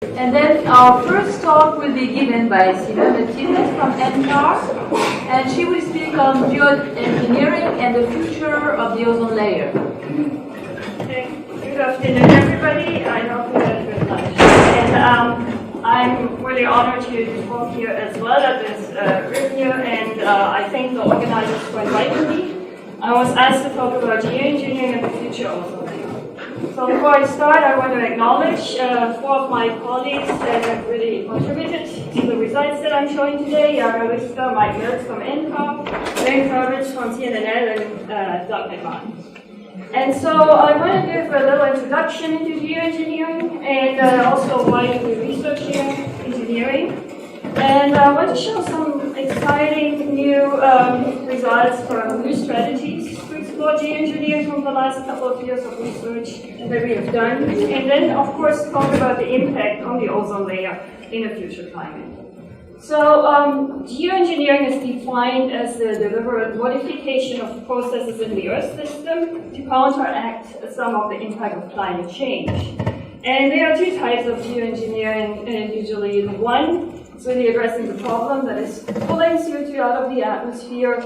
And then our first talk will be given by Sylvain Martinez from NCAR, and she will speak on geoengineering and the future of the ozone layer. Okay. Good afternoon, everybody. I hope you had a good lunch. And I'm really honored to talk here as well at this review, and I thank the organizers for inviting me. I was asked to talk about geoengineering and the future of ozone layer. So before I start, I want to acknowledge 4 of my colleagues that have really contributed to the results that I'm showing today. Yara Wister, Mike Mills from NCAR, Ben Kravitz from CNNL, and Doug McMahon. And so I want to give a little introduction into geoengineering and also why we research geoengineering. And I want to show some exciting new results from new strategies to explore geoengineering from the last couple of years of research that we have done. And then, of course, talk about the impact on the ozone layer in a future climate. So, geoengineering is defined as the deliberate modification of processes in the Earth system to counteract some of the impact of climate change. And there are 2 types of geoengineering, usually. The one is really addressing the problem that is pulling CO2 out of the atmosphere,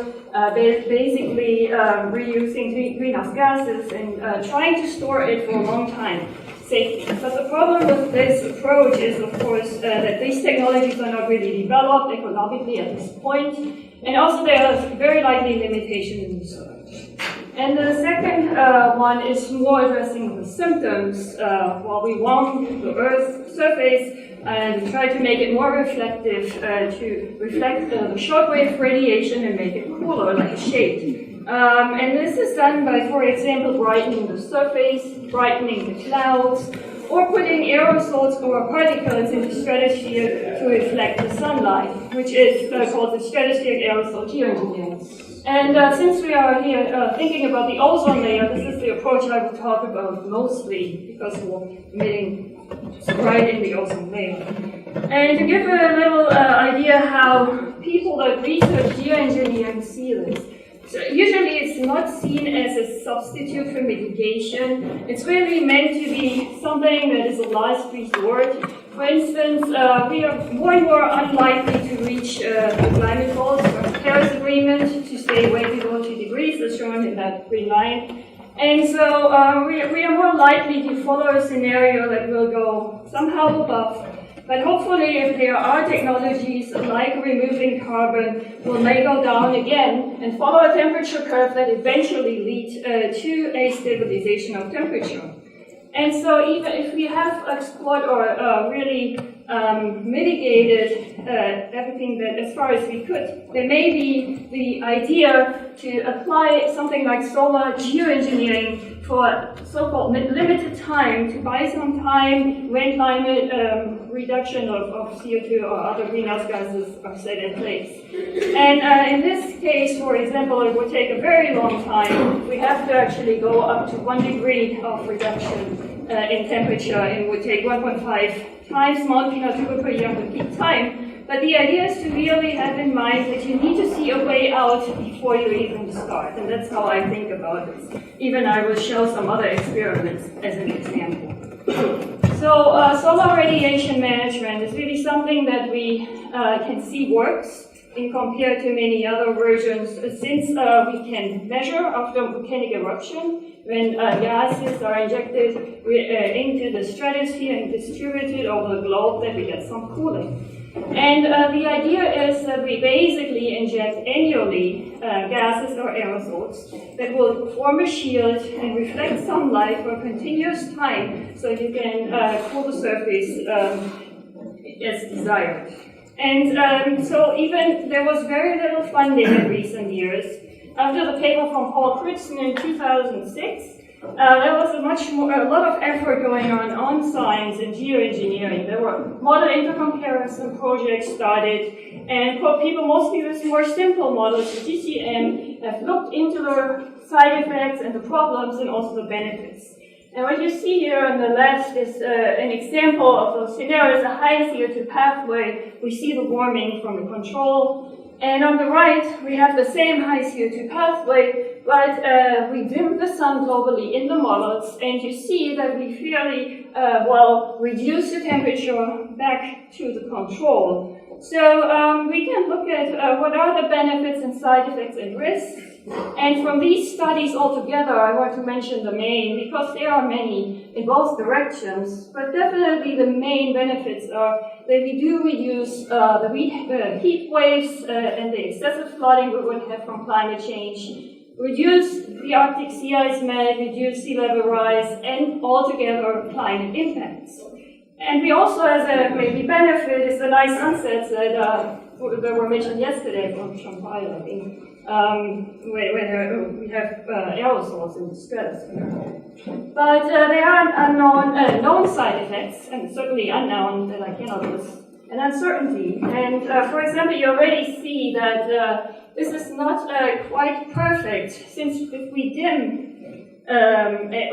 basically reusing greenhouse gases and trying to store it for a long time safely. But the problem with this approach is, of course, that these technologies are not really developed economically at this point, and also there are very likely limitations in research. And the second one is more addressing the symptoms. While we warm the Earth's surface and try to make it more reflective to reflect the shortwave radiation and make it cooler, like a shade. And this is done by, for example, brightening the surface, brightening the clouds, or putting aerosols or particles into the stratosphere to reflect the sunlight, which is called the stratospheric aerosol geoengineering. And since we are here thinking about the ozone layer, this is the approach I will talk about mostly, because we're emitting right in the ozone layer. And to give a little idea how people that research geoengineering see this. So usually it's not seen as a substitute for mitigation. It's really meant to be something that is a last resort. For instance, we are more and more unlikely to reach the climate goals of the Paris Agreement to stay way below 2 degrees, as shown in that green line. And so we are more likely to follow a scenario that will go somehow above. But hopefully, if there are technologies like removing carbon, we may go down again and follow a temperature curve that eventually leads to a stabilization of temperature. And so even if we have explored or really mitigated everything that as far as we could, there may be the idea to apply something like solar geoengineering for so-called limited time to buy some time when climate reduction of CO2 or other greenhouse gases are set in place. And in this case, for example, it would take a very long time. We have to actually go up to 1 degree of reduction in temperature, and would take 1.5 times Mount Pinatubo per year with peak time. But the idea is to really have in mind that you need to see a way out before you even start, and that's how I think about this. Even I will show some other experiments as an example. So solar radiation management is really something that we can see works in compared to many other versions, since we can measure after volcanic eruption when gases are injected into the stratosphere and distributed over the globe, that we get some cooling. And the idea is that we basically inject annually gases or aerosols that will form a shield and reflect sunlight for a continuous time, so you can cool the surface as desired. And so even there was very little funding in recent years. After the paper from Paul Crutzen in 2006, there was a lot of effort going on science and geoengineering. There were model intercomparison projects started, and people mostly with more simple models, GCM, have looked into the side effects and the problems and also the benefits. And what you see here on the left is an example of those scenarios, a high CO2 pathway. We see the warming from the control. And on the right, we have the same high CO2 pathway, but we dim the sun globally in the models, and you see that we fairly reduce the temperature back to the control. So we can look at what are the benefits and side effects and risks. And from these studies altogether, I want to mention the main, because there are many in both directions, but definitely the main benefits are that we do reduce the heat waves and the excessive flooding we would have from climate change, reduce the Arctic sea ice melt, reduce sea level rise, and altogether climate impacts. And we also, as a maybe benefit, is the nice sunsets that were mentioned yesterday from Montreal, I think. Where we have aerosols in the stratosphere. But there are known side effects, and certainly unknown that I cannot list, and uncertainty. And for example, you already see that this is not quite perfect, since if we dim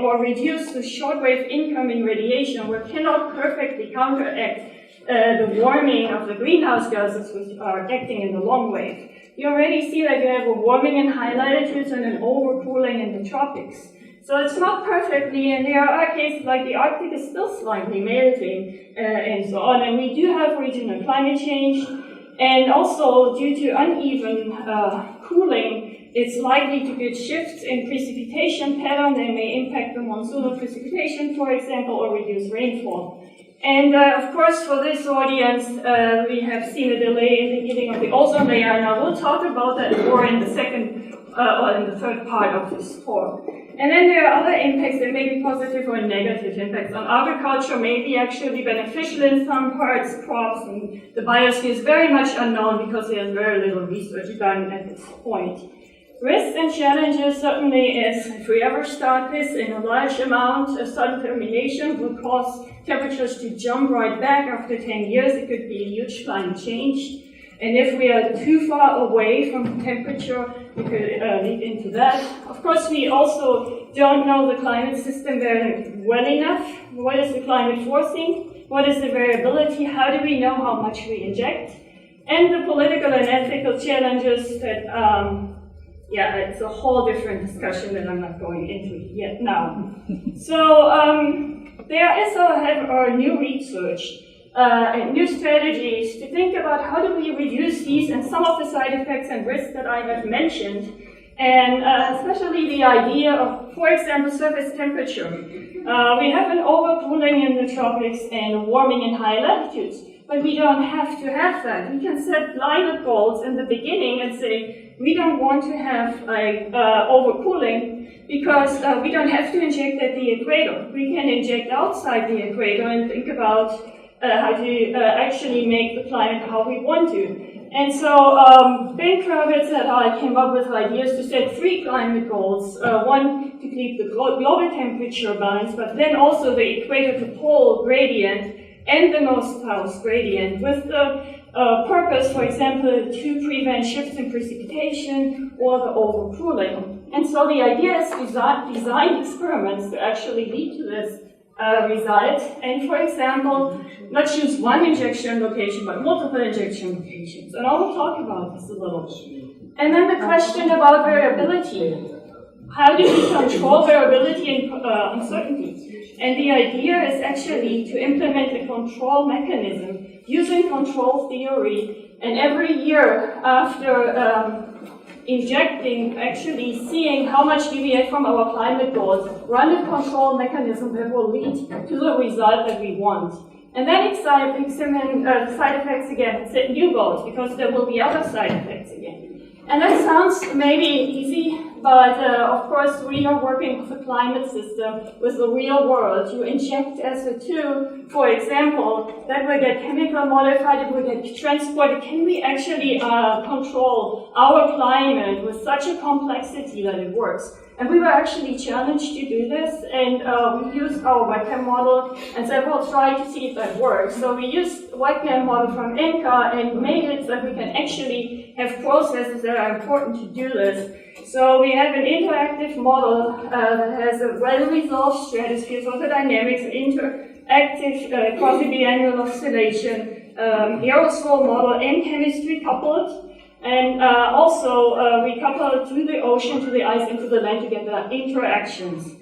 or reduce the shortwave incoming radiation, we cannot perfectly counteract the warming of the greenhouse gases which are acting in the long wave. You already see that you have a warming in high latitudes and an overcooling in the tropics. So it's not perfectly, and there are cases like the Arctic is still slightly melting and so on. And we do have regional climate change, and also due to uneven cooling, it's likely to get shifts in precipitation pattern. They may impact the monsoonal precipitation, for example, or reduce rainfall. And of course, for this audience, we have seen a delay in the heating of the ozone layer, and I will talk about that more in the second or in the third part of this talk. And then there are other impacts that may be positive or negative impacts on agriculture, may be actually beneficial in some parts, crops, and the biosphere is very much unknown because there's very little research done at this point. Risks and challenges certainly is, if we ever start this in a large amount, a sudden termination will cause temperatures to jump right back after 10 years. It could be a huge climate change. And if we are too far away from temperature, it could lead into that. Of course, we also don't know the climate system very well enough. What is the climate forcing? What is the variability? How do we know how much we inject? And the political and ethical challenges that it's a whole different discussion that I'm not going into yet now. So there is our new research and new strategies to think about how do we reduce these and some of the side effects and risks that I have mentioned, and especially the idea of, for example, surface temperature. We have an overcooling in the tropics and warming in high latitudes, but we don't have to have that. We can set climate goals in the beginning and say, we don't want to have overcooling because we don't have to inject at the equator. We can inject outside the equator and think about how to actually make the climate how we want to. And so Ben Kravitz and I came up with ideas to set 3 climate goals. One, to keep the global temperature balanced, but then also the equator to pole gradient and the north-south gradient, with the purpose, for example, to prevent shifts in precipitation or the overcooling. And so the idea is to design experiments to actually lead to this result. And for example, not choose one injection location, but multiple injection locations. And I will talk about this a little. And then the question about variability. How do we control variability and uncertainty? And the idea is actually to implement a control mechanism using control theory, and every year after injecting, actually seeing how much deviate from our climate goals, run a control mechanism that will lead to the result that we want. And then examine side effects again, set new goals, because there will be other side effects again. And that sounds maybe easy, but of course we are working with the climate system, with the real world. You inject SO2, for example, that will get chemical modified, it will get transported. Can we actually control our climate with such a complexity that it works? And we were actually challenged to do this, and we used our webcam model and said, well, try to see if that works. So we used the webcam model from ENCA and made it so that we can actually have processes that are important to do this. So we have an interactive model that has a well-resolved stratosphere, so the dynamics, interactive quasi-biennial oscillation, aerosol model, and chemistry coupled. And also, we couple to the ocean, to the ice, and to the land to get the interactions.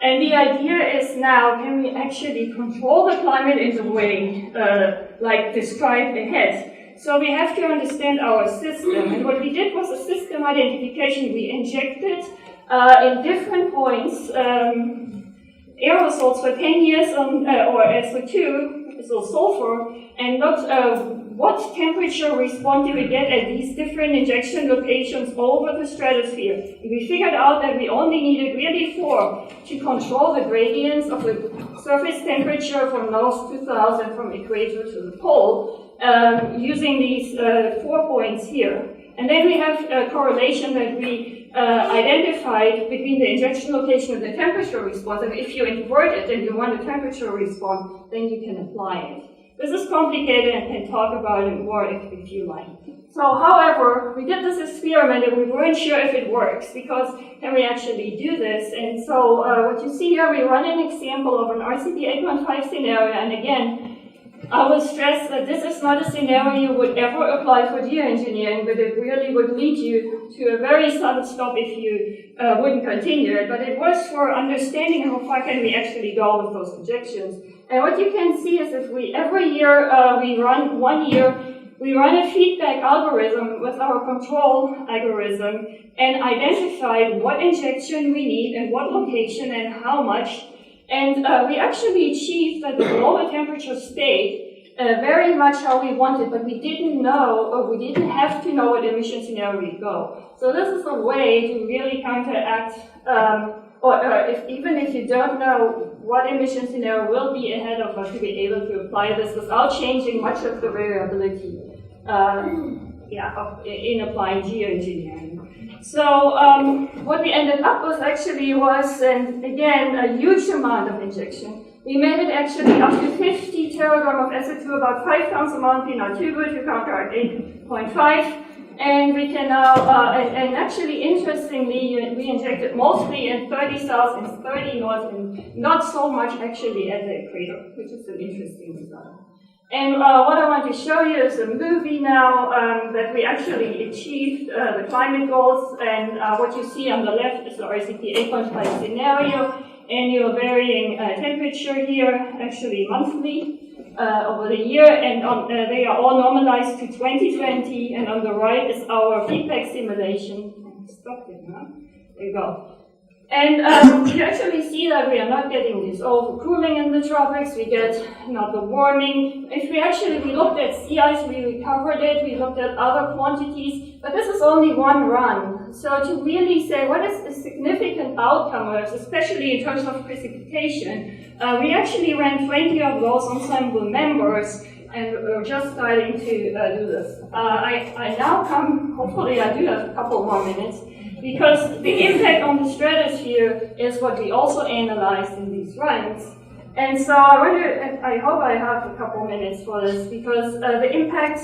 And the idea is now, can we actually control the climate in the way like described ahead? So we have to understand our system. And what we did was a system identification. We injected in different points aerosols for 10 years on, or SO2, so sulfur, and looked what temperature response do we get at these different injection locations over the stratosphere. And we figured out that we only needed really 4 to control the gradients of the surface temperature from North 2000 from equator to the pole using these 4 points here. And then we have a correlation that we identified between the injection location and the temperature response. And if you invert it and you want a temperature response, then you can apply it. This is complicated and can talk about it more if you like. So, however, we did this experiment and we weren't sure if it works because can we actually do this? And so what you see here, we run an example of an RCP 8.5 scenario. And again, I will stress that this is not a scenario you would ever apply for geoengineering, but it really would lead you to a very sudden stop if you wouldn't continue it. But it was for understanding how far can we actually go with those projections. And what you can see is if we, every year, we run 1 year, we run a feedback algorithm with our control algorithm and identify what injection we need and what location and how much. And we actually achieved that the global temperature stayed very much how we wanted, but we didn't know, or we didn't have to know what emission scenario we'd go. So this is a way to really counteract, even if you don't know what emission scenario will be ahead of us, to be able to apply this without changing much of the variability in applying geoengineering. So what we ended up with actually was, and again, a huge amount of injection. We made it actually up to 50 teragram of SO2, about 5 pounds a month in our tuber to counteract 8.5. And we can now, and actually interestingly, we injected mostly in 30 south and 30 north, and not so much actually at the equator, which is an interesting result. And what I want to show you is a movie now that we actually achieved the climate goals. And what you see on the left is the RCP 8.5 scenario, annual varying temperature here, actually monthly over the year. And they are all normalized to 2020. And on the right is our feedback simulation. Stop it, huh? There you go. And you actually see that we are not getting this overcooling in the tropics, we get not the warming. If we looked at sea ice, we recovered it, we looked at other quantities, but this is only one run. So to really say what is the significant outcome, especially in terms of precipitation, we actually ran 20 of those ensemble members, and we're just starting to do this. I now come, hopefully I do have a couple more minutes, because the impact on the stratosphere is what we also analyzed in these runs. And so I hope I have a couple minutes for this, because the impact,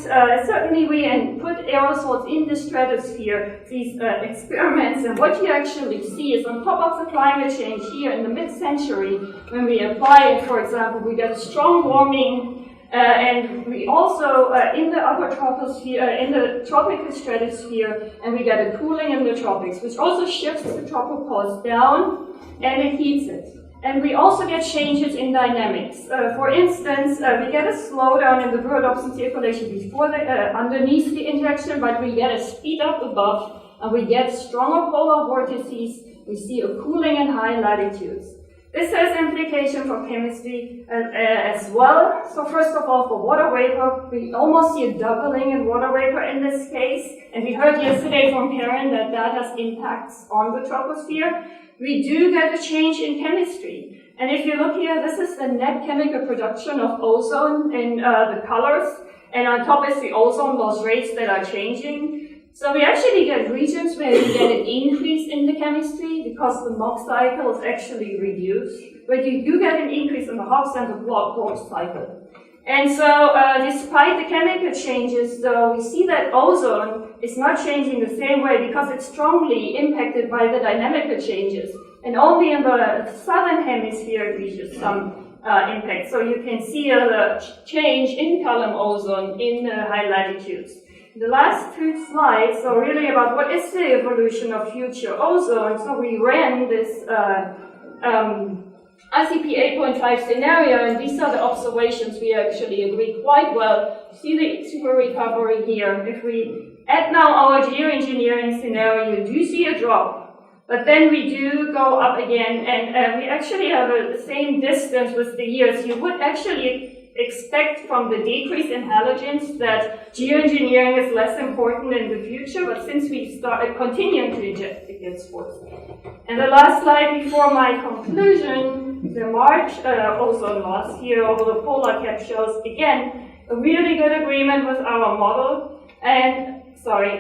certainly we put aerosols in the stratosphere, these experiments, and what you actually see is on top of the climate change here in the mid-century, when we apply it, for example, we get a strong warming. And we also, in the upper troposphere, in the tropical stratosphere, and we get a cooling in the tropics, which also shifts the tropopause down, and it heats it. And we also get changes in dynamics. For instance, we get a slowdown in the rhodopsin circulation before underneath the injection, but we get a speed up above, and we get stronger polar vortices. We see a cooling in high latitudes. This has implication for chemistry as well. So first of all, for water vapor, we almost see a doubling in water vapor in this case. And we heard yesterday from Karen that that has impacts on the troposphere. We do get a change in chemistry. And if you look here, this is the net chemical production of ozone in the colors. And on top is the ozone loss rates that are changing. So we actually get regions where we get an increase in the chemistry because the Mach cycle is actually reduced. But you do get an increase in the Hawks and the Bloch cycle. And so despite the chemical changes, though, we see that ozone is not changing the same way because it's strongly impacted by the dynamical changes. And only in the southern hemisphere it reaches some impact. So you can see the change in column ozone in the high latitudes. The last 2 slides are really about what is the evolution of future ozone. So we ran this ICP 8.5 scenario, and these are the observations we actually agree quite well. See the super recovery here. If we add now our geoengineering scenario, you do see a drop, but then we do go up again, and we actually have the same distance with the years. You would actually expect from the decrease in halogens that geoengineering is less important in the future, but since we started continuing to inject, it gets worse. And the last slide before my conclusion, the March ozone loss here over the polar cap shows, again, a really good agreement with our model, and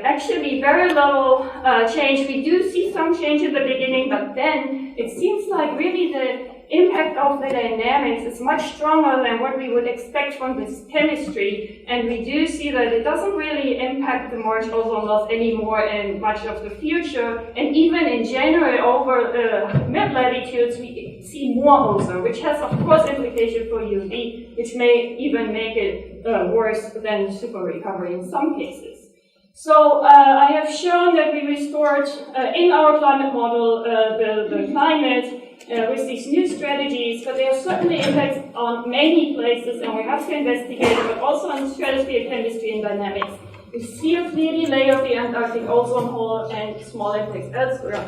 actually very little change. We do see some change in the beginning, but then it seems like really the impact of the dynamics is much stronger than what we would expect from this chemistry, and we do see that it doesn't really impact the March ozone loss anymore in much of the future, and even in general over the mid-latitudes we see more ozone, which has of course implication for UV, which may even make it worse than super recovery in some cases. So I have shown that we restored in our climate model the climate with these new strategies, but there are certainly impacts on many places, and we have to investigate it, but also on stratosphere chemistry and dynamics. We see a clear delay of the Antarctic ozone hole and small impacts elsewhere.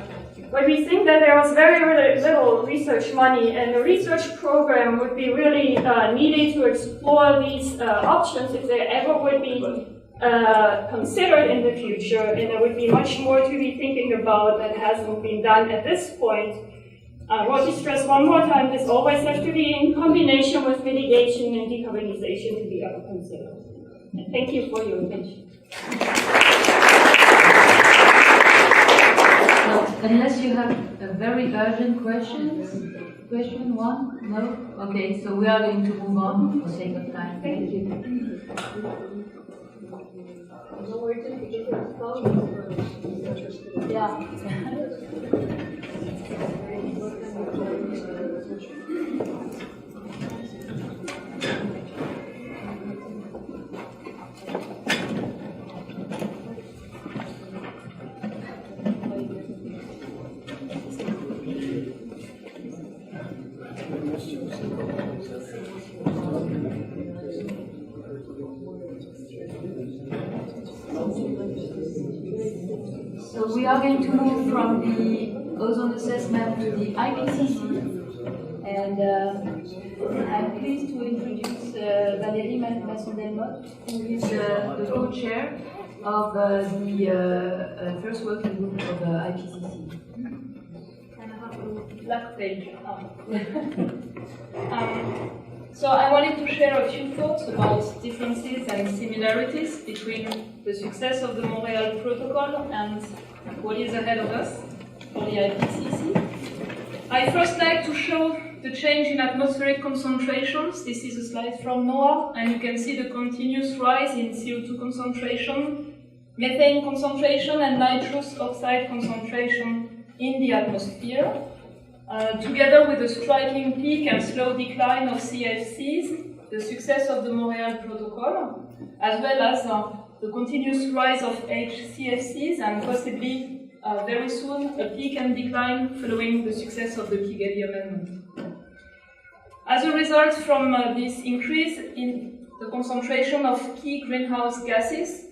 But we think that there was very little research money, and the research program would be really needed to explore these options if there ever would be considered in the future, and there would be much more to be thinking about that hasn't been done at this point. I want to stress one more time, this always has to be in combination with mitigation and decarbonization to be ever considered. And thank you for your attention. Unless you have a very urgent question one? No? Okay, so we are going to move on for sake of time. Thank you. Yeah. So we are going to move from the ozone assessment to the IPCC, and I'm pleased to introduce Valérie Masson-Delmotte, who is the co-chair of the first working group of IPCC. And I have a black page. So I wanted to share a few thoughts about differences and similarities between the success of the Montreal Protocol and what is ahead of us for the IPCC. I first like to show the change in atmospheric concentrations. This is a slide from NOAA, and you can see the continuous rise in CO2 concentration, methane concentration, and nitrous oxide concentration in the atmosphere. Together with the striking peak and slow decline of CFCs, the success of the Montreal Protocol, as well as the continuous rise of HCFCs, and possibly very soon a peak and decline following the success of the Kigali Amendment. As a result from this increase in the concentration of key greenhouse gases,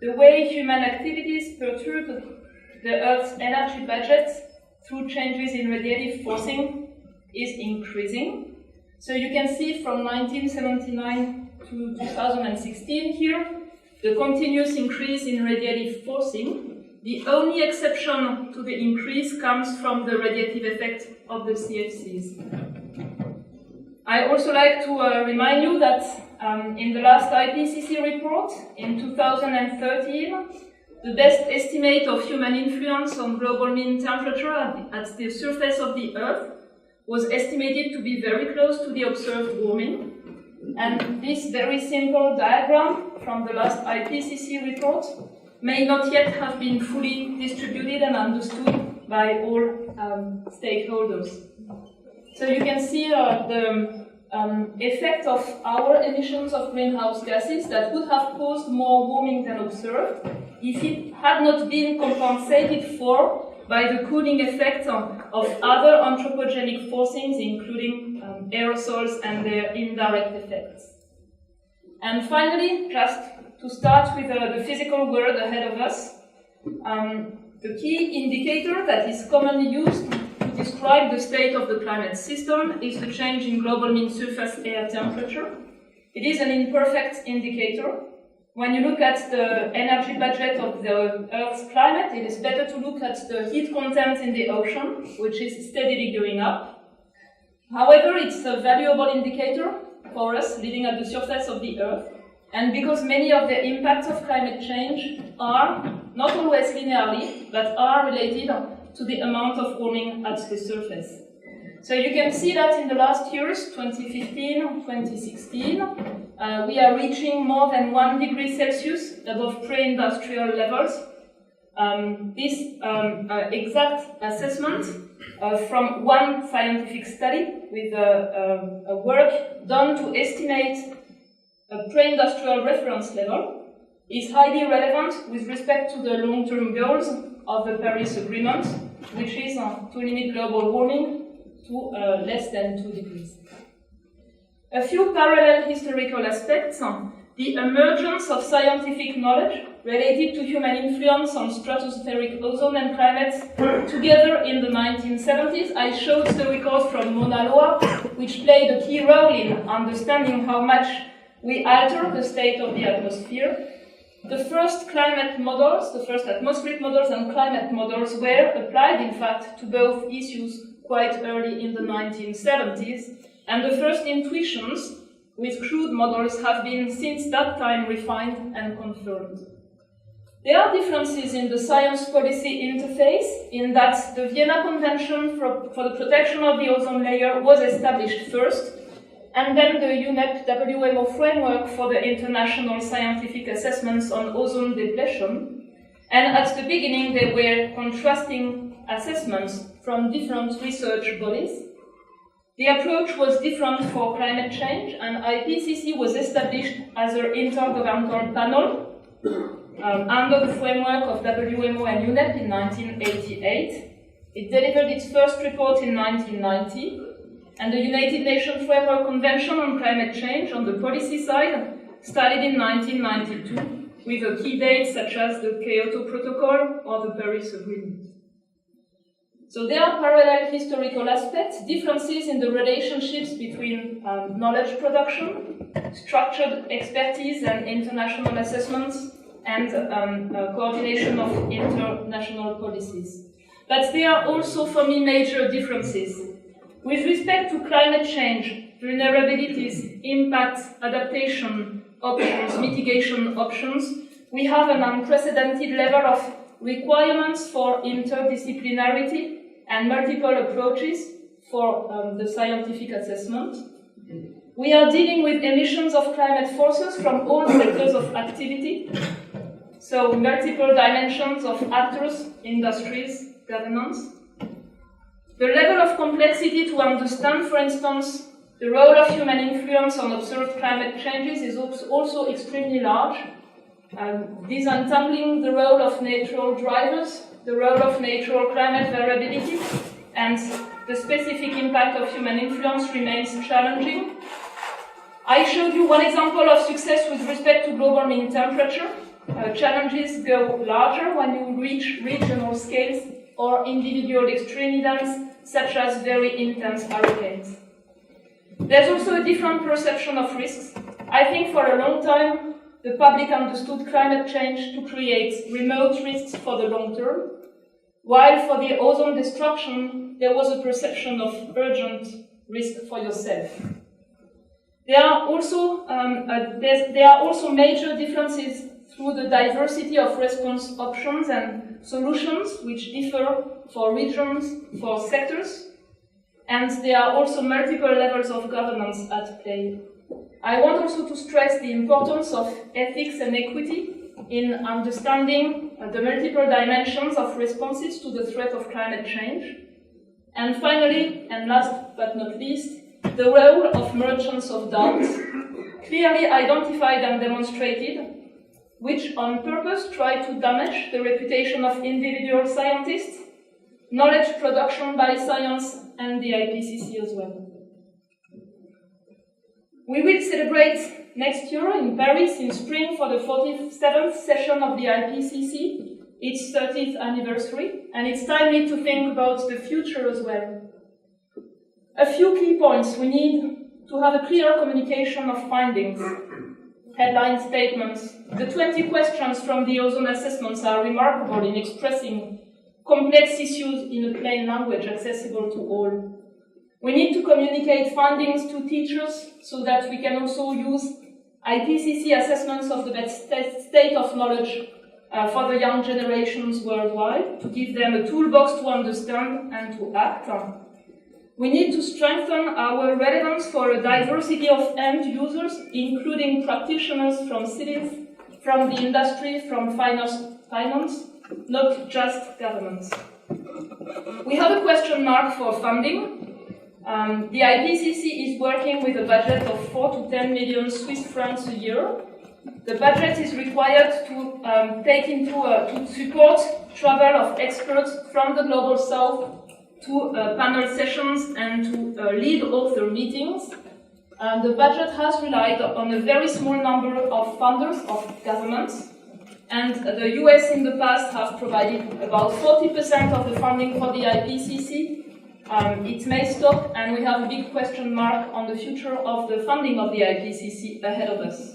the way human activities perturb the Earth's energy budget through changes in radiative forcing is increasing. So you can see from 1979 to 2016 here, the continuous increase in radiative forcing. The only exception to the increase comes from the radiative effect of the CFCs. I also like to remind you that in the last IPCC report in 2013, the best estimate of human influence on global mean temperature at the surface of the Earth was estimated to be very close to the observed warming. And this very simple diagram from the last IPCC report may not yet have been fully distributed and understood by all stakeholders. So you can see the effect of our emissions of greenhouse gases that would have caused more warming than observed if it had not been compensated for by the cooling effect of other anthropogenic forcings, including aerosols and their indirect effects. And finally, just to start with the physical world ahead of us, the key indicator that is commonly used to describe the state of the climate system is the change in global mean surface air temperature. It is an imperfect indicator. When you look at the energy budget of the Earth's climate, it is better to look at the heat content in the ocean, which is steadily going up. However, it's a valuable indicator for us living at the surface of the Earth, and because many of the impacts of climate change are, not always linearly, but are related to the amount of warming at the surface. So you can see that in the last years, 2015, 2016, we are reaching more than 1 degree Celsius above pre-industrial levels. This exact assessment from one scientific study with a work done to estimate a pre-industrial reference level is highly relevant with respect to the long-term goals of the Paris Agreement, which is to limit global warming to less than 2 degrees. A few parallel historical aspects. The emergence of scientific knowledge related to human influence on stratospheric ozone and climate together in the 1970s. I showed the record from Mauna Loa, which played a key role in understanding how much we alter the state of the atmosphere. The first climate models, the first atmospheric models and climate models were applied, in fact, to both issues quite early in the 1970s, and the first intuitions with crude models have been since that time refined and confirmed. There are differences in the science policy interface in that the Vienna Convention for the protection of the ozone layer was established first, and then the UNEP WMO framework for the international scientific assessments on ozone depletion. And at the beginning, there were contrasting assessments from different research bodies. The approach was different for climate change, and IPCC was established as an intergovernmental panel under the framework of WMO and UNEP in 1988. It delivered its first report in 1990, and the United Nations Framework Convention on Climate Change on the policy side started in 1992 with a key dates such as the Kyoto Protocol or the Paris Agreement. So there are parallel historical aspects, differences in the relationships between knowledge production, structured expertise and international assessments, and coordination of international policies. But there are also, for me, major differences. With respect to climate change, vulnerabilities, impacts, adaptation options, mitigation options, we have an unprecedented level of requirements for interdisciplinarity and multiple approaches for the scientific assessment. We are dealing with emissions of climate forces from all sectors of activity, so multiple dimensions of actors, industries, governments. The level of complexity to understand, for instance, the role of human influence on observed climate changes is also extremely large. Disentangling the role of natural drivers, the role of natural climate variability, and the specific impact of human influence remains challenging. I showed you one example of success with respect to global mean temperature. Challenges go larger when you reach regional scales or individual extreme events, such as very intense hurricanes. There's also a different perception of risks. I think for a long time, the public understood climate change to create remote risks for the long term, while for the ozone destruction, there was a perception of urgent risk for yourself. There are also major differences through the diversity of response options and solutions, which differ for regions, for sectors, and there are also multiple levels of governance at play. I want also to stress the importance of ethics and equity in understanding the multiple dimensions of responses to the threat of climate change. And finally, and last but not least, the role of merchants of doubt, clearly identified and demonstrated, which on purpose try to damage the reputation of individual scientists knowledge production by science, and the IPCC as well. We will celebrate next year in Paris in spring for the 47th session of the IPCC, its 30th anniversary, and it's timely to think about the future as well. A few key points. We need to have a clear communication of findings, headline statements. The 20 questions from the ozone assessments are remarkable in expressing complex issues in a plain language accessible to all. We need to communicate findings to teachers so that we can also use IPCC assessments of the best state of knowledge for the young generations worldwide, to give them a toolbox to understand and to act. We need to strengthen our relevance for a diversity of end users, including practitioners from cities, from the industry, from finance, not just governments. We have a question mark for funding. The IPCC is working with a budget of 4 to 10 million Swiss francs a year. The budget is required to to support travel of experts from the Global South to panel sessions and to lead author meetings. The budget has relied on a very small number of funders of governments, and the US in the past have provided about 40% of the funding for the IPCC. It may stop, and we have a big question mark on the future of the funding of the IPCC ahead of us.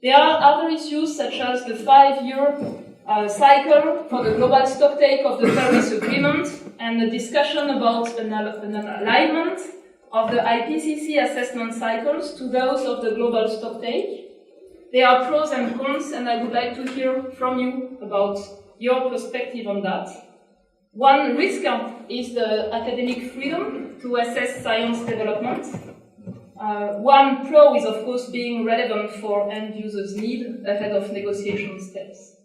There are other issues, such as the 5-year cycle for the global stocktake of the Paris Agreement, and the discussion about an alignment of the IPCC assessment cycles to those of the global stocktake. There are pros and cons, and I would like to hear from you about your perspective on that. One risk is the academic freedom to assess science development. One pro is, of course, being relevant for end users' need ahead of negotiation steps.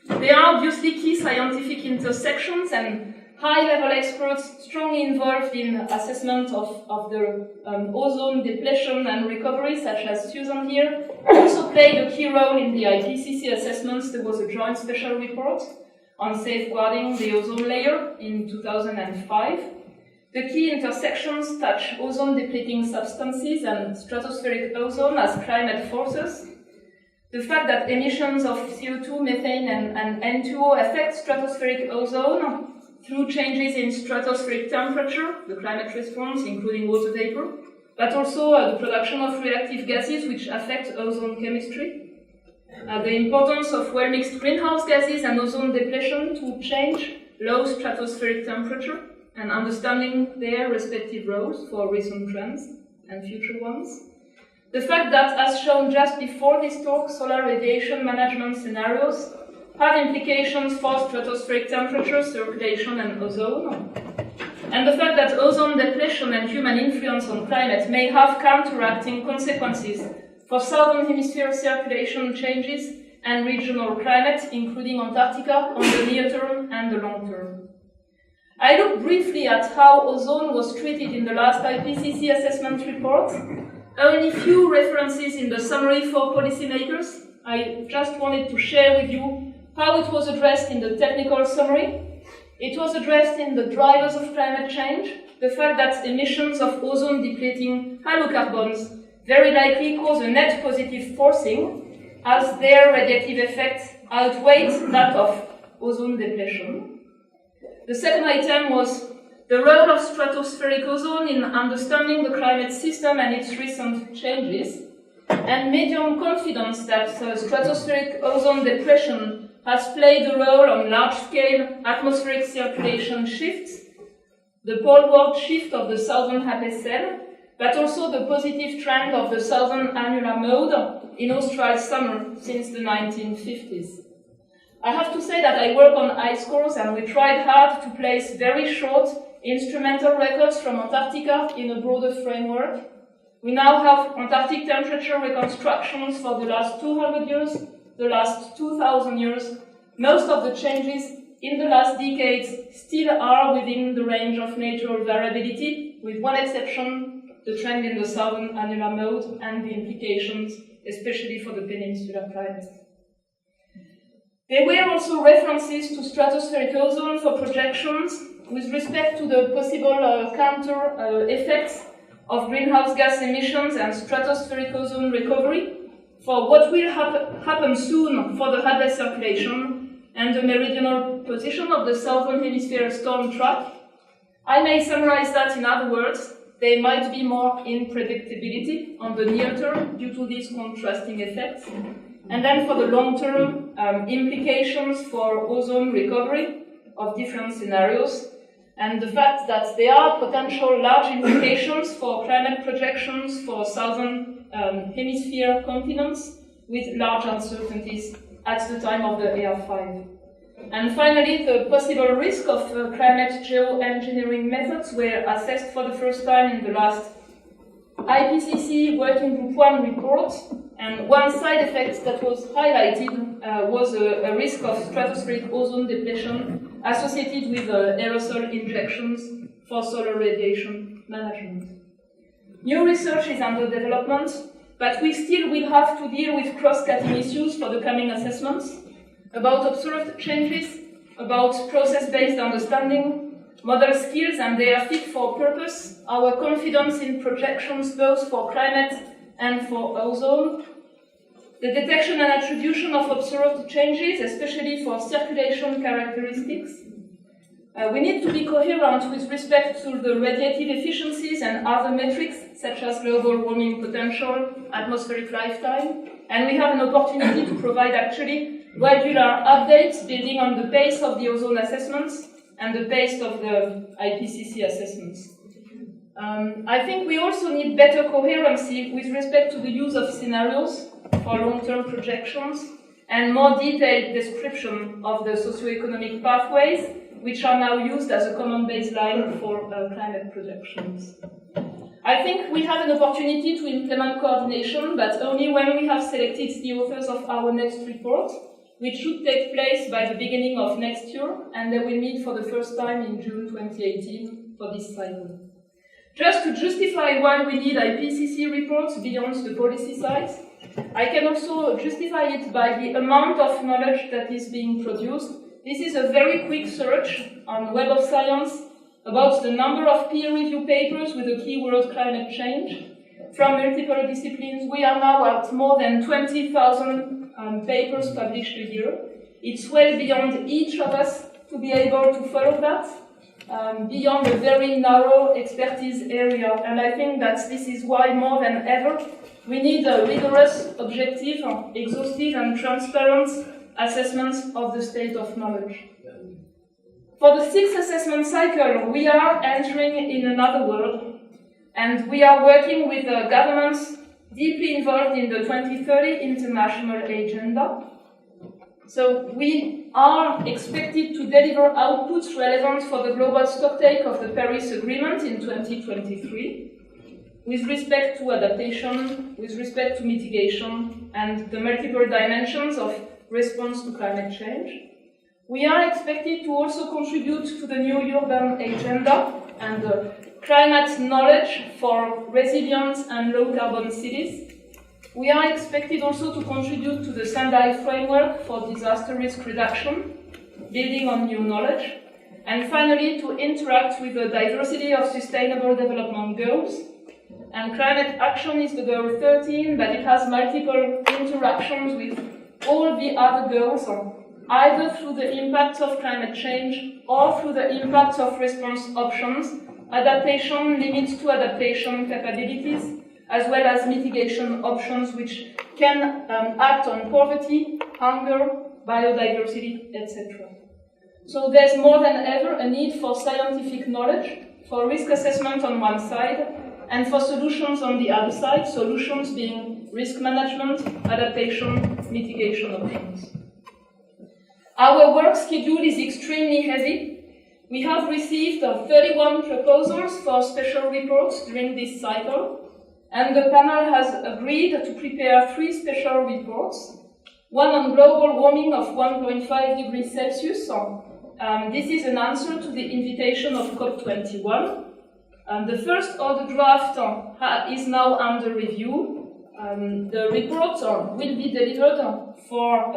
There are obviously key scientific intersections, and high-level experts strongly involved in assessment of the ozone depletion and recovery, such as Susan here, also played a key role in the IPCC assessments. There was a joint special report on safeguarding the ozone layer in 2005. The key intersections touch ozone-depleting substances and stratospheric ozone as climate forces. The fact that emissions of CO2, methane, and N2O affect stratospheric ozone through changes in stratospheric temperature, the climate response, including water vapor, but also the production of reactive gases which affect ozone chemistry. The importance of well-mixed greenhouse gases and ozone depletion to change low stratospheric temperature, and understanding their respective roles for recent trends and future ones. The fact that, as shown just before this talk, solar radiation management scenarios have implications for stratospheric temperature, circulation, and ozone. And the fact that ozone depletion and human influence on climate may have counteracting consequences for southern hemisphere circulation changes and regional climate, including Antarctica, on the near term and the long term. I looked briefly at how ozone was treated in the last IPCC assessment report. Only few references in the summary for policymakers. I just wanted to share with you how it was addressed in the technical summary. It was addressed in the drivers of climate change, the fact that emissions of ozone-depleting halocarbons very likely cause a net positive forcing, as their radiative effects outweighed that of ozone depletion. The second item was the role of stratospheric ozone in understanding the climate system and its recent changes, and medium confidence that stratospheric ozone depression has played a role on large-scale atmospheric circulation shifts, the poleward shift of the southern HPCL, but also the positive trend of the southern annular mode in Austral summer since the 1950s. I have to say that I work on ice cores, and we tried hard to place very short instrumental records from Antarctica in a broader framework. We now have Antarctic temperature reconstructions for the last 200 years, the last 2,000 years. Most of the changes in the last decades still are within the range of natural variability, with one exception, the trend in the southern annular mode and the implications, especially for the peninsular climate. There were also references to stratospheric ozone for projections with respect to the possible counter effects of greenhouse gas emissions and stratospheric ozone recovery for what will happen soon for the Hadley circulation and the meridional position of the southern hemisphere storm track. I may summarize that in other words, there might be more unpredictability on the near term due to these contrasting effects. And then for the long term, implications for ozone recovery of different scenarios, and the fact that there are potential large implications for climate projections for southern hemisphere continents with large uncertainties at the time of the AR5. And finally, the possible risk of climate geoengineering methods were assessed for the first time in the last IPCC Working Group 1 report. And one side effect that was highlighted was a risk of stratospheric ozone depletion associated with aerosol injections for solar radiation management. New research is under development, but we still will have to deal with cross-cutting issues for the coming assessments about observed changes, about process-based understanding, model skills and their fit for purpose, our confidence in projections both for climate and for ozone, the detection and attribution of observed changes, especially for circulation characteristics. We need to be coherent with respect to the radiative efficiencies and other metrics, such as global warming potential, atmospheric lifetime, and we have an opportunity to provide actually regular updates building on the pace of the ozone assessments and the pace of the IPCC assessments. I think we also need better coherency with respect to the use of scenarios for long-term projections and more detailed description of the socioeconomic pathways which are now used as a common baseline for climate projections. I think we have an opportunity to implement coordination, but only when we have selected the authors of our next report, which should take place by the beginning of next year, and they will meet for the first time in June 2018 for this cycle. Just to justify why we need IPCC reports beyond the policy side, I can also justify it by the amount of knowledge that is being produced. This is a very quick search on Web of Science about the number of peer-reviewed papers with the keyword climate change. From multiple disciplines, we are now at more than 20,000 papers published a year. It's well beyond each of us to be able to follow that, beyond a very narrow expertise area. And I think that this is why, more than ever, we need a rigorous, objective, exhaustive and transparent assessments of the state of knowledge. For the sixth assessment cycle, we are entering in another world, and we are working with governments deeply involved in the 2030 international agenda. So we are expected to deliver outputs relevant for the global stocktake of the Paris Agreement in 2023, with respect to adaptation, with respect to mitigation, and the multiple dimensions of response to climate change. We are expected to also contribute to the new urban agenda and the climate knowledge for resilient and low-carbon cities. We are expected also to contribute to the Sendai framework for disaster risk reduction, building on new knowledge, and finally to interact with the diversity of sustainable development goals. And climate action is the goal 13, but it has multiple interactions with all the other goals, either through the impacts of climate change or through the impacts of response options, adaptation, limits to adaptation capabilities, as well as mitigation options which can act on poverty, hunger, biodiversity, etc. So there's more than ever a need for scientific knowledge, for risk assessment on one side, and for solutions on the other side, solutions being risk management, adaptation, mitigation options. Our work schedule is extremely heavy. We have received 31 proposals for special reports during this cycle, and the panel has agreed to prepare 3 special reports, one on global warming of 1.5 degrees Celsius. This is an answer to the invitation of COP21. The first order draft is now under review. The report will be delivered for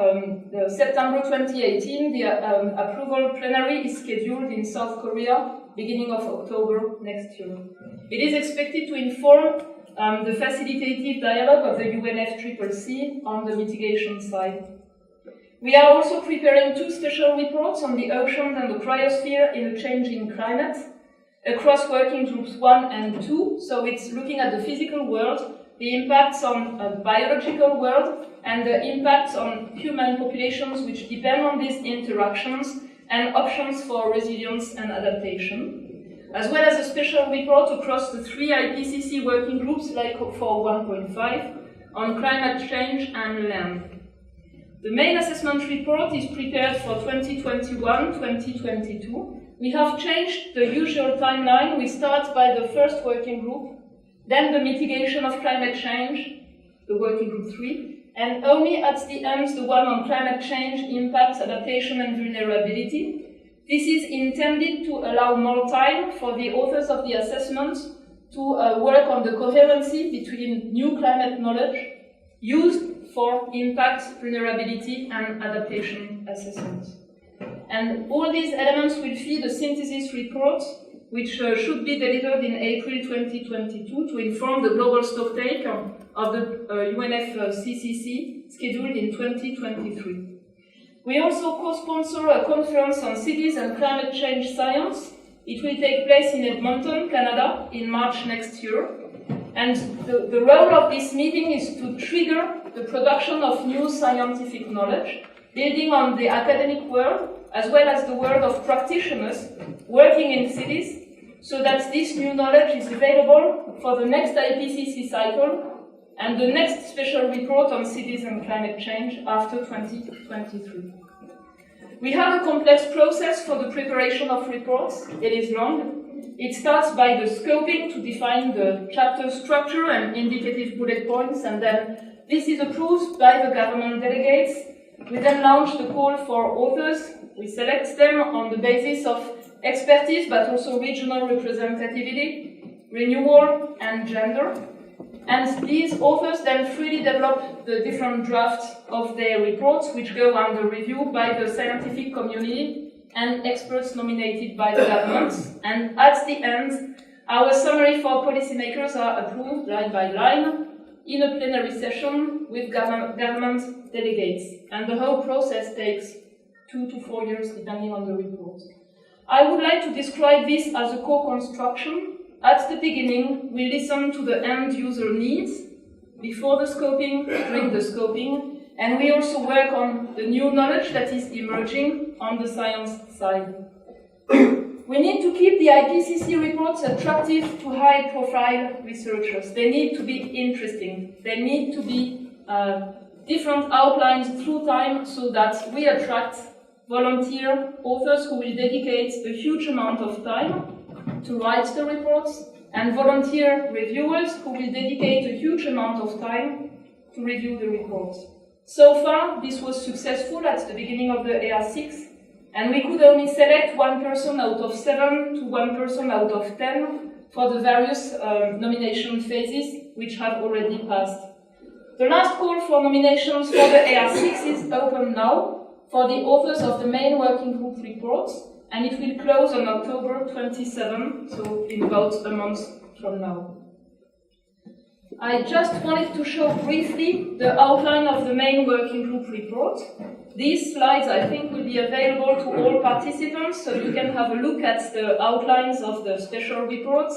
the September 2018. The approval plenary is scheduled in South Korea, beginning of October next year. It is expected to inform the facilitative dialogue of the UNFCCC on the mitigation side. We are also preparing 2 special reports on the oceans and the cryosphere in a changing climate, across working groups 1 and 2. So it's looking at the physical world, the impacts on the biological world, and the impacts on human populations which depend on these interactions, and options for resilience and adaptation, as well as a special report across the 3 IPCC working groups, like for 1.5, on climate change and land. The main assessment report is prepared for 2021-2022. We have changed the usual timeline. We start by the first working group, then the mitigation of climate change, the working group 3, and only at the end the one on climate change, impacts, adaptation and vulnerability. This is intended to allow more time for the authors of the assessment to work on the coherency between new climate knowledge used for impact, vulnerability and adaptation assessment. And all these elements will feed a synthesis report which should be delivered in April 2022 to inform the global stocktake of the UNFCCC scheduled in 2023. We also co-sponsor a conference on cities and climate change science. It will take place in Edmonton, Canada, in March next year. And the role of this meeting is to trigger the production of new scientific knowledge, building on the academic world, as well as the world of practitioners working in cities, so that this new knowledge is available for the next IPCC cycle and the next special report on cities and climate change after 2023. We have a complex process for the preparation of reports. It is long. It starts by the scoping to define the chapter structure and indicative bullet points, and then this is approved by the government delegates. We then launch the call for authors. We select them on the basis of expertise, but also regional representativity, renewal, and gender. And these authors then freely develop the different drafts of their reports, which go under review by the scientific community and experts nominated by the governments. And at the end, our summary for policymakers are approved line by line in a plenary session with government delegates. And the whole process takes 2 to 4 years, depending on the report. I would like to describe this as a co-construction. At the beginning, we listen to the end user needs. Before the scoping, during the scoping, and we also work on the new knowledge that is emerging on the science side. We need to keep the IPCC reports attractive to high-profile researchers. They need to be interesting. They need to be different outlines through time so that we attract volunteer authors who will dedicate a huge amount of time to write the reports, and volunteer reviewers who will dedicate a huge amount of time to review the reports. So far, this was successful at the beginning of the AR6, and we could only select 1 person out of 7 to 1 person out of 10 for the various nomination phases, which have already passed. The last call for nominations for the AR6 is open now for the authors of the main working group reports, and it will close on October 27, so in about a month from now. I just wanted to show briefly the outline of the main working group report. These slides, I think, will be available to all participants, so you can have a look at the outlines of the special reports.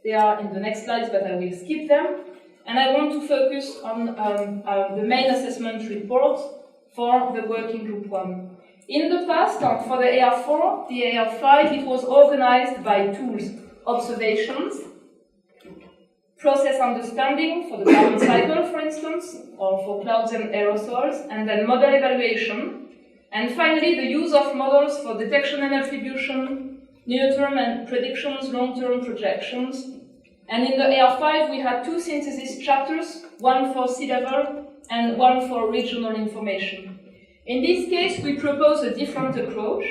They are in the next slides, but I will skip them. And I want to focus on the main assessment report for the working group 1. In the past, for the AR4, the AR5, it was organized by tools: observations, process understanding for the carbon cycle, for instance, or for clouds and aerosols, and then model evaluation, and finally the use of models for detection and attribution, near-term and predictions, long-term projections. And in the AR5, we had 2 synthesis chapters, one for sea level and one for regional information. In this case, we propose a different approach.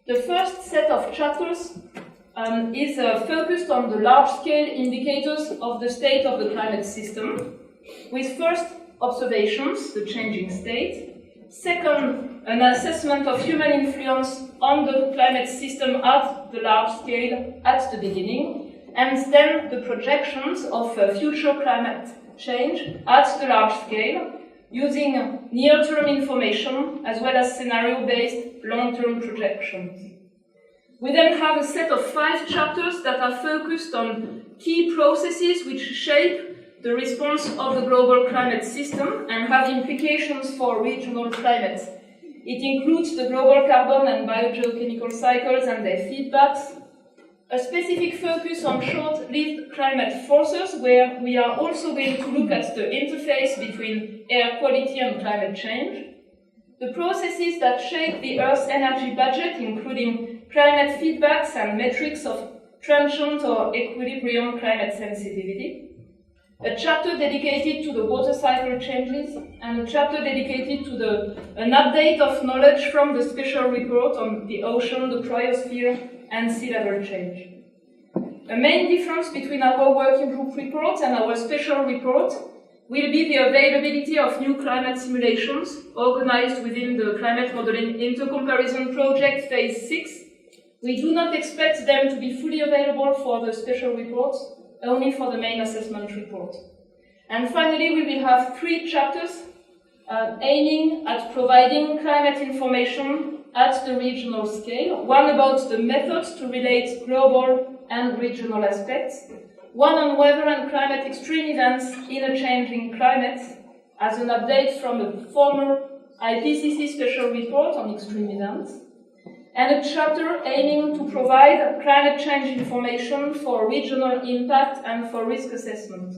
The first set of chapters is focused on the large-scale indicators of the state of the climate system. with first observations, the changing state, second, an assessment of human influence on the climate system at the large scale at the beginning, and then the projections of future climate change at the large scale, using near-term information as well as scenario-based long-term projections. We then have a set of 5 chapters that are focused on key processes which shape the response of the global climate system and have implications for regional climate. It includes the global carbon and biogeochemical cycles and their feedbacks, a specific focus on short-lived climate forces, where we are also going to look at the interface between air quality and climate change, the processes that shape the Earth's energy budget, including climate feedbacks and metrics of transient or equilibrium climate sensitivity, a chapter dedicated to the water cycle changes, and a chapter dedicated to an update of knowledge from the special report on the ocean, the cryosphere, and sea level change. A main difference between our working group report and our special report will be the availability of new climate simulations organized within the Climate Modeling Intercomparison Project Phase 6. We do not expect them to be fully available for the special reports, only for the main assessment report. And finally, we will have 3 chapters aiming at providing climate information at the regional scale, one about the methods to relate global and regional aspects, one on weather and climate extreme events in a changing climate, as an update from a former IPCC special report on extreme events, and a chapter aiming to provide climate change information for regional impact and for risk assessment.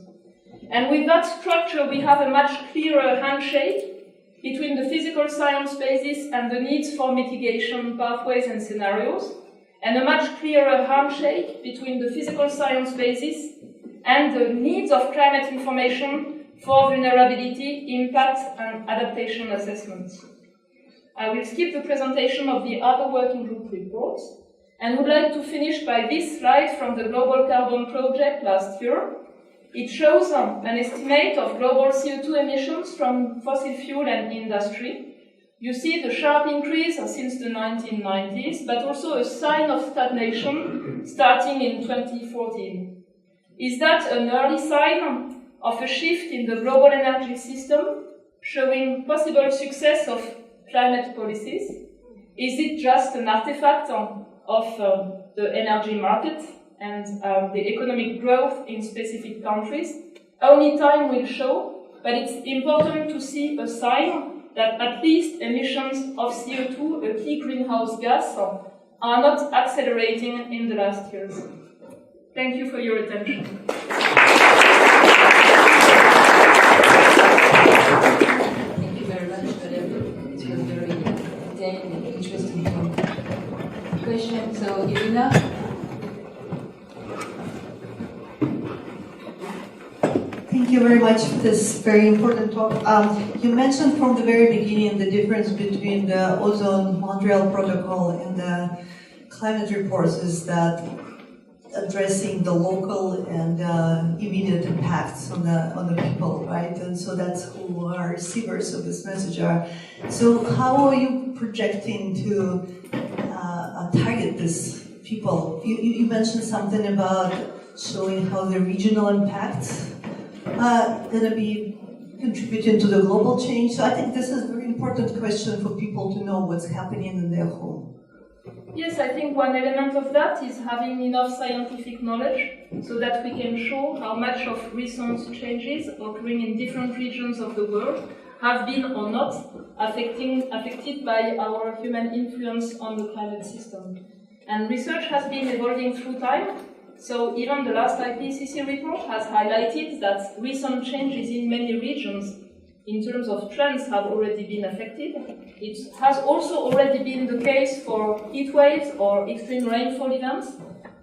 And with that structure, we have a much clearer handshake between the physical science basis and the needs for mitigation pathways and scenarios, and a much clearer handshake between the physical science basis and the needs of climate information for vulnerability, impact, and adaptation assessments. I will skip the presentation of the other working group reports and would like to finish by this slide from the Global Carbon Project last year. It shows an estimate of global CO2 emissions from fossil fuel and industry. You see the sharp increase since the 1990s, but also a sign of stagnation starting in 2014. Is that an early sign of a shift in the global energy system, showing possible success of climate policies? Is it just an artifact of the energy market and the economic growth in specific countries? Only time will show, but it's important to see a sign that at least emissions of CO2, a key greenhouse gas, are not accelerating in the last years. Thank you for your attention. Thank you very much, madam. It was very detailed and interesting question. So, Irina? Thank you very much for this very important talk. You mentioned from the very beginning the difference between the ozone Montreal Protocol and the climate reports is that addressing the local and immediate impacts on the people, right? And so that's who our receivers of this message are. So how are you projecting to target these people? You mentioned something about showing how the regional impacts going to be contributing to the global change. So I think this is a very important question for people to know what's happening in their home. Yes, I think one element of that is having enough scientific knowledge so that we can show how much of recent changes occurring in different regions of the world have been or not affected by our human influence on the climate system. And research has been evolving through time. So even the last IPCC report has highlighted that recent changes in many regions in terms of trends have already been affected. It has also already been the case for heat waves or extreme rainfall events,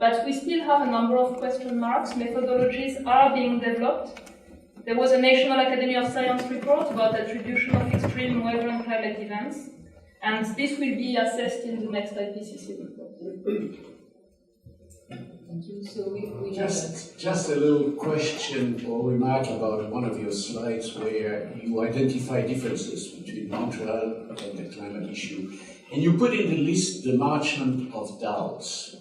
but we still have a number of question marks. Methodologies are being developed. There was a National Academy of Science report about attribution of extreme weather and climate events, and this will be assessed in the next IPCC report. Thank you. So we Just a little question or remark about one of your slides where you identify differences between Montreal and the climate issue. And you put in the list the margin of doubts.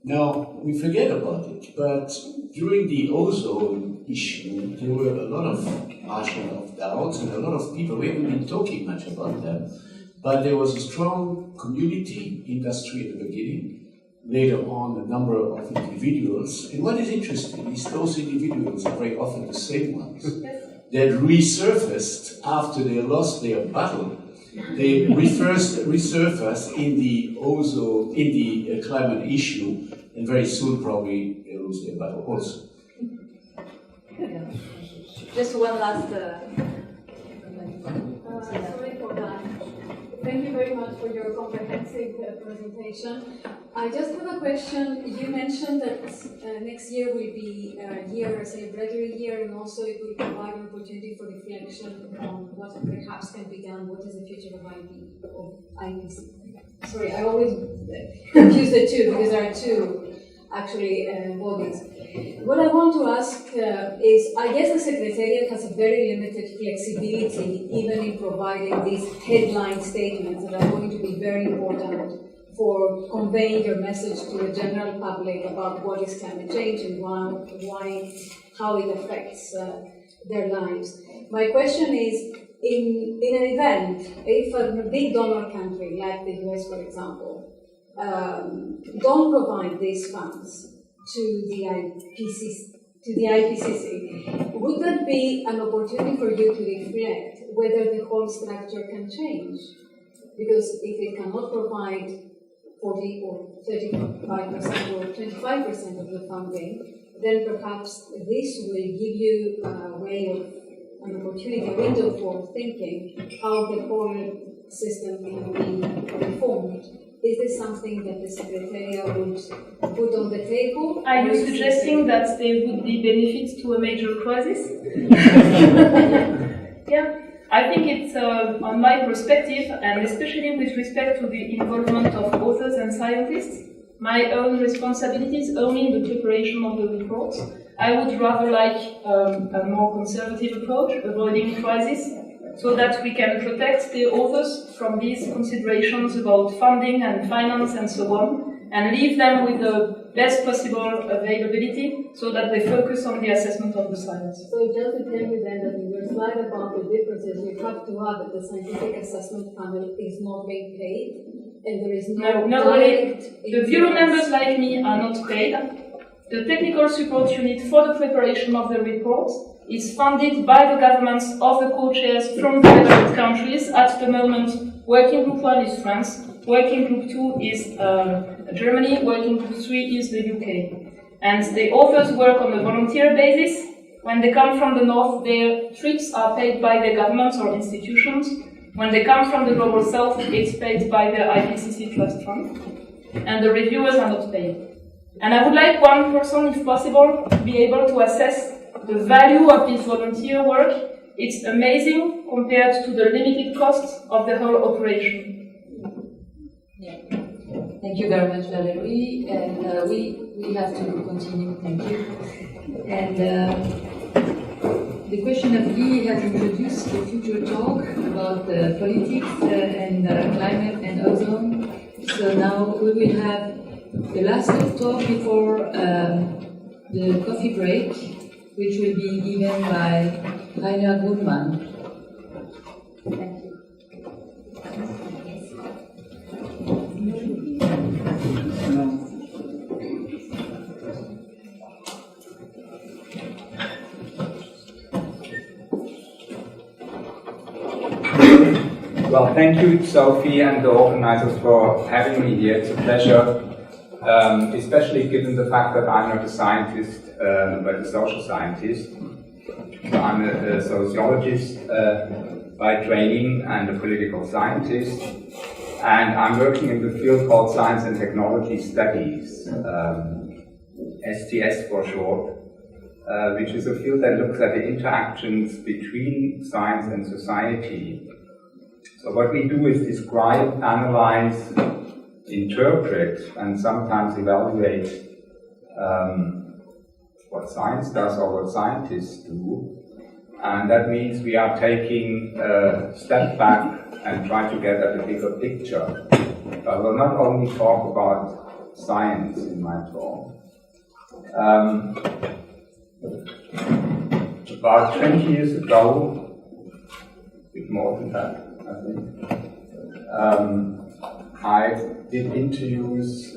Now, we forget about it, but during the ozone issue, there were a lot of margin of doubts and a lot of people, we haven't been talking much about them, but there was a strong community industry at the beginning. Later on, a number of individuals. And what is interesting is those individuals are very often the same ones that resurfaced after they lost their battle. They resurface in the ozone, in the climate issue, and very soon probably they lose their battle also. Yeah. Just one last. Sorry for that. Thank you very much for your comprehensive presentation. I just have a question. You mentioned that next year will be a celebratory year, and also it will provide an opportunity for reflection on what perhaps can be done. What is the future of IPC? Sorry, I always confuse the two because there are two actually bodies. What I want to ask is, I guess the Secretariat has a very limited flexibility even in providing these headline statements that are going to be very important for conveying your message to the general public about what is climate change and how it affects their lives. My question is, in an event, if a big donor country like the US, for example, don't provide these funds to the IPCC, would that be an opportunity for you to reflect whether the whole structure can change? Because if it cannot provide 40 or 35% or 25% of the funding, then perhaps this will give you a way of an opportunity, a window for thinking how the whole system can be reformed. Is this something that the Secretariat would put on the table? Are you suggesting that there would be benefits to a major crisis? Yeah, I think it's, on my perspective, and especially with respect to the involvement of authors and scientists, my own responsibilities only in the preparation of the report. I would rather like a more conservative approach, avoiding crisis, so that we can protect the authors from these considerations about funding and finance and so on, and leave them with the best possible availability so that they focus on the assessment of the science. So just to tell you then that in your slide about the differences, you have to add that the scientific assessment panel is not being paid, and there is no direct... The bureau members like me are not paid. The technical support unit for the preparation of the report is funded by the governments of the co-chairs from the relevant countries. At the moment, Working Group 1 is France, Working Group 2 is Germany, Working Group 3 is the UK. And the authors work on a volunteer basis. When they come from the north, their trips are paid by the governments or institutions. When they come from the Global South, it's paid by the IPCC Trust Fund. And the reviewers are not paid. And I would like one person, if possible, to be able to assess the value of this volunteer work. It's amazing compared to the limited costs of the whole operation. Yeah. Thank you very much, Valerie. And we have to continue. Thank you. And the question of Guy has introduced the future talk about politics and climate and ozone. So now we will have the last talk before the coffee break, which will be given by Rainer Grundmann. Thank you. Well, thank you, Sophie, and the organizers for having me here. It's a pleasure, especially given the fact that I'm not a scientist, but a social scientist. So I'm a sociologist by training and a political scientist, and I'm working in the field called Science and Technology Studies, STS for short, which is a field that looks at the interactions between science and society. So what we do is describe, analyze, interpret, and sometimes evaluate what science does or what scientists do. And that means we are taking a step back and try to get at a bigger picture. I will not only talk about science in my talk. About 20 years ago, a bit more than that, I think, I did interviews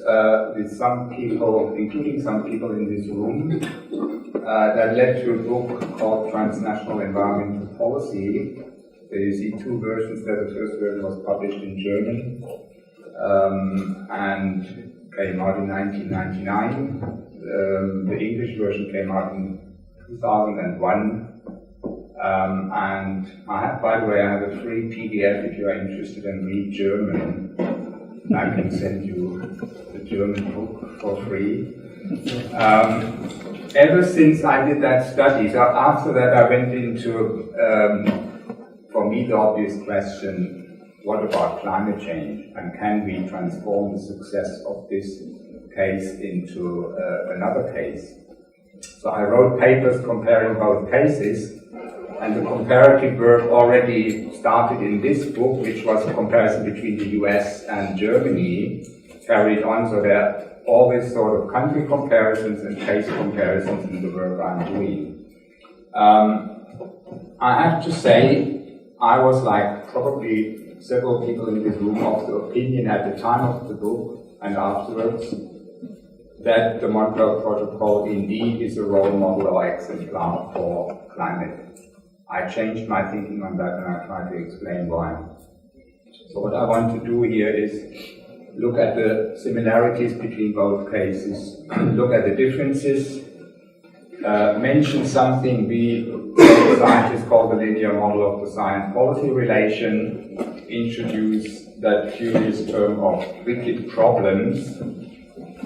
with some people, including some people in this room, that led to a book called Transnational Environmental Policy. There you see two versions there. The first version was published in German and came out in 1999. The English version came out in 2001. And I have, by the way, I have a free PDF if you are interested in read German. I can send you the German book for free. Ever since I did that study, so after that I went into, for me, the obvious question, what about climate change? And can we transform the success of this case into another case? So I wrote papers comparing both cases, and the comparative work already started in this book, which was a comparison between the US and Germany, carried on, so there are always sort of country comparisons and case comparisons in the work I'm doing. I have to say, I was like probably several people in this room of the opinion at the time of the book and afterwards that the Montreal Protocol indeed is a role model or exemplar for climate. I changed my thinking on that and I try to explain why. So what I want to do here is look at the similarities between both cases, look at the differences, mention something we scientists call the linear model of the science-policy relation, introduce that curious term of wicked problems,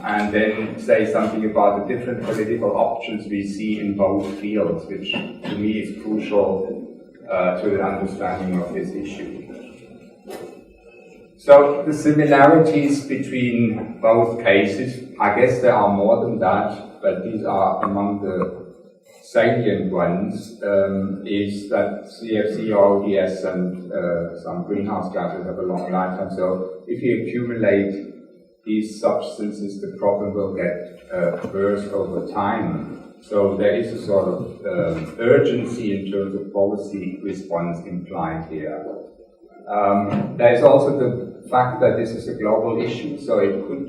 and then say something about the different political options we see in both fields, which to me is crucial to the understanding of this issue. So the similarities between both cases, I guess there are more than that, but these are among the salient ones, is that CFC or ODS and some greenhouse gases have a long lifetime. So if you accumulate these substances, the problem will get worse over time. So there is a sort of urgency in terms of policy response implied here. There is also the fact that this is a global issue, so it could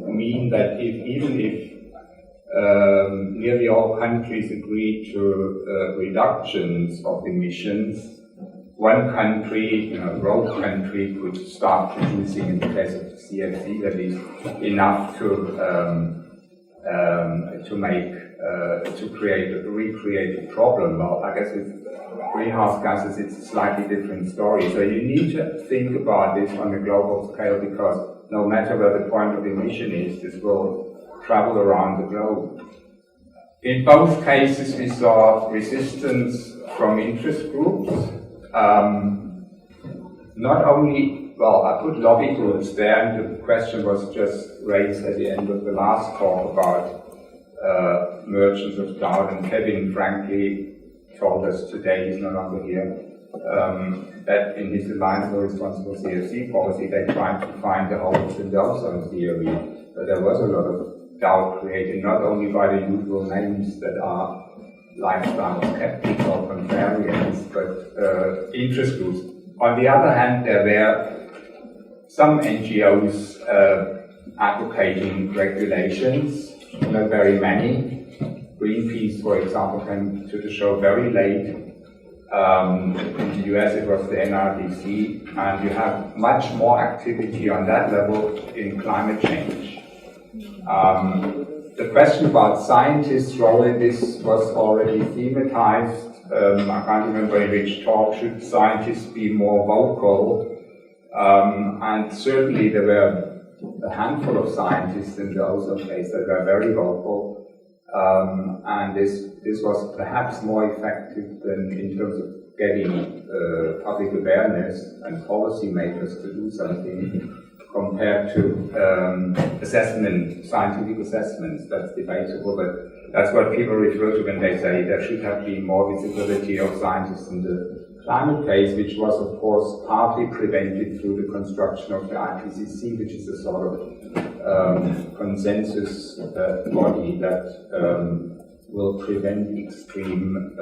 mean that even if nearly all countries agree to reductions of emissions, one country, rogue country, could start producing, in the case of the CFC, at least enough to recreate a problem. Well, I guess with greenhouse gases, it's a slightly different story. So you need to think about this on a global scale, because no matter where the point of emission is, this will travel around the globe. In both cases, we saw resistance from interest groups. Not only, well, I put lobby groups there, and the question was just raised at the end of the last talk about merchants of doubt, and Kevin frankly told us today, he's no longer here, that in his Alliance for Responsible CFC policy, they tried to find the holes in the ozone theory. But there was a lot of doubt created, not only by the usual names that are lifestyle skeptics or contrarians, but interest groups. On the other hand, there were some NGOs advocating regulations, not very many. Greenpeace, for example, came to the show very late. In the US, it was the NRDC, and you have much more activity on that level in climate change. The question about scientists' role in this was already thematized. I can't remember in which talk, should scientists be more vocal? And certainly there were a handful of scientists in the ozone case that were very vocal. And this was perhaps more effective than in terms of getting public awareness and policymakers to do something compared to scientific assessments. That's debatable, but that's what people refer to when they say there should have been more visibility of scientists in the climate case, which was, of course, partly prevented through the construction of the IPCC, which is a sort of consensus body that will prevent extreme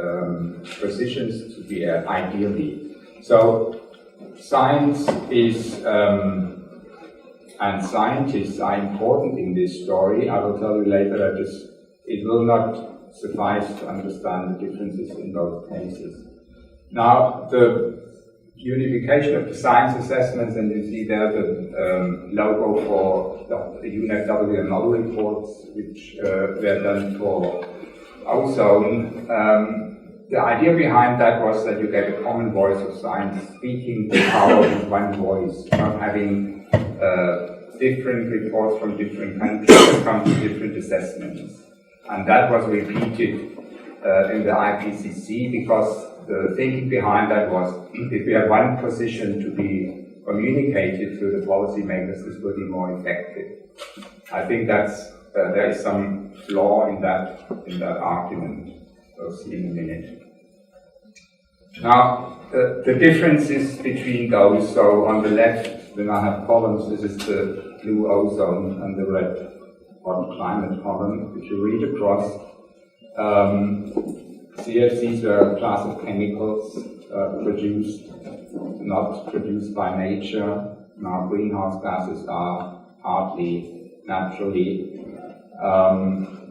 positions to the air, ideally. So science is, and scientists are important in this story. I will tell you later that it will not suffice to understand the differences in both cases. Now, the unification of the science assessments, and you see there the logo for the UNFW and model reports, which were done for ozone. The idea behind that was that you get a common voice of science speaking the power with one voice, not having different reports from different countries that come to different assessments. And that was repeated in the IPCC because the thinking behind that was if we have one position to be communicated to the policymakers, this will be more effective. I think that's there is some flaw in that argument. We'll see in a minute. Now, the differences between those, so on the left, when I have columns, this is the blue ozone and the red hot climate column. If you read across, CFCs were a class of chemicals not produced by nature. Now, greenhouse gases are partly naturally.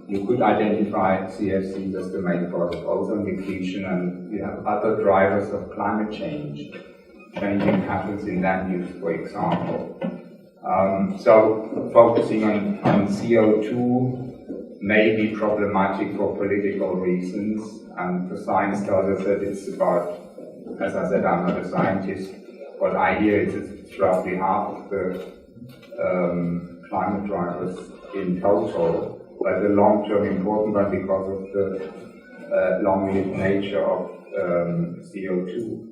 You could identify CFCs as the main cause of ozone depletion, and you have other drivers of climate change, changing patterns in land use, for example. So focusing on CO2 may be problematic for political reasons, and the science tells us that it's about, as I said, I'm not a scientist, what I hear is it's roughly half of the climate drivers in total, but the long-term important one because of the long-lived nature of CO2.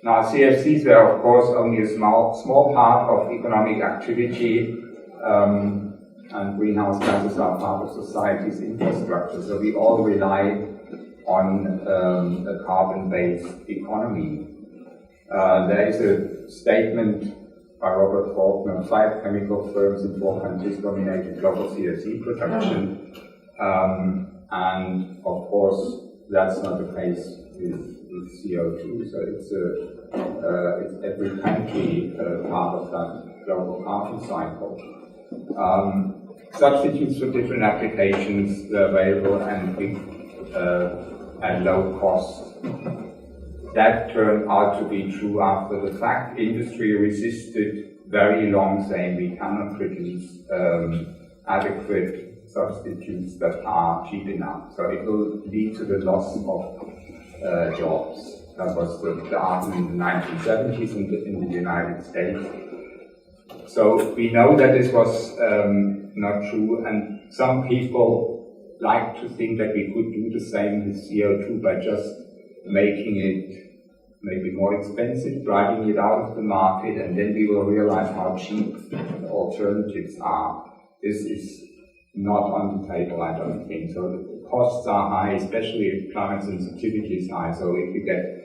Now, CFCs were, of course, only a small part of economic activity, and greenhouse gases are part of society's infrastructure, so we all rely on a carbon-based economy. There is a statement by Robert Faulkner, 5 chemical firms in 4 countries dominated global CFC production, and of course that's not the case with CO2, so it's every country part of that global carbon cycle. Substitutes for different applications were available and at low cost. That turned out to be true after the fact. Industry resisted very long, saying we cannot produce adequate substitutes that are cheap enough. So it will lead to the loss of jobs. That was the argument in the 1970s in the United States. So we know that this was not true, and some people like to think that we could do the same with CO2 by just making it maybe more expensive, driving it out of the market, and then we will realize how cheap the alternatives are. This is not on the table, I don't think. So the costs are high, especially if climate sensitivity is high. So if we get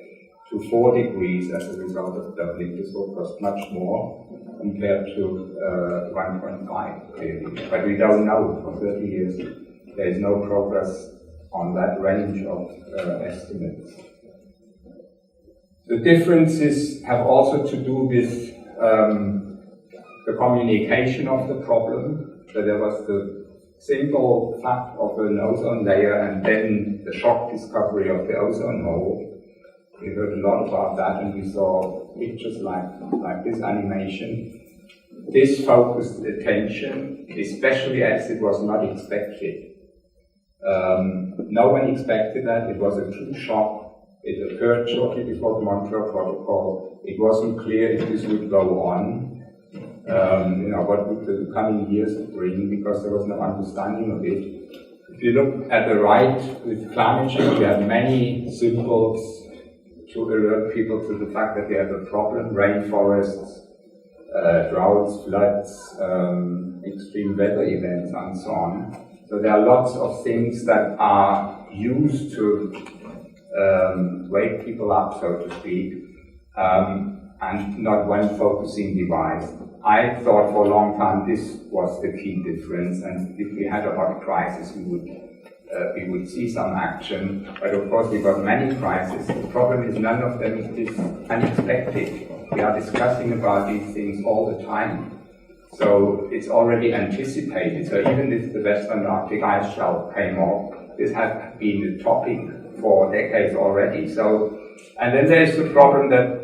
to 4 degrees as a result of doubling, this will cost much more compared to 1.5, clearly. But we don't know. For 30 years, there is no progress on that range of estimates. The differences have also to do with the communication of the problem. So there was the simple fact of an ozone layer and then the shock discovery of the ozone hole. We heard a lot about that, and we saw pictures like this animation. This focused attention, especially as it was not expected. No one expected that. It was a true shock. It occurred shortly before the Montreal Protocol. It wasn't clear if this would go on. What would the coming years bring, because there was no understanding of it. If you look at the right with climate change, we have many symbols to alert people to the fact that we have a problem, rainforests, droughts, floods, extreme weather events, and so on. So there are lots of things that are used to wake people up, so to speak, and not one focusing device. I thought for a long time this was the key difference, and if we had a hot crisis, we would see some action. But of course, we got many crises. The problem is none of them is unexpected. We are discussing about these things all the time. So it's already anticipated. So even if the Western Arctic ice shelf came off, this has been a topic for decades already. So, and then there's the problem that,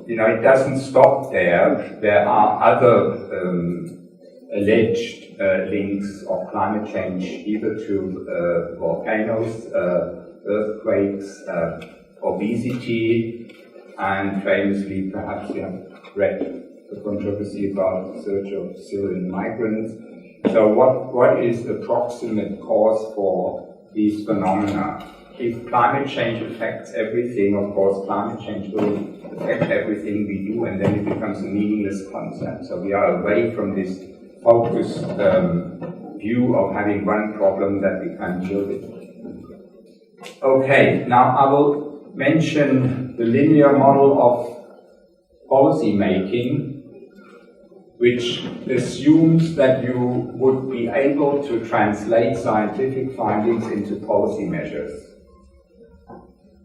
you know, it doesn't stop there. There are other alleged links of climate change, either to volcanoes, earthquakes, obesity, and famously, perhaps you have read the controversy about the surge of Syrian migrants. So what is the proximate cause for these phenomena? If climate change affects everything, of course, climate change will affect everything we do, and then it becomes a meaningless concept. So we are away from this focused view of having one problem that we can deal with. Okay, now I will mention the linear model of policy making, which assumes that you would be able to translate scientific findings into policy measures.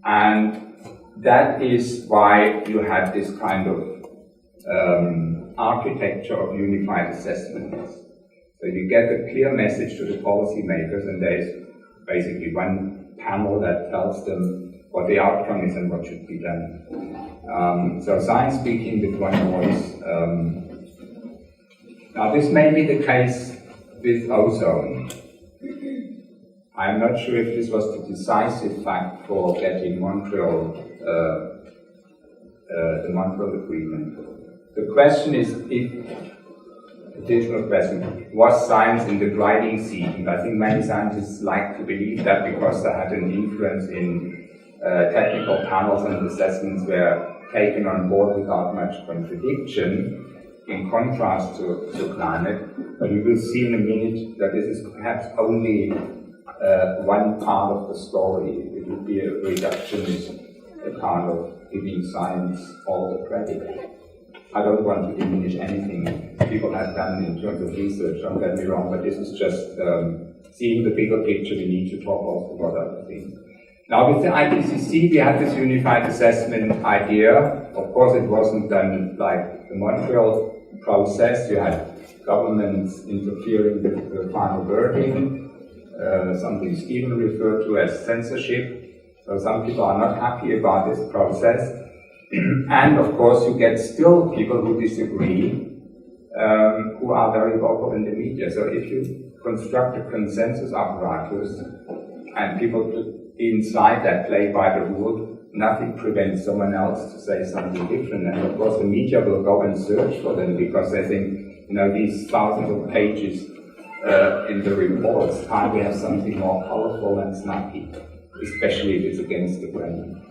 And that is why you have this kind of architecture of unified assessments. So you get a clear message to the policymakers, and there is basically one panel that tells them what the outcome is and what should be done. So science speaking with one voice. Now this may be the case with ozone. I'm not sure if this was the decisive fact for getting Montreal, the Montreal Agreement. The question is, additional question, was science in the driving seat? And I think many scientists like to believe that because they had an influence in technical panels and assessments were taken on board without much contradiction, in contrast to climate. But you will see in a minute that this is perhaps only one part of the story. It would be a reductionist account of giving science all the credit. I don't want to diminish anything people have done in terms of research, don't get me wrong, but this is just seeing the bigger picture. We need to talk also about other things. Now with the IPCC, we had this unified assessment idea. Of course, it wasn't done like the Montreal process. You had governments interfering with the final wording, something Stephen referred to as censorship. So some people are not happy about this process. And of course, you get still people who disagree, who are very vocal in the media. So if you construct a consensus apparatus and people inside that play by the rule, nothing prevents someone else to say something different. And of course, the media will go and search for them because they think, you know, these thousands of pages in the reports, can't we have something more powerful and snappy, especially if it's against the grain.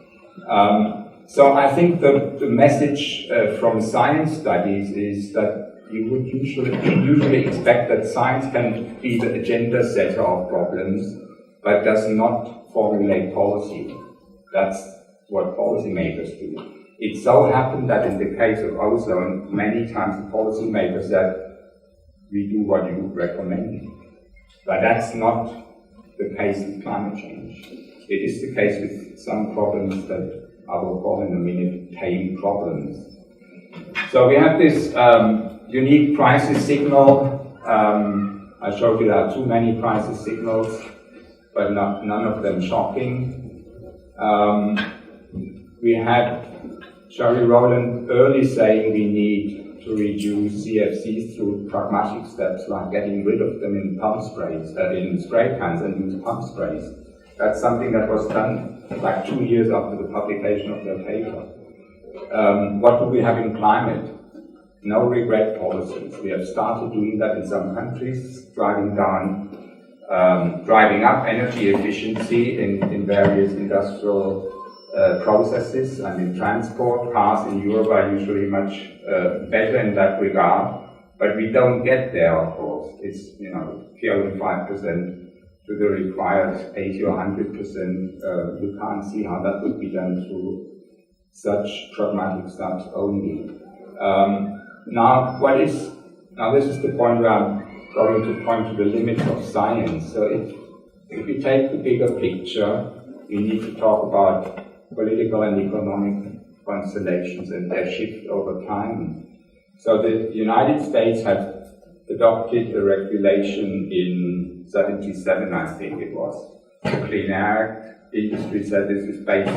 So I think the message from science studies is that you would usually expect that science can be the agenda setter of problems, but does not formulate policy. That's what policymakers do. It so happened that in the case of ozone, many times the policymakers said, we do what you recommend. But that's not the case with climate change. It is the case with some problems that I will call in a minute tame problems. So we have this unique crisis signal. I showed you there are too many crisis signals, but none of them shocking. We had Sherry Rowland early saying we need to reduce CFCs through pragmatic steps like getting rid of them in pump sprays, in spray cans, and use pump sprays. That's something that was done like 2 years after the publication of their paper. What do we have in climate? No regret policies. We have started doing that in some countries, driving up energy efficiency in various industrial processes, and in transport, cars in Europe are usually much better in that regard. But we don't get there, of course. It's, purely 5% to the required 80 or 100%. You can't see how that would be done through such pragmatic steps only. Now this is the point where I'm going to point to the limits of science. So if we take the bigger picture, we need to talk about political and economic constellations and their shift over time. So the United States had adopted a regulation in 1977, I think it was, the Clean Air Act. The industry said this is based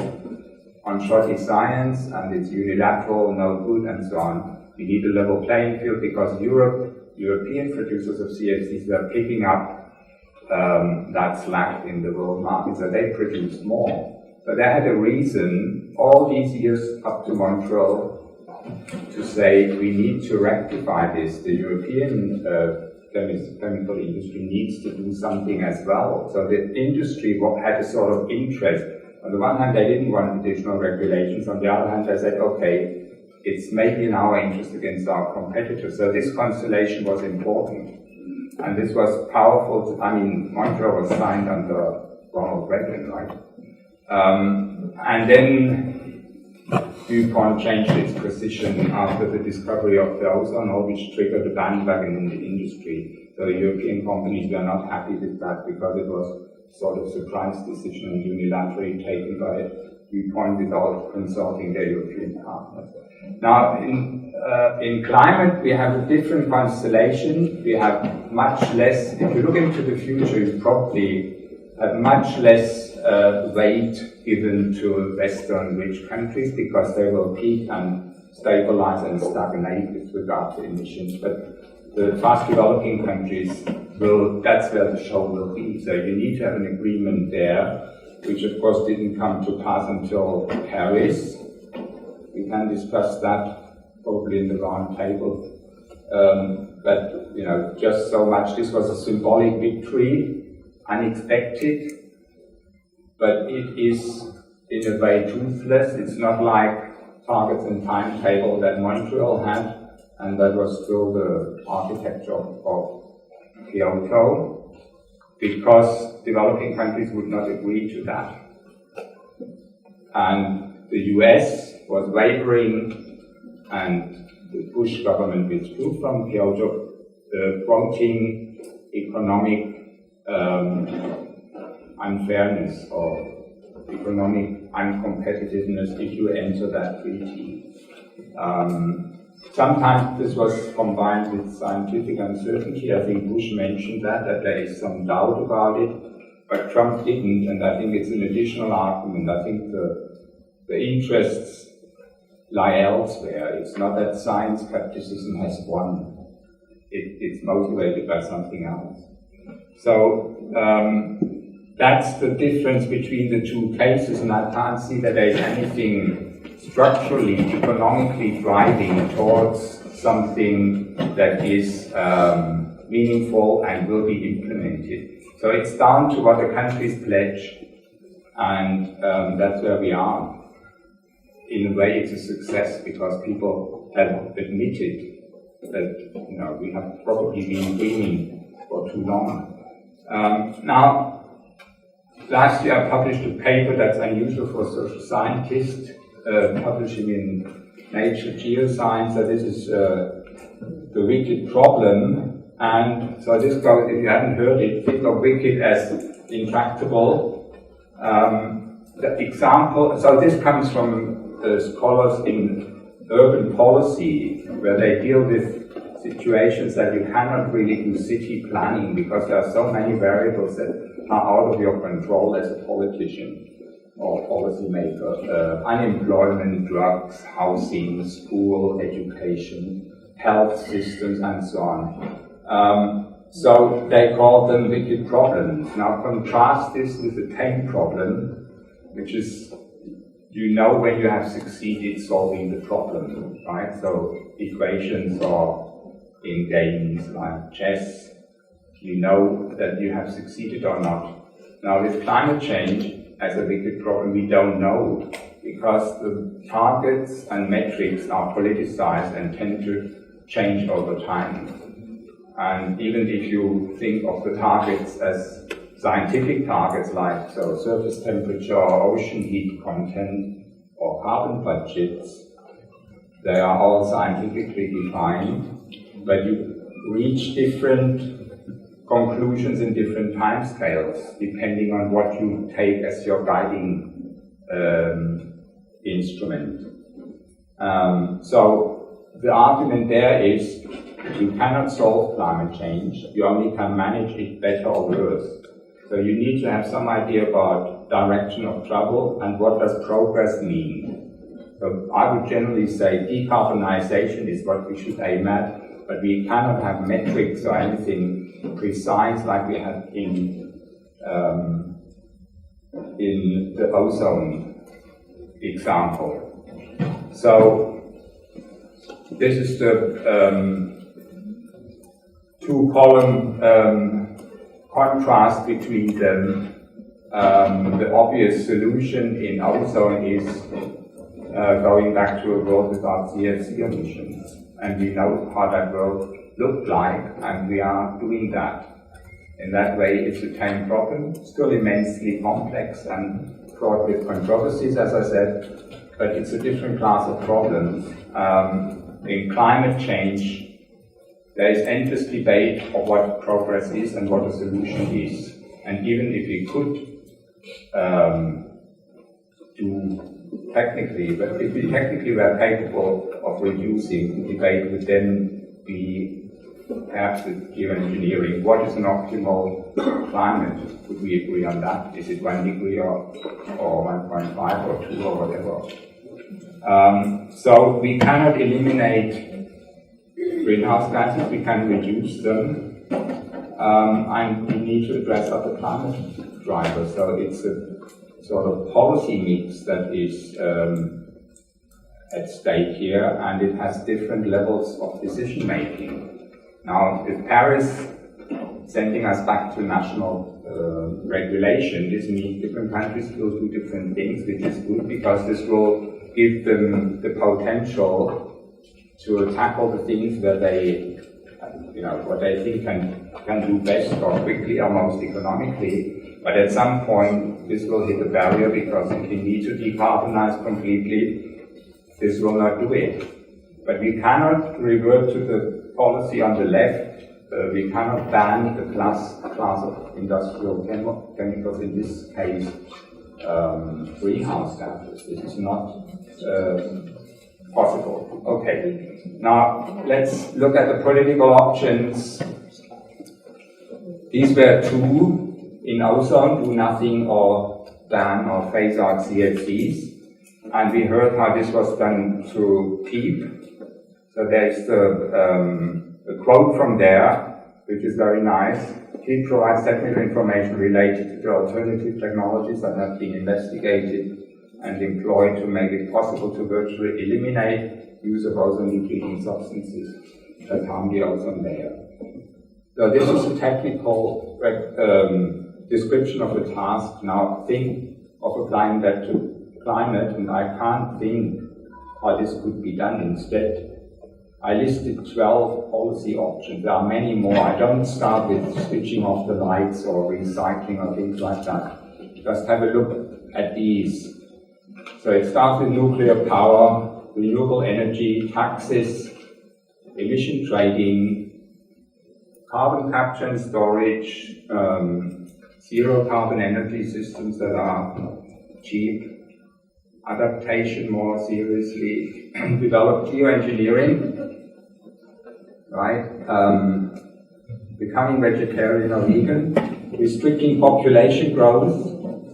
on shoddy science and it's unilateral, no good, and so on. We need a level playing field because European producers of CFCs are picking up that slack in the world market, so they produce more. But they had a reason all these years up to Montreal to say we need to rectify this. The European chemical industry needs to do something as well. So the industry had a sort of interest. On the one hand, they didn't want additional regulations. On the other hand, they said, okay, it's maybe in our interest against our competitors. So this constellation was important. And this was powerful. Montreal was signed under Ronald Reagan, right? And then DuPont changed its position after the discovery of the ozone hole, which triggered a bandwagon in the industry. So European companies were not happy with that because it was sort of surprise decision and unilaterally taken by DuPont without consulting their European partners. Now, in climate, we have a different constellation. We have much less, if you look into the future, you probably have much less weight given to Western rich countries because they will peak and stabilize and stagnate with regard to emissions. But the fast developing countries that's where the show will be. So you need to have an agreement there, which of course didn't come to pass until Paris. We can discuss that probably in the round table. But just so much, this was a symbolic victory, unexpected, but it is in a way toothless. It's not like targets and timetable that Montreal had, and that was still the architecture of Kyoto, because developing countries would not agree to that. And the US was wavering, and the Bush government withdrew from Kyoto, quoting economic unfairness or economic uncompetitiveness if you enter that treaty. Sometimes this was combined with scientific uncertainty. I think Bush mentioned that there is some doubt about it, but Trump didn't, and I think it's an additional argument. I think the interests lie elsewhere. It's not that science skepticism has won. It's motivated by something else. So that's the difference between the two cases, and I can't see that there's anything structurally, economically driving towards something that is meaningful and will be implemented. So it's down to what the countries pledge, and that's where we are. In a way, it's a success because people have admitted that we have probably been dreaming for too long. Now, last year I published a paper that's unusual for social scientists, publishing in Nature Geoscience. So this is the wicked problem, and so this goes, if you haven't heard it, think of wicked as intractable. The example, so this comes from scholars in urban policy, where they deal with situations that you cannot really do city planning because there are so many variables that are out of your control as a politician or policymaker. Unemployment, drugs, housing, school, education, health systems, and so on. So they call them wicked problems. Now contrast this with the tame problem, which is when you have succeeded solving the problem, right? So equations or in games like chess, you know that you have succeeded or not. Now with climate change as a wicked problem, we don't know because the targets and metrics are politicized and tend to change over time. And even if you think of the targets as scientific targets like surface temperature, or ocean heat content, or carbon budgets, they are all scientifically defined, but you reach different conclusions in different timescales, depending on what you take as your guiding instrument. So the argument there is you cannot solve climate change, you only can manage it better or worse. So you need to have some idea about direction of travel and what does progress mean. So I would generally say decarbonization is what we should aim at, but we cannot have metrics or anything precise like we have in the ozone example. So this is the two-column contrast between them. The obvious solution in ozone is going back to a world without CFC emissions, and we know how that world looked like, and we are doing that. In that way, it's the same problem, still immensely complex and fraught with controversies, as I said, but it's a different class of problems. In climate change, there is endless debate of what progress is and what a solution is. And even if we could do technically, but if we technically were capable of reducing, the debate would then be perhaps with geoengineering. What is an optimal climate? Would we agree on that? Is it 1 degree or 1.5 or 2 or whatever? So we cannot eliminate greenhouse gases, we can reduce them, and we need to address other climate drivers. So it's a sort of policy mix that is at stake here, and it has different levels of decision making. Now, with Paris sending us back to national regulation, this means different countries will do different things, which is good because this will give them the potential to tackle the things that they, what they think can do best or quickly or most economically. But at some point, this will hit a barrier because if we need to decarbonize completely, this will not do it. But we cannot revert to the policy on the left. We cannot ban the class of industrial chemicals, in this case, greenhouse gases. This is not possible. Okay, now let's look at the political options. These were two in ozone: do nothing or ban or phase out CFCs. And we heard how this was done through PEEP. So there's the quote from there, which is very nice. PEEP provides technical information related to the alternative technologies that have been investigated and employed to make it possible to virtually eliminate use of ozone-depleting substances that harm the ozone layer. So this is a technical description of the task. Now think of applying that to climate, and I can't think how this could be done instead. I listed 12 policy options. There are many more. I don't start with switching off the lights or recycling or things like that. Just have a look at these. So it starts with nuclear power, renewable energy, taxes, emission trading, carbon capture and storage, zero carbon energy systems that are cheap, adaptation more seriously, develop geoengineering, right? Becoming vegetarian or vegan, restricting population growth,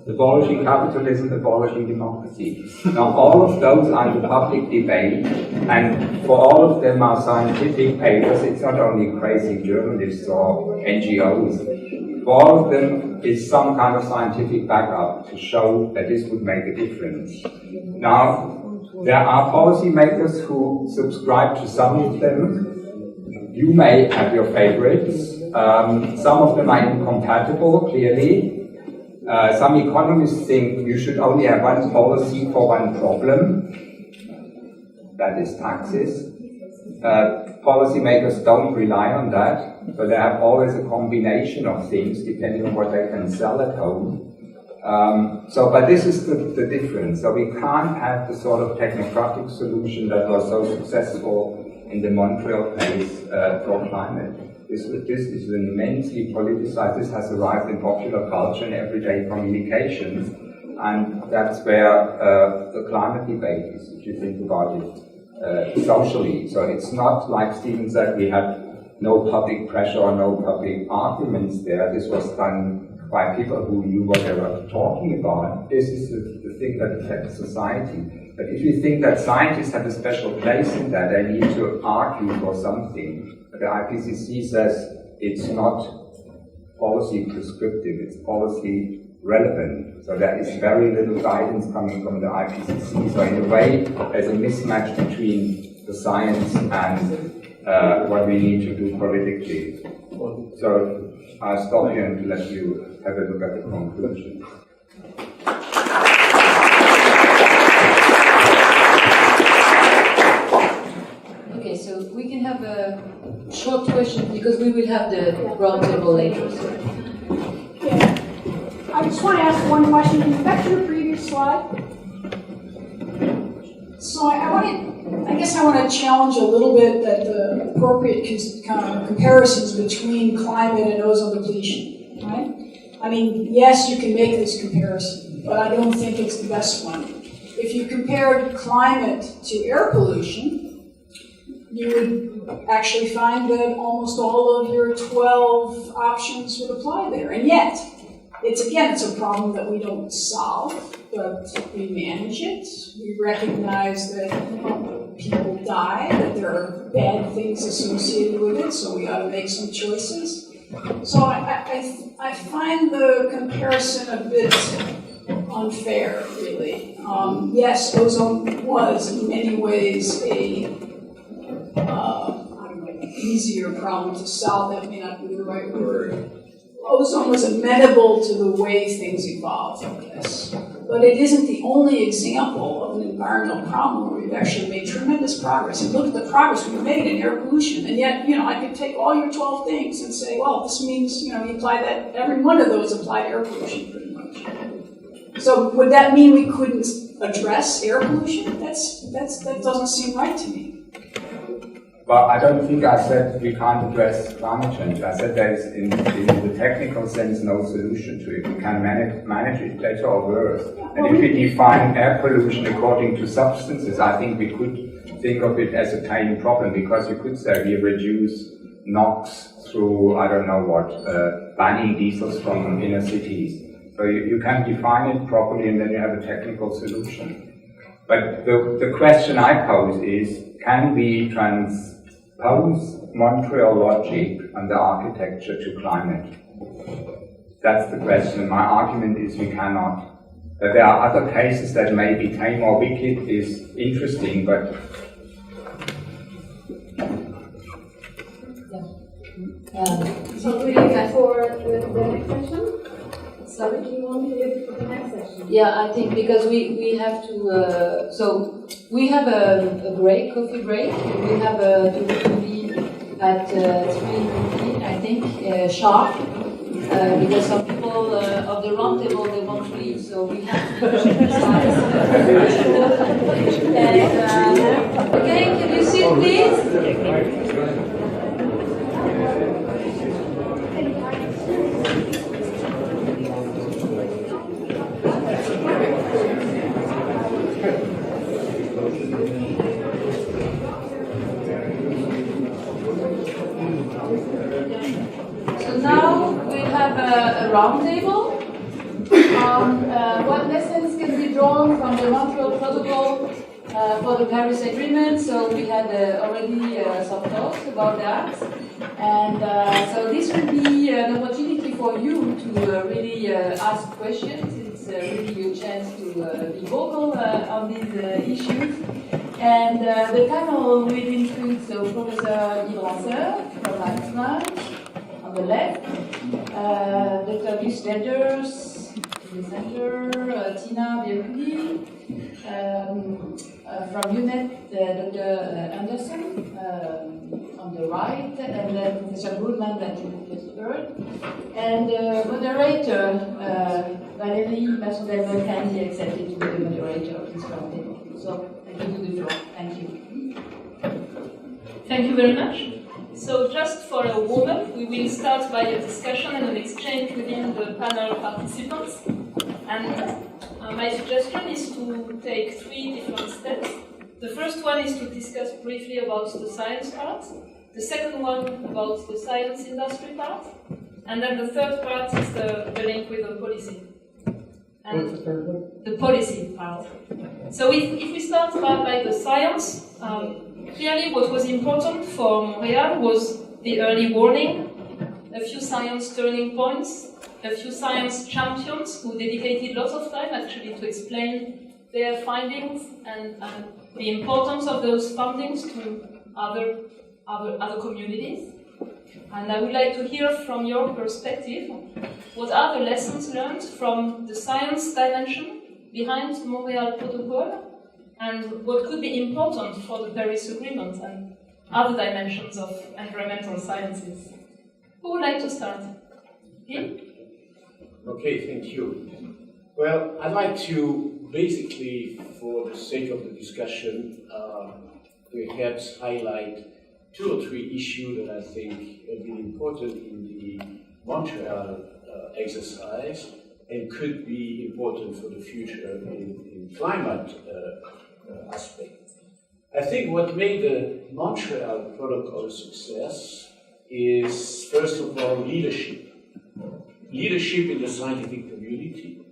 abolishing capitalism, abolishing democracy. Now all of those are in public debate, and for all of them are scientific papers. It's not only crazy journalists or NGOs. For all of them is some kind of scientific backup to show that this would make a difference. Now, there are policymakers who subscribe to some of them. You may have your favorites. Some of them are incompatible, clearly. Some economists think you should only have one policy for one problem, that is taxes. Policymakers don't rely on that, but they have always a combination of things depending on what they can sell at home. But this is the difference. So we can't have the sort of technocratic solution that was so successful in the Montreal case for climate. This is immensely politicized. This has arrived in popular culture and everyday communications, and that's where the climate debate is, if you think about it socially. So it's not like Stephen said, we had no public pressure or no public arguments there. This was done by people who knew what they were talking about. This is the thing that affects society. But if you think that scientists have a special place in that, they need to argue for something. The IPCC says it's not policy prescriptive, it's policy relevant. So there is very little guidance coming from the IPCC. So in a way, there's a mismatch between the science and what we need to do politically. So I'll stop here and let you have a look at the conclusion. Okay, so we can have a short question because we will have the roundtable later. So. Yeah. I just want to ask one question. Can you back to the previous slide? So I guess I want to challenge a little bit that the appropriate comparisons between climate and ozone depletion, right? I mean, yes, you can make this comparison, but I don't think it's the best one. If you compared climate to air pollution, you would actually find that almost all of your 12 options would apply there. And yet, it's a problem that we don't solve, but we manage it. We recognize that people die, that there are bad things associated with it, so we ought to make some choices. So I find the comparison a bit unfair, really. Yes, ozone was in many ways easier problem to solve. That may not be the right word. Ozone was amenable to the way things evolved, I guess. But it isn't the only example of an environmental problem where we've actually made tremendous progress. And look at the progress we've made in air pollution. And yet, I could take all your 12 things and say, well, this means, you apply that, every one of those apply to air pollution pretty much. So would that mean we couldn't address air pollution? That doesn't seem right to me. Well, I don't think I said we can't address climate change. I said there is, in the technical sense, no solution to it. We can manage it better or worse. And if we define air pollution according to substances, I think we could think of it as a tiny problem, because you could say we reduce NOx through, I don't know what, banning diesels from inner cities. So you can define it properly, and then you have a technical solution. But the question I pose is, can we transpose Montreal logic and the architecture to climate? That's the question. My argument is we cannot. That there are other cases that may be tame or wicked is interesting, but So we leave for the next session? Sorry, do you want me to leave it for the next session? Yeah, I think because we have to, so we have a break, coffee break. We have to be at 3:15, I think, sharp, because some people of the roundtable, they want to leave, so we have to finish the slides. And, okay, can you sit, please? So now we have a roundtable on what lessons can be drawn from the Montreal Protocol for the Paris Agreement. So we had already some talks about that. And so this will be an opportunity for you to really ask questions. It's really your chance to be vocal on these issues. And the panel will include Professor Yves Ranceur from Einstein on the left, Dr. Gus Lenders the center, Tina Biakuli, from UNED, Dr. Anderson on the right, and then Professor Goodman that you just heard, and moderator Valérie Masson-Delme kindly accepted to be the moderator of this roundtable. So I give you the floor. Thank you. Thank you very much. So just for a warm-up, we will start by a discussion and an exchange within the panel participants. And my suggestion is to take 3 different steps. The first one is to discuss briefly about the science part. The second one about the science industry part. And then the third part is the link with the policy. And what's the third one? The policy part. So if we start by the science, clearly what was important for Montreal was the early warning, a few science turning points, a few science champions who dedicated lots of time actually to explain their findings and the importance of those findings to other communities. And I would like to hear from your perspective, what are the lessons learned from the science dimension behind the Montreal Protocol, and what could be important for the Paris Agreement and other dimensions of environmental sciences. Who would like to start? Him? Okay, thank you. Well, I'd like to basically, for the sake of the discussion, perhaps highlight 2 or 3 issues that I think have been important in the Montreal exercise and could be important for the future in climate aspect. I think what made the Montreal Protocol a success is, first of all, leadership. Leadership in the scientific community.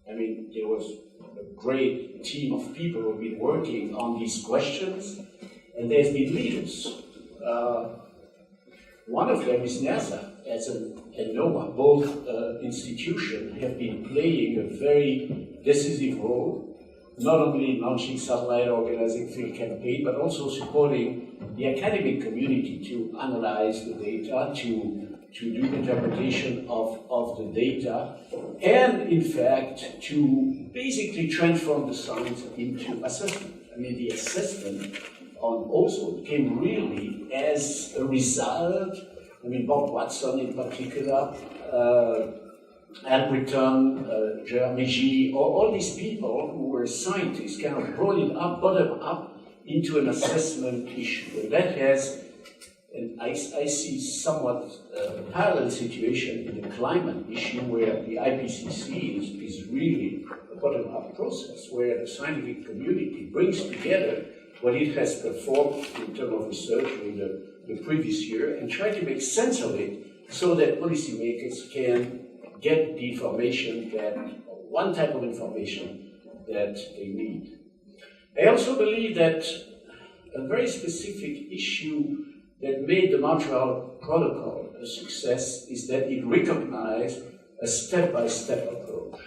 I mean, there was a great team of people who have been working on these questions, and there's been leaders. One of them is NASA, and NOAA. Both institutions have been playing a very decisive role, not only in launching satellite, organizing field campaign, but also supporting the academic community to analyze the data, to do interpretation of the data, and in fact to basically transform the science into assessment. I mean, the assessment on ozone came really as a result. I mean, Bob Watson in particular, Albritton, Jeremy, all these people who were scientists kind of brought it up, bottom up, into an assessment issue. And that has, and I see somewhat parallel situation in the climate issue where the IPCC is really a bottom-up process where the scientific community brings together what it has performed in terms of research in the previous year and try to make sense of it so that policymakers can get the information that, one type of information that they need. I also believe that a very specific issue that made the Montreal Protocol a success is that it recognized a step-by-step approach.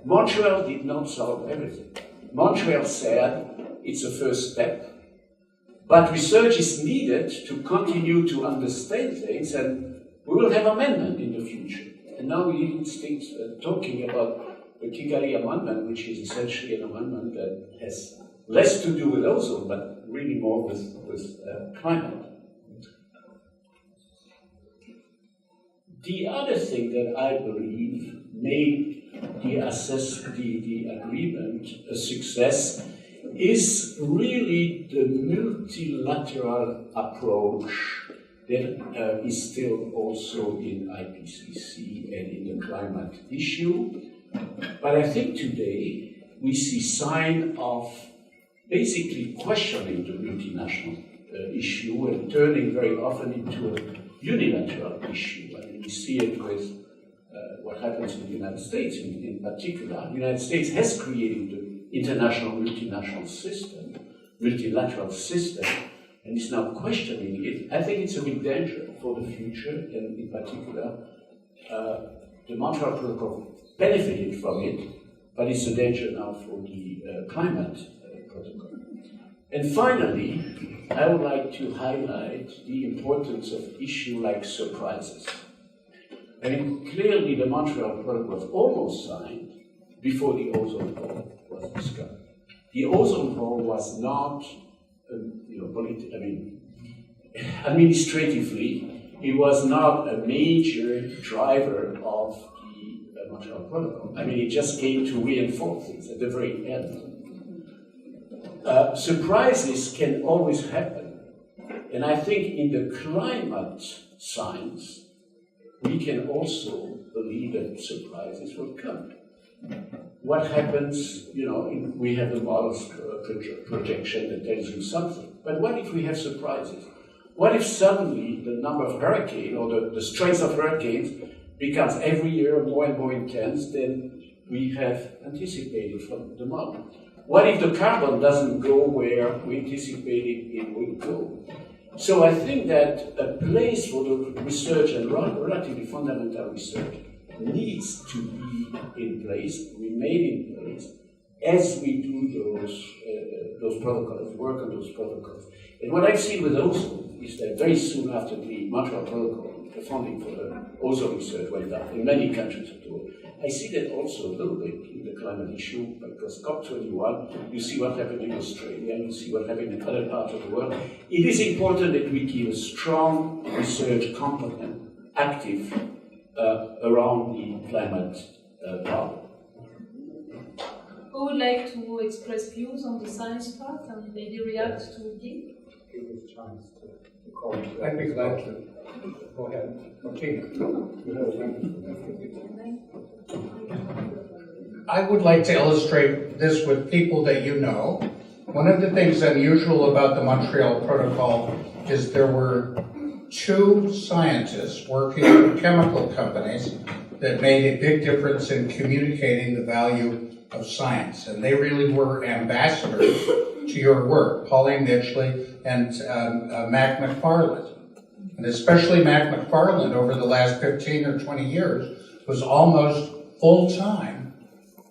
Montreal did not solve everything. Montreal said it's a first step, but research is needed to continue to understand things, and we will have amendment in the future. And now we even start talking about the Kigali Amendment, which is essentially an amendment that has less to do with ozone, but really more with climate. The other thing that I believe made the agreement a success is really the multilateral approach that is still also in IPCC and in the climate issue. But I think today we see sign of basically questioning the multinational issue and turning very often into a unilateral issue. I mean, we see it with what happens in the United States in particular. The United States has created the international multinational system, multilateral system, and is now questioning it. I think it's a big danger for the future, and in particular, the Montreal Protocol benefited from it, but it's a danger now for the climate protocol. And finally, I would like to highlight the importance of issues like surprises. I mean, clearly the Montreal Protocol was almost signed before the ozone hole was discovered. The ozone hole was not, administratively, it was not a major driver of the Montreal Protocol. I mean, it just came to reinforce things at the very end. Surprises can always happen. And I think in the climate science, we can also believe that surprises will come. What happens, we have the models projection that tells you something. But what if we have surprises? What if suddenly the number of hurricanes or the strength of hurricanes becomes every year more and more intense than we have anticipated from the model? What if the carbon doesn't go where we anticipated it would go? So I think that a place for the research and relatively fundamental research needs to be in place, remain in place, as we do those protocols, work on those protocols. And what I've seen with ozone is that very soon after the Montreal Protocol, the funding for the ozone research went up in many countries of the world. I see that also a little bit in the climate issue, because COP21, you see what happened in Australia, you see what happened in other parts of the world. It is important that we keep a strong research component active around the climate problem. Who would like to express views on the science part and maybe react to Guy? Give us a chance to comment. I'd be glad to. Go ahead. Okay. I would like to illustrate this with people that you know. One of the things unusual about the Montreal Protocol is there were 2 scientists working with chemical companies that made a big difference in communicating the value of science. And they really were ambassadors to your work, Pauline Mitchley and Mac McFarland. And especially Mac McFarland over the last 15 or 20 years was almost full-time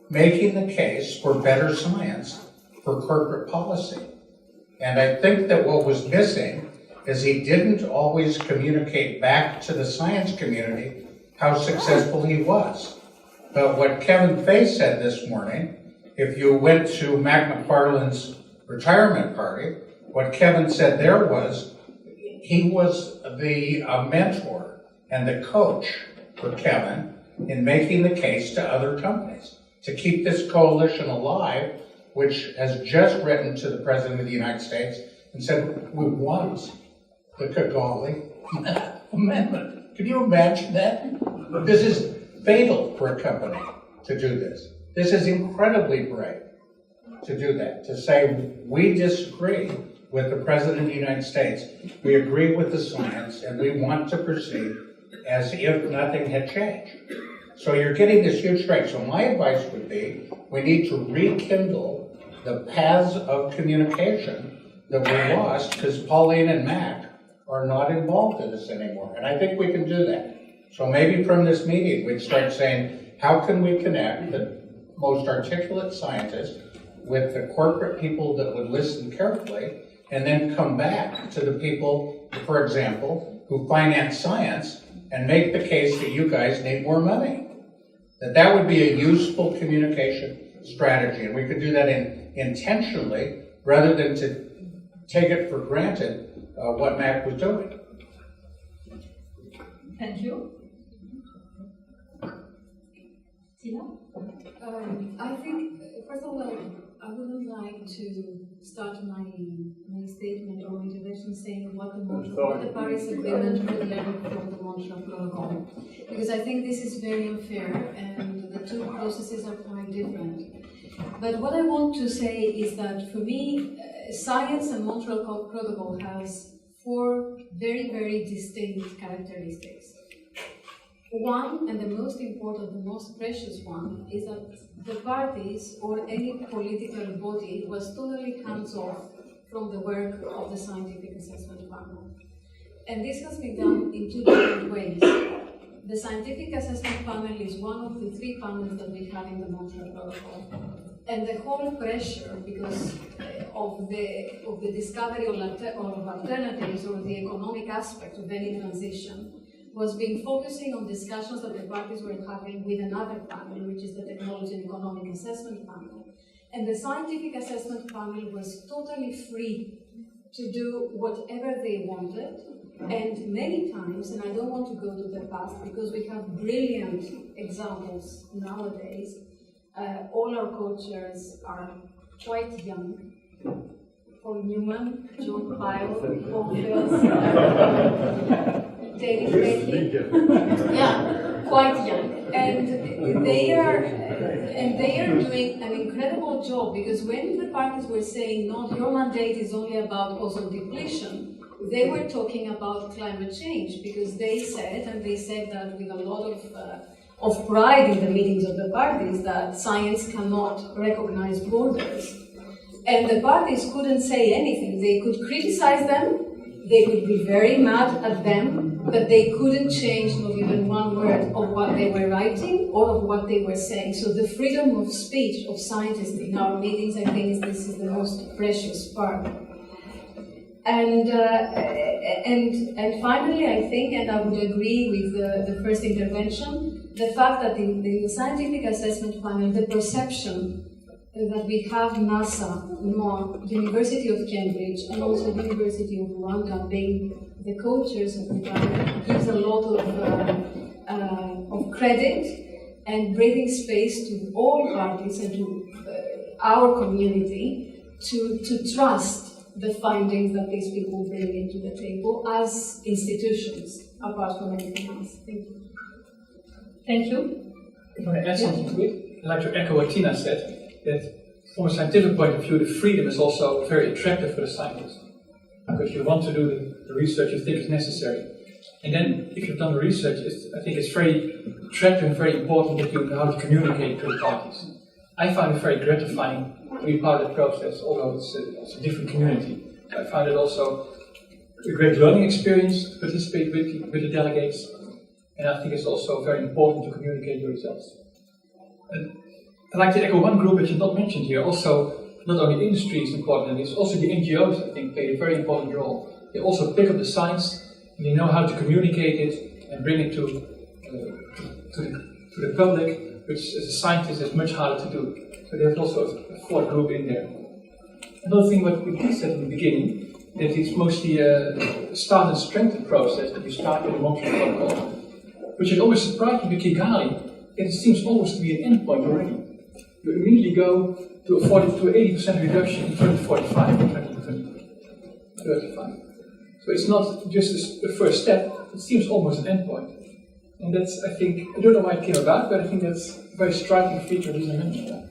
making the case for better science for corporate policy. And I think that what was missing is he didn't always communicate back to the science community how successful he was. But what Kevin Fay said this morning, if you went to Mac McFarland's retirement party, what Kevin said there was he was the mentor and the coach for Kevin in making the case to other companies to keep this coalition alive, which has just written to the President of the United States and said, we want the Kigali Amendment. Can you imagine that? This is fatal for a company to do this. This is incredibly brave to do that, to say we disagree with the President of the United States, we agree with the science, and we want to proceed as if nothing had changed. So you're getting this huge strength. So my advice would be, we need to rekindle the paths of communication that we lost because Pauline and Mac are not involved in this anymore. And I think we can do that. So maybe from this meeting, we'd start saying, how can we connect the most articulate scientists with the corporate people that would listen carefully, and then come back to the people, for example, who finance science and make the case that you guys need more money. That would be a useful communication strategy, and we could do that intentionally rather than to take it for granted what Mac was doing. Thank you. Tina? I think, first of all, I wouldn't like to start my statement or intervention saying what the Paris Agreement would learn from the Montreal Protocol, because I think this is very unfair and the 2 processes are quite different. But what I want to say is that for me, science and Montreal Protocol has 4 very, very distinct characteristics. One, and the most important, the most precious one, is that the parties or any political body was totally hands-off from the work of the scientific assessment panel. And this has been done in 2 different ways. The scientific assessment panel is one of the 3 panels that we have in the Montreal Protocol. And the whole pressure, because of the discovery of alternatives or the economic aspect of any transition, was being focusing on discussions that the parties were having with another panel, which is the Technology and Economic Assessment panel. And the Scientific Assessment panel was totally free to do whatever they wanted. And many times, and I don't want to go to the past because we have brilliant examples nowadays, all our co-chairs are quite young. Paul Newman, John Pyle, Paul Fields, David Bailey. Yeah, quite young. And they are doing an incredible job, because when the parties were saying, no, your mandate is only about ozone depletion, they were talking about climate change, because they said that with a lot of pride in the meetings of the parties, that science cannot recognize borders. And the parties couldn't say anything. They could criticize them, they could be very mad at them, but they couldn't change not even one word of what they were writing or of what they were saying. So the freedom of speech of scientists in our meetings, I think this is the most precious part. And finally, I think, and I would agree with the first intervention, the fact that in the scientific assessment panel, the perception that we have NASA, NOAA, University of Cambridge, and also University of Rwanda being the co-chairs of the panel gives a lot of credit and breathing space to all parties and to our community to trust the findings that these people bring into the table as institutions, apart from anything else. Thank you. Thank you. If I add something to it, I'd like to echo what Tina said, that from a scientific point of view, the freedom is also very attractive for the scientists, because you want to do the research you think is necessary. And then, if you've done the research, I think it's very attractive and very important that you know how to communicate to the parties. I find it very gratifying to be part of the process, although it's a different community. I find it also a great learning experience to participate with the delegates, and I think it's also very important to communicate your results. And I'd like to echo one group which is not mentioned here. Also, not only industry is important, it's also the NGOs, I think, play a very important role. They also pick up the science, and they know how to communicate it and bring it to the public, which as a scientist is much harder to do. So there's also a fourth group in there. Another thing what we said in the beginning, that it's mostly a start and strengthen process that we start with the Montreal Protocol, which is always surprising with Kigali, that it seems almost to be an endpoint already. You immediately go to a 40 to 80% reduction in 2045 and 2035. So it's not just a first step, it seems almost an endpoint. And that's, I think, I don't know why it came about, but I think that's a very striking feature of this dimension.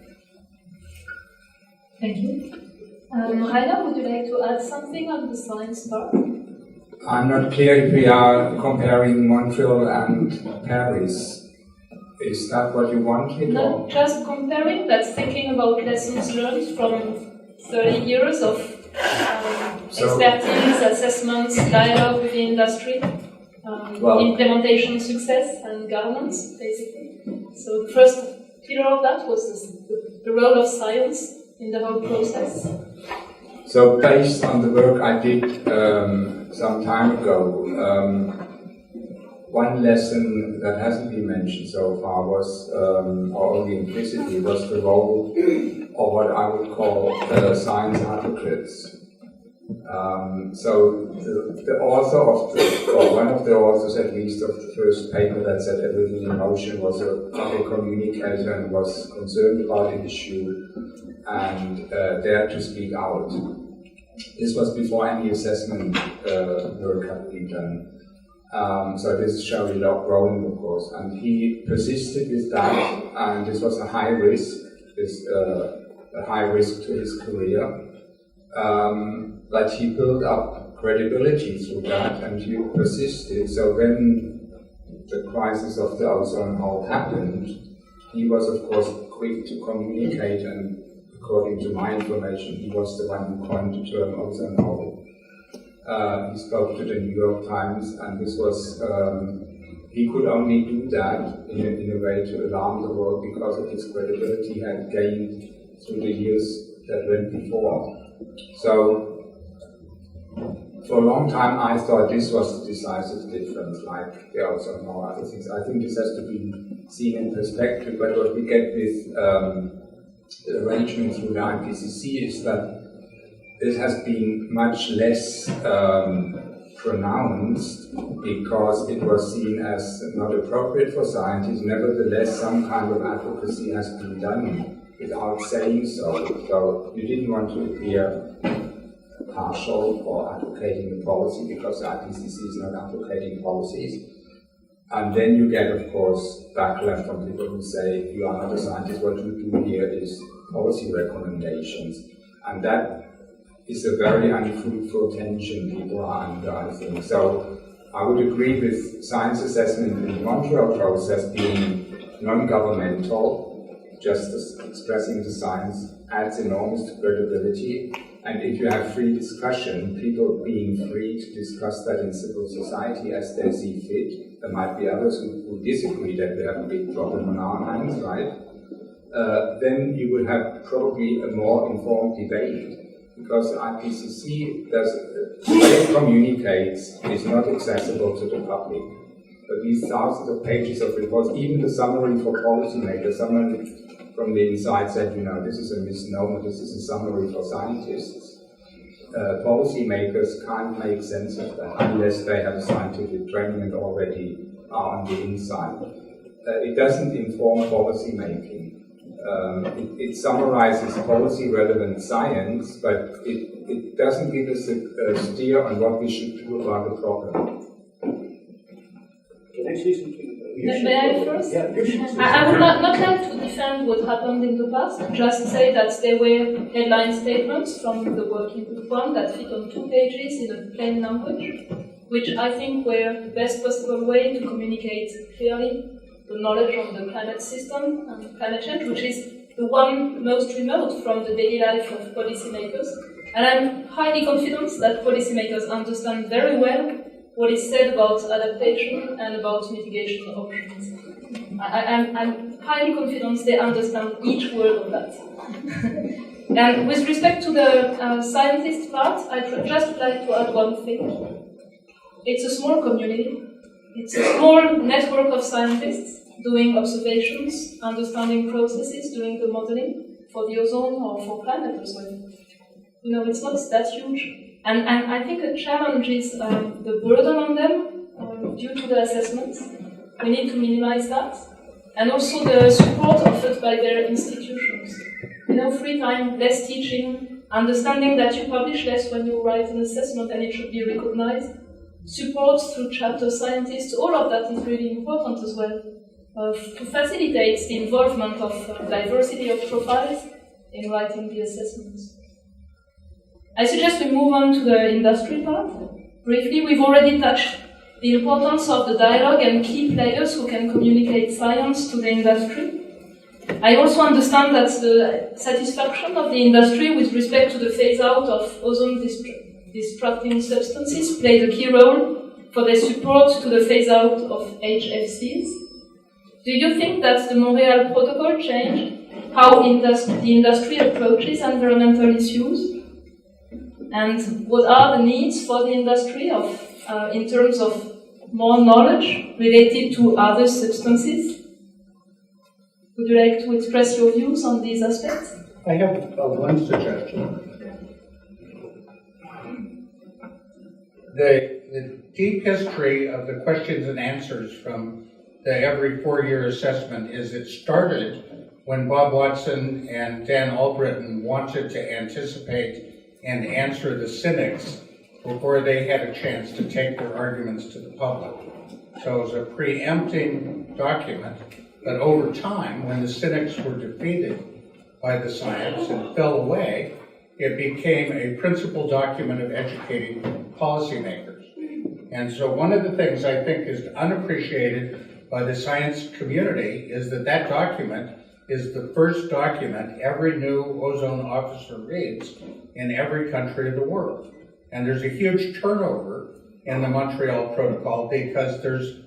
Thank you. Rainer, would you like to add something on the science part? I'm not clear if we are comparing Montreal and Paris. Is that what you wanted? Not just comparing, but thinking about lessons learned from 30 years of expertise, assessments, dialogue with the industry, implementation success and governance, basically. So the first pillar of that was the role of science in the whole process. So based on the work I did some time ago, one lesson that hasn't been mentioned so far was, or only implicitly, was the role of what I would call science advocates. So the author of or one of the authors at least of the first paper that set everything in motion was a public communicator and was concerned about the issue and dared to speak out. This was before any assessment work had been done. So this is Sherry Rowling, of course, and he persisted with that, and this was a high risk, to his career. But he built up credibility through that, and he persisted. So when the crisis of the ozone hole happened, he was, of course, quick to communicate, and according to my information, he was the one who coined the term ozone hole. He spoke to the New York Times, and this was, he could only do that in a way to alarm the world because of his credibility he had gained through the years that went before. So, for a long time I thought this was the decisive difference, like there are also no other things. I think this has to be seen in perspective, but what we get with the arrangement through the IPCC is that this has been much less pronounced because it was seen as not appropriate for scientists. Nevertheless, some kind of advocacy has been done without saying so. So you didn't want to appear partial or advocating a policy because the IPCC is not advocating policies. And then you get, of course, backlash from people who say, you are not a scientist, what you do here is policy recommendations. And that is a very unfruitful tension people are under, I think. So I would agree with science assessment in the Montreal process being non-governmental, just expressing the science adds enormous credibility. And if you have free discussion, people being free to discuss that in civil society as they see fit, there might be others who disagree that we have a big problem on our hands, right? Then you would have probably a more informed debate. Because the IPCC the way it communicates is not accessible to the public. But these thousands of pages of reports, even the summary for policymakers, someone from the inside said, you know, this is a misnomer, this is a summary for scientists. Policymakers can't make sense of that unless they have a scientific training and already are on the inside. It doesn't inform policy making. It summarizes policy-relevant science, but it doesn't give us a steer on what we should do about the problem. Can I say something? May I first? Yeah, you should. I would not like to defend what happened in the past, just say that there were headline statements from the working group one that fit on 2 pages in a plain language, which I think were the best possible way to communicate clearly the knowledge of the climate system and climate change, which is the one most remote from the daily life of policymakers. And I'm highly confident that policymakers understand very well what is said about adaptation and about mitigation options. I'm highly confident they understand each word of that. And with respect to the scientist part, I'd just like to add one thing. It's a small community. It's a small network of scientists doing observations, understanding processes, doing the modeling for the ozone or for climate as well. You know, it's not that huge. And I think a challenge is the burden on them due to the assessments. We need to minimize that. And also the support offered by their institutions. You know, free time, less teaching, understanding that you publish less when you write an assessment and it should be recognized. Support through chapter scientists, all of that is really important as well. To facilitate the involvement of diversity of profiles in writing the assessments. I suggest we move on to the industry part. Briefly, we've already touched the importance of the dialogue and key players who can communicate science to the industry. I also understand that the satisfaction of the industry with respect to the phase-out of ozone-destructing substances played a key role for their support to the phase-out of HFCs. Do you think that the Montreal Protocol changed how the industry approaches environmental issues? And what are the needs for the industry in terms of more knowledge related to other substances? Would you like to express your views on these aspects? I have one suggestion. The deep history of the questions and answers from the every 4-year assessment is it started when Bob Watson and Dan Albritton wanted to anticipate and answer the cynics before they had a chance to take their arguments to the public. So it was a preempting document, but over time, when the cynics were defeated by the science and fell away, it became a principal document of educating policymakers. And so one of the things I think is unappreciated by the science community is that that document is the first document every new ozone officer reads in every country of the world. And there's a huge turnover in the Montreal Protocol because there's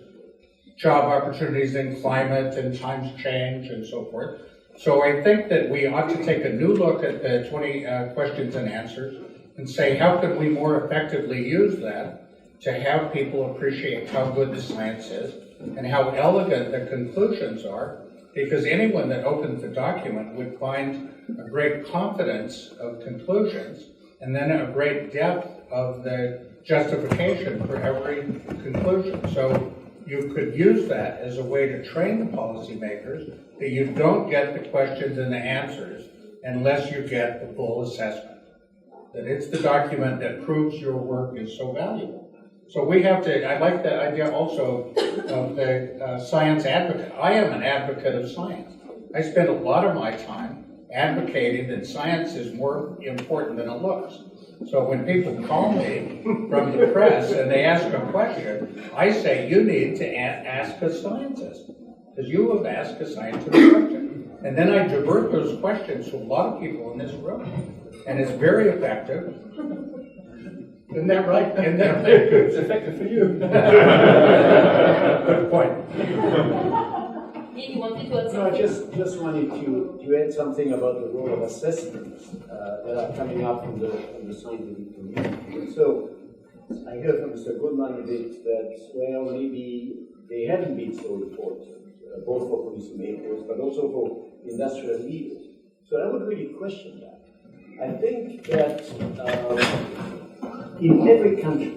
job opportunities in climate and times change and so forth. So I think that we ought to take a new look at the 20 questions and answers and say, how can we more effectively use that to have people appreciate how good the science is and how elegant the conclusions are, because anyone that opens the document would find a great confidence of conclusions and then a great depth of the justification for every conclusion. So you could use that as a way to train the policymakers that you don't get the questions and the answers unless you get the full assessment. That it's the document that proves your work is so valuable. So we have to, I like the idea also of the science advocate. I am an advocate of science. I spend a lot of my time advocating that science is more important than it looks. So when people call me from the press and they ask a question, I say, you need to ask a scientist, because you have asked a scientific question. And then I divert those questions to a lot of people in this room. And it's very effective. Isn't that right? Isn't that right? It's effective for you. Good point. You wanted to add No, I something? just wanted to add something about the role of assessments that are coming up from the scientific community. So I heard from Mr. Goodman a bit that, well, maybe they haven't been so important, both for policymakers, but also for industrial leaders. So I would really question that. I think that in every country,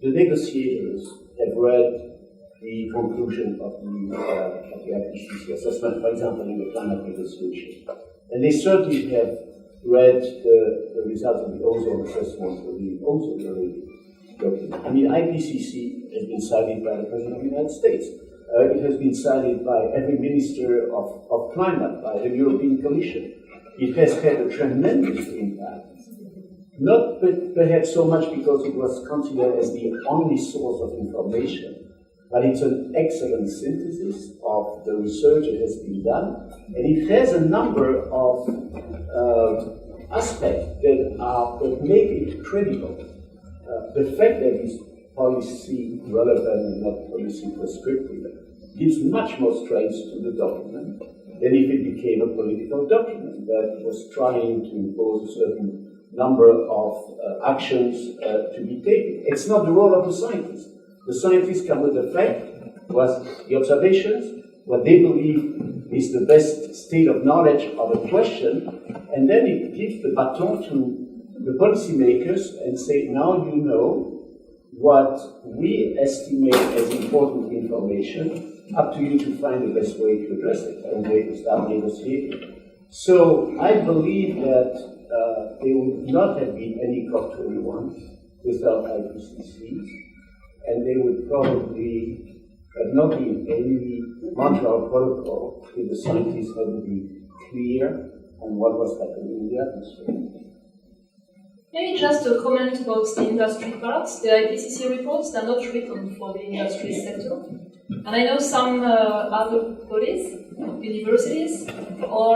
the negotiators have read the conclusion of the IPCC assessment, for example, in the climate negotiation. And they certainly have read the results of the ozone assessment or the ozone related document. I mean, IPCC has been cited by the President of the United States. It has been cited by every Minister of Climate, by the European Commission. It has had a tremendous impact. Not perhaps so much because it was considered as the only source of information, but it's an excellent synthesis of the research that has been done, and it has a number of aspects that make it credible. The fact that it's policy relevant and not policy prescriptive gives much more strength to the document than if it became a political document that was trying to impose a certain number of actions to be taken. It's not the role of the scientists. The scientists come with the fact, the observations, what they believe is the best state of knowledge of a question, and then it gives the baton to the policymakers and say, now you know what we estimate as important information, up to you to find the best way to address it and way to start negotiating. So I believe that there would not have been any COP21 without IPCCs, and there would probably have not been any Montreal Protocol if the scientists hadn't been clear on what was happening in the atmosphere. Maybe just a comment about the industry parts. The IPCC reports, they're not written for the industry sector. And I know some other bodies, universities, or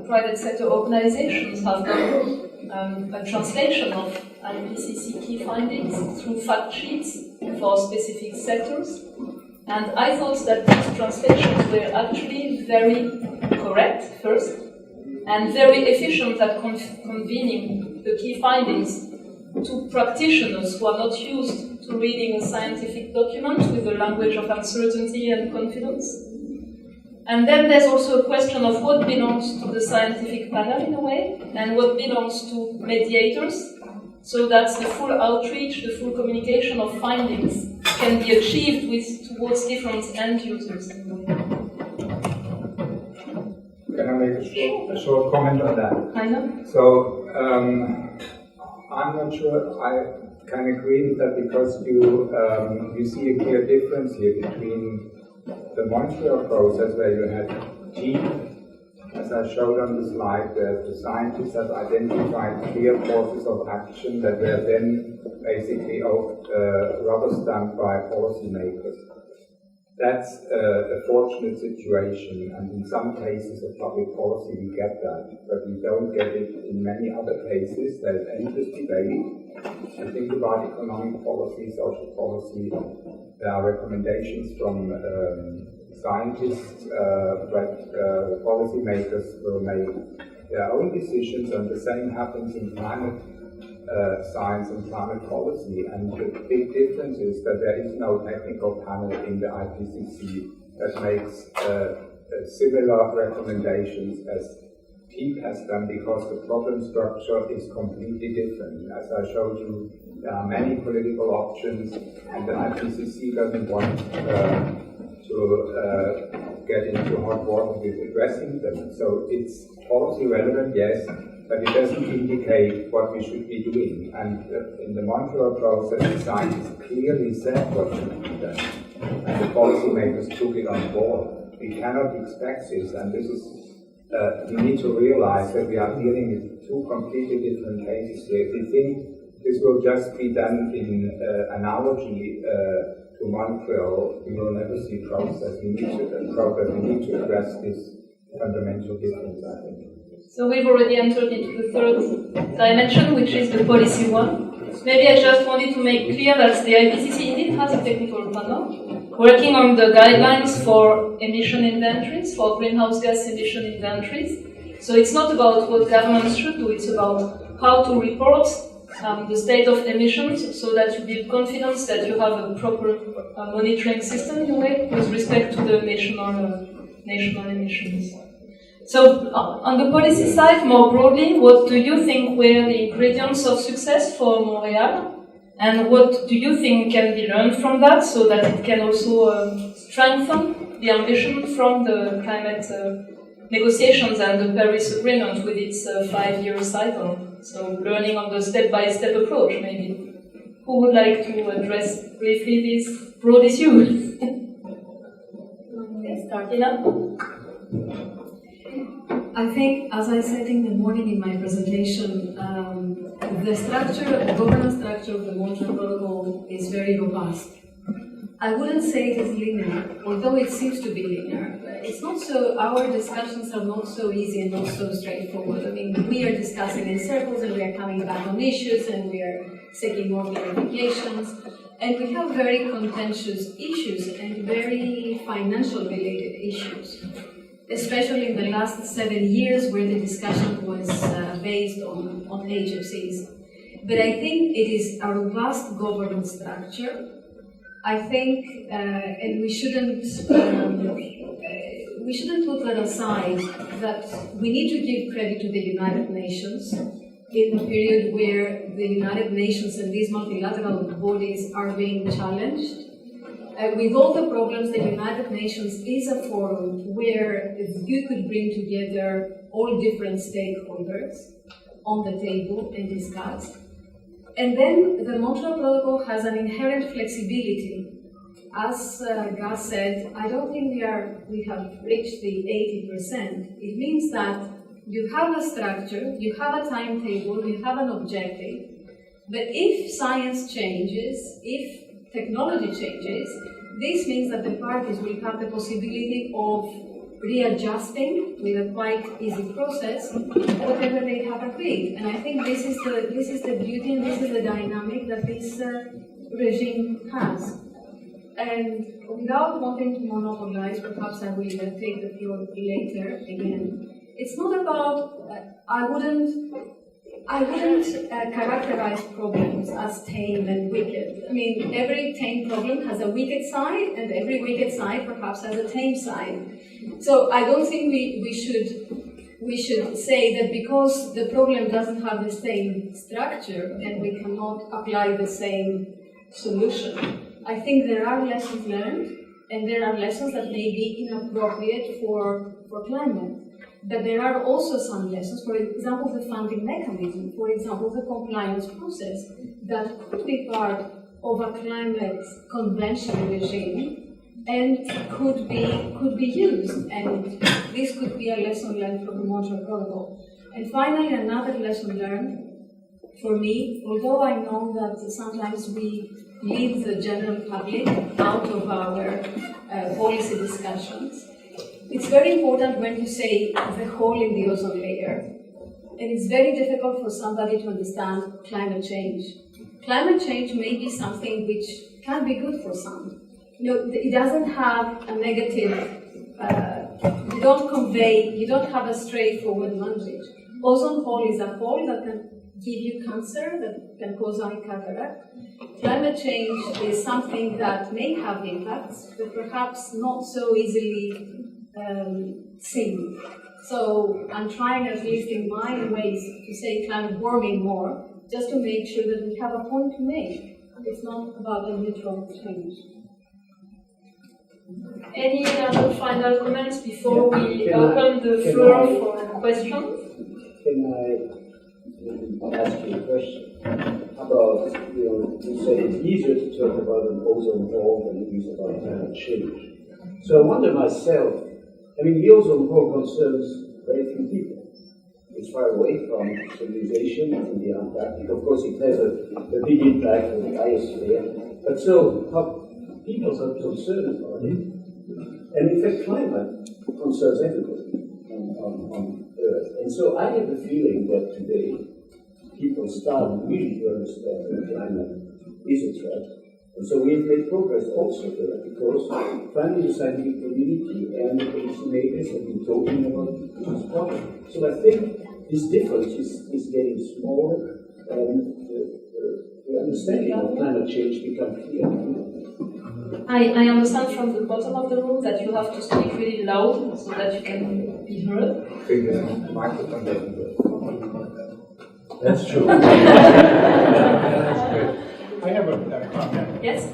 private sector organizations have done a translation of IPCC key findings through fact sheets for specific sectors. And I thought that these translations were actually very correct, first, and very efficient at convening the key findings to practitioners who are not used to reading a scientific document with a language of uncertainty and confidence. And then there's also a question of what belongs to the scientific panel in a way, and what belongs to mediators, so that the full outreach, the full communication of findings can be achieved towards different end users. Can I make a short comment on that? I know. So, I'm not sure I can agree with that, because you see a clear difference here between the Montreal process, where you had team, as I showed on the slide, where the scientists have identified clear courses of action that were then basically rubber stamped by policymakers. That's a fortunate situation, and in some cases of public policy we get that, but we don't get it in many other cases. There's endless debate. I think about economic policy, social policy. There are recommendations from scientists, but policymakers will make their own decisions, and the same happens in climate science and climate policy. And the big difference is that there is no technical panel in the IPCC that makes similar recommendations as PEEP has done, because the problem structure is completely different. As I showed you, there are many political options, and the IPCC doesn't want to get into hot water with addressing them. So it's policy relevant, yes, but it doesn't indicate what we should be doing. And in the Montreal process, the scientists clearly said what should be done, and the policymakers took it on board. We cannot expect this, and this is we need to realize that we are dealing with two completely different cases here. If we think this will just be done in analogy to Montreal, we will never see progress. We need to address this fundamental difference, I think. So we've already entered into the third dimension, which is the policy one. Maybe I just wanted to make clear that the IPCC indeed has a technical panel working on the guidelines for emission inventories, for greenhouse gas emission inventories. So it's not about what governments should do, it's about how to report the state of emissions so that you give confidence that you have a proper monitoring system in a way with respect to the national emissions. So on the policy side, more broadly, what do you think were the ingredients of success for Montreal? And what do you think can be learned from that so that it can also strengthen the ambition from the climate negotiations and the Paris Agreement with its 5-year cycle? So learning on the step-by-step approach, maybe. Who would like to address briefly these broad issues? Let's start, Ina. I think, as I said in the morning in my presentation, the governance structure of the Montreal Protocol is very robust. I wouldn't say it is linear, although it seems to be linear. It's not so, our discussions are not so easy and not so straightforward. I mean, we are discussing in circles and we are coming back on issues and we are seeking more clarifications. And we have very contentious issues and very financial related issues, especially in the last 7 years where the discussion was based on HFCs. But I think it is a robust governance structure. I think, and we shouldn't put that aside, that we need to give credit to the United Nations in a period where the United Nations and these multilateral bodies are being challenged. With all the problems, the United Nations is a forum where you could bring together all different stakeholders on the table and discuss. And then the Montreal Protocol has an inherent flexibility. As Gus said, I don't think we have reached the 80%. It means that you have a structure, you have a timetable, you have an objective. But if science changes, if technology changes, this means that the parties will have the possibility of readjusting with a quite easy process whatever they have agreed. And I think this is the beauty and this is the dynamic that this regime has. And without wanting to monopolize, perhaps I will take the floor later again. It's not about, I wouldn't characterize problems as tame and wicked. I mean, every tame problem has a wicked side, and every wicked side perhaps has a tame side. So I don't think we should say that because the problem doesn't have the same structure and we cannot apply the same solution. I think there are lessons learned, and there are lessons that may be inappropriate for climate. But there are also some lessons, for example, the funding mechanism, for example, the compliance process that could be part of a climate convention regime and could be used. And this could be a lesson learned from the Montreal Protocol. And finally, another lesson learned for me, although I know that sometimes we leave the general public out of our policy discussions, it's very important when you say the hole in the ozone layer. And it's very difficult for somebody to understand climate change. Climate change may be something which can be good for some. You know, it doesn't have a negative, you don't have a straightforward language. Ozone hole is a hole that can give you cancer, that can cause eye cataract. Climate change is something that may have impacts, but perhaps not so easily seen. So I'm trying, at least in my ways, to say climate warming more, just to make sure that we have a point to make. It's not about a neutral change. Any other final comments before we open the floor for questions? Can I ask you a question about, you said it's easier to talk about an ozone hole than it is about climate change. So I wonder myself, the ozone hole concerns very few people. It's far away from civilization in the Antarctic. Of course, it has a big impact on the iosphere. But so, people are concerned about it. And in fact, climate concerns everybody on Earth. And so I have the feeling that today, people start really to understand that climate is a threat. And so we have made progress also there, because finally the scientific community and the policymakers have been talking about this problem. So I think this difference is getting smaller, and the understanding of climate change becomes clear. I understand from the bottom of the room that you have to speak really loud so that you can be heard. That's true. I have a comment. Yes?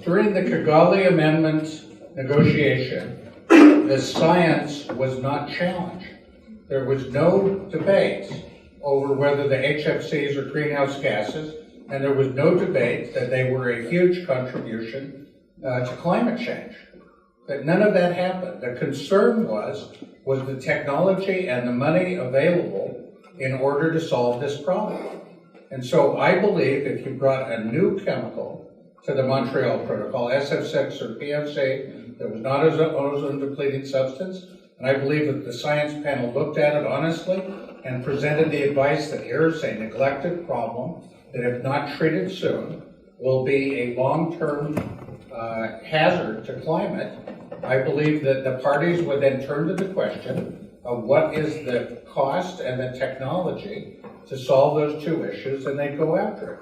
During the Kigali Amendment negotiation, the science was not challenged. There was no debate over whether the HFCs are greenhouse gases, and there was no debate that they were a huge contribution to climate change. But none of that happened. The concern was the technology and the money available in order to solve this problem. And so I believe if you brought a new chemical to the Montreal Protocol, SF6 or PFC, that was not an ozone-depleting substance, and I believe that the science panel looked at it honestly and presented the advice that here's a neglected problem that, if not treated soon, will be a long-term hazard to climate. I believe that the parties would then turn to the question of what is the cost and the technology to solve those two issues, and they'd go after it.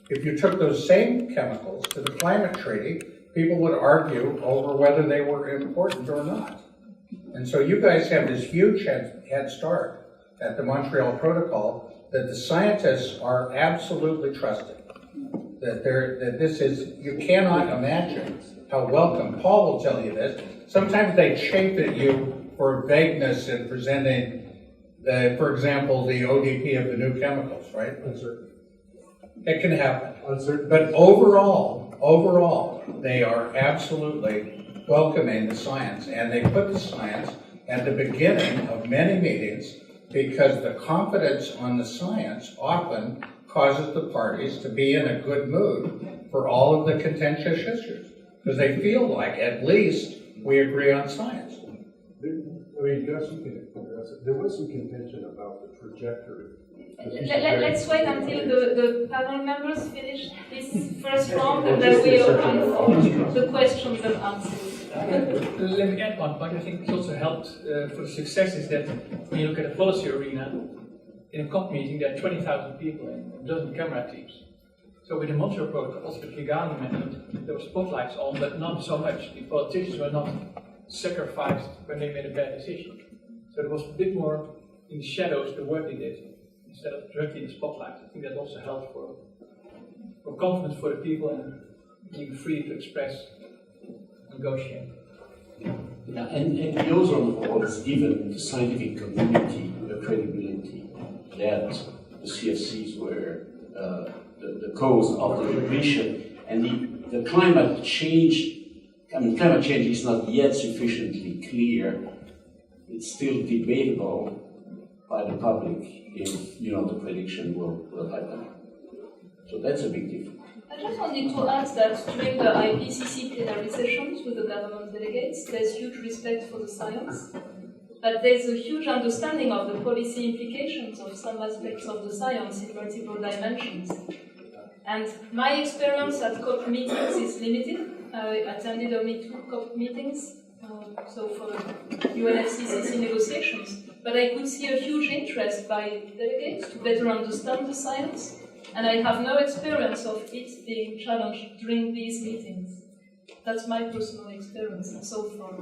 If you took those same chemicals to the climate treaty, people would argue over whether they were important or not. And so you guys have this huge head start at the Montreal Protocol that the scientists are absolutely trusted. That this is, you cannot imagine how welcome. Paul will tell you this. Sometimes they chafe at you for vagueness in presenting for example, the ODP of the new chemicals, right? Uncertain. It can happen. Uncertain. But overall, they are absolutely welcoming the science, and they put the science at the beginning of many meetings because the confidence on the science often causes the parties to be in a good mood for all of the contentious issues, because they feel like at least we agree on science. Gus, you can address it. There was some contention about the trajectory. Let's wait until the panel members finish this first round, and then we open for the questions and answers. Let me add one point. I think it's also helped for the success is that when you look at the policy arena, in a COP meeting there are 20,000 people and a dozen camera teams. So with the Montreal Protocol, also the Kigali Amendment, there were spotlights on, but not so much. The politicians were not sacrificed when they made a bad decision. So there was a bit more in the shadows the work they did, instead of directly in the spotlight. I think that also helped for confidence for the people and being free to express, negotiate. Yeah, and the ozone hole has given the scientific community the credibility that the CFCs were the cause of the depletion, and the climate change. Climate change is not yet sufficiently clear. It's still debatable by the public if the prediction will happen. So that's a big difference. I just wanted to add that during the IPCC plenary sessions with the government delegates, there's huge respect for the science, but there's a huge understanding of the policy implications of some aspects of the science in multiple dimensions. And my experience at COP meetings is limited. I attended only 2 COP meetings, so for UNFCCC negotiations. but I could see a huge interest by delegates to better understand the science, and I have no experience of it being challenged during these meetings. That's my personal experience so far.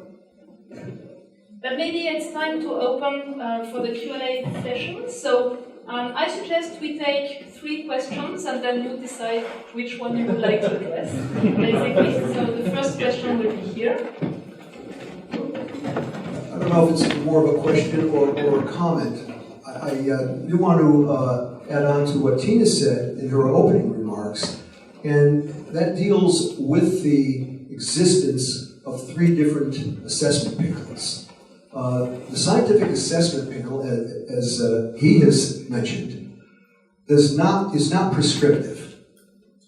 But maybe it's time to open for the Q&A session. So I suggest we take 3 questions and then you decide which one you would like to address, basically. So the first question will be here. I don't know if it's more of a question or a comment. I do want to add on to what Tina said in her opening remarks, and that deals with the existence of 3 different assessment pickles. The scientific assessment pickle, as he has mentioned, is not prescriptive.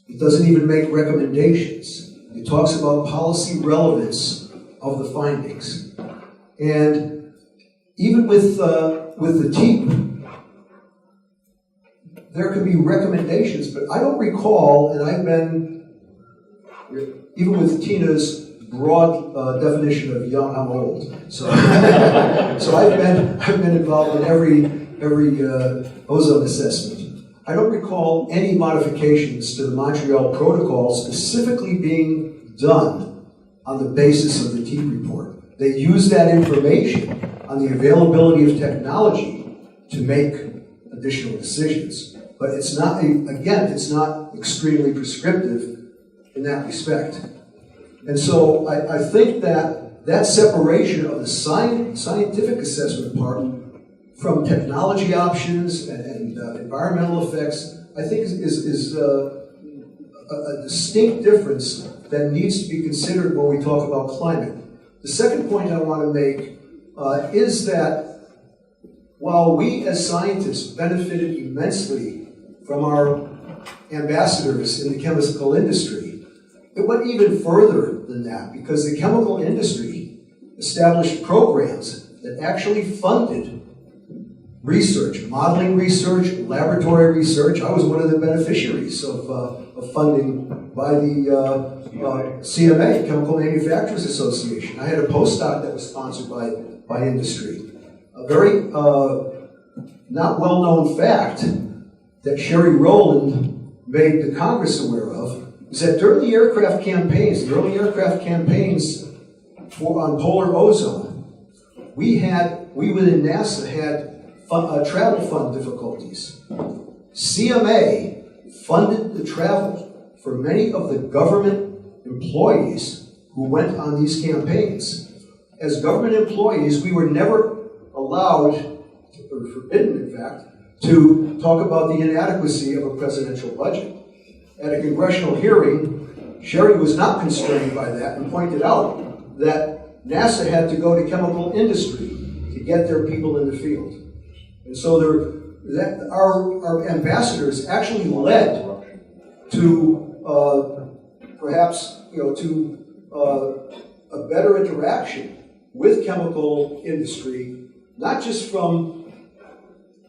It doesn't even make recommendations. It talks about policy relevance of the findings. And even with the TEEP, there can be recommendations, but I don't recall, and I've been, even with Tina's broad definition of young, I'm old. So, so I've been involved in every ozone assessment. I don't recall any modifications to the Montreal Protocol specifically being done on the basis of the TEEP report. They use that information on the availability of technology to make additional decisions. But it's not, again, it's not extremely prescriptive in that respect. And so I think that separation of the scientific assessment part from technology options and environmental effects, I think is a distinct difference that needs to be considered when we talk about climate. The second point I want to make is that while we as scientists benefited immensely from our ambassadors in the chemical industry, it went even further than that, because the chemical industry established programs that actually funded research, modeling research, laboratory research. I was one of the beneficiaries of funding by the CMA, Chemical Manufacturers Association. I had a postdoc that was sponsored by industry. A very not well-known fact that Sherry Rowland made the Congress aware of is that during the aircraft campaigns, the early aircraft campaigns on polar ozone, we within NASA had travel fund difficulties. CMA funded the travel for many of the government employees who went on these campaigns. As government employees, we were never allowed, or forbidden in fact, to talk about the inadequacy of a presidential budget. At a congressional hearing, Sherry was not constrained by that and pointed out that NASA had to go to chemical industry to get their people in the field. And so our ambassadors actually led to perhaps a better interaction with chemical industry, not just from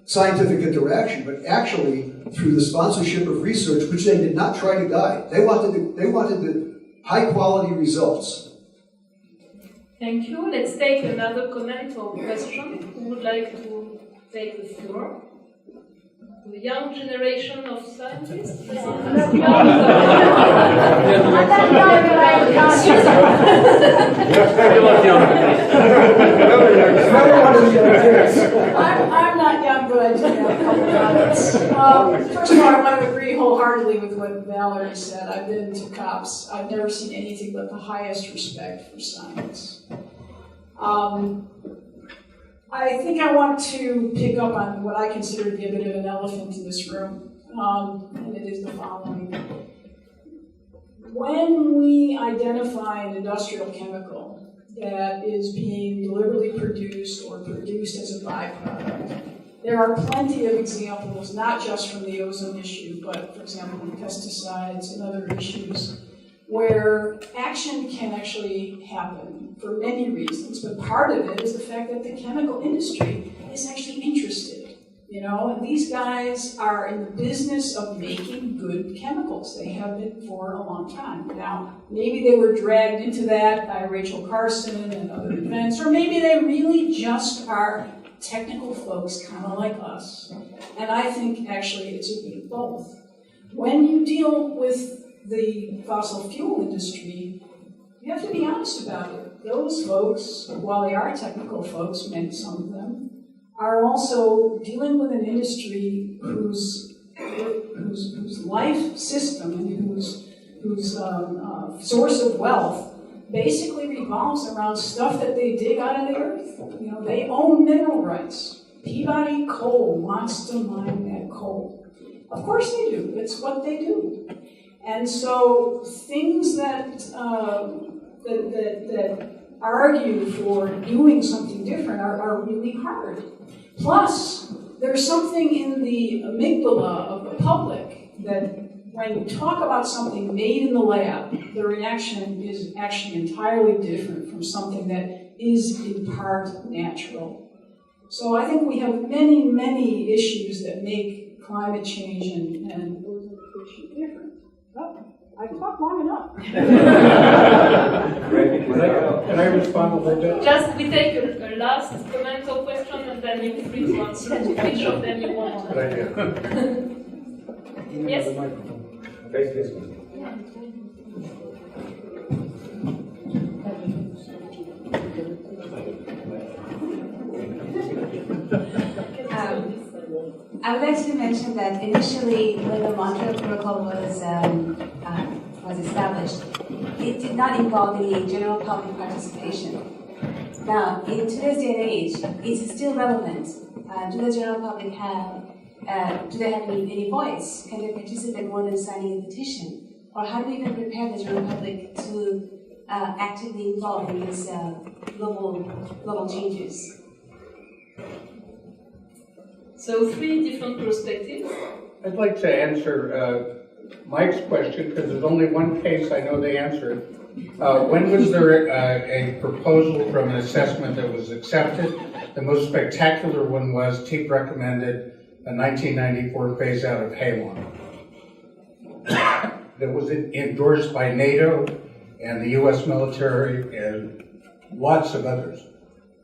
scientific interaction, but actually through the sponsorship of research, which they did not try to guide. They wanted the high quality results. Thank you. Let's take another comment or question. Who would like to take the floor? The young generation of scientists? I'm not young, but I do have a couple comments. First of all, I want to agree wholeheartedly with what Valerie said. I've been to COPs. I've never seen anything but the highest respect for science. I think I want to pick up on what I consider to be a bit of an elephant in this room, and it is the following. When we identify an industrial chemical that is being deliberately produced or produced as a byproduct, there are plenty of examples, not just from the ozone issue, but, for example, in pesticides and other issues, where action can actually happen for many reasons, but part of it is the fact that the chemical industry is actually interested, and these guys are in the business of making good chemicals. They have been for a long time. Now, maybe they were dragged into that by Rachel Carson and other events, or maybe they really just are technical folks kind of like us. And I think actually it's a bit of both. When you deal with the fossil fuel industry, you have to be honest about it. Those folks, while they are technical folks, some of them, are also dealing with an industry whose life system and whose source of wealth basically revolves around stuff that they dig out of the earth. You know, they own mineral rights. Peabody Coal wants to mine that coal. Of course they do. It's what they do. And so things that argue for doing something different are really hard. Plus, there's something in the amygdala of the public that when you talk about something made in the lab, the reaction is actually entirely different from something that is in part natural. So I think we have many, many issues that make climate change and ozone depletion different. Oh, I've talked long enough. Can I respond a little bit? Just we take a last comment or question and then you're free to answer which of them you want. Good idea. Yes? Face this one. I would like to mention that initially, when the Montreal Protocol was established, it did not involve any general public participation. Now, in today's day and age, it is still relevant. Do the general public do they have any voice? Can they participate more than signing a petition? Or how do we even prepare the general public to actively involve in these global changes? So 3 different perspectives. I'd like to answer Mike's question because there's only one case I know the answer. When was there a proposal from an assessment that was accepted? The most spectacular one was TEEP recommended a 1994 phase out of Halon. That was endorsed by NATO and the US military and lots of others.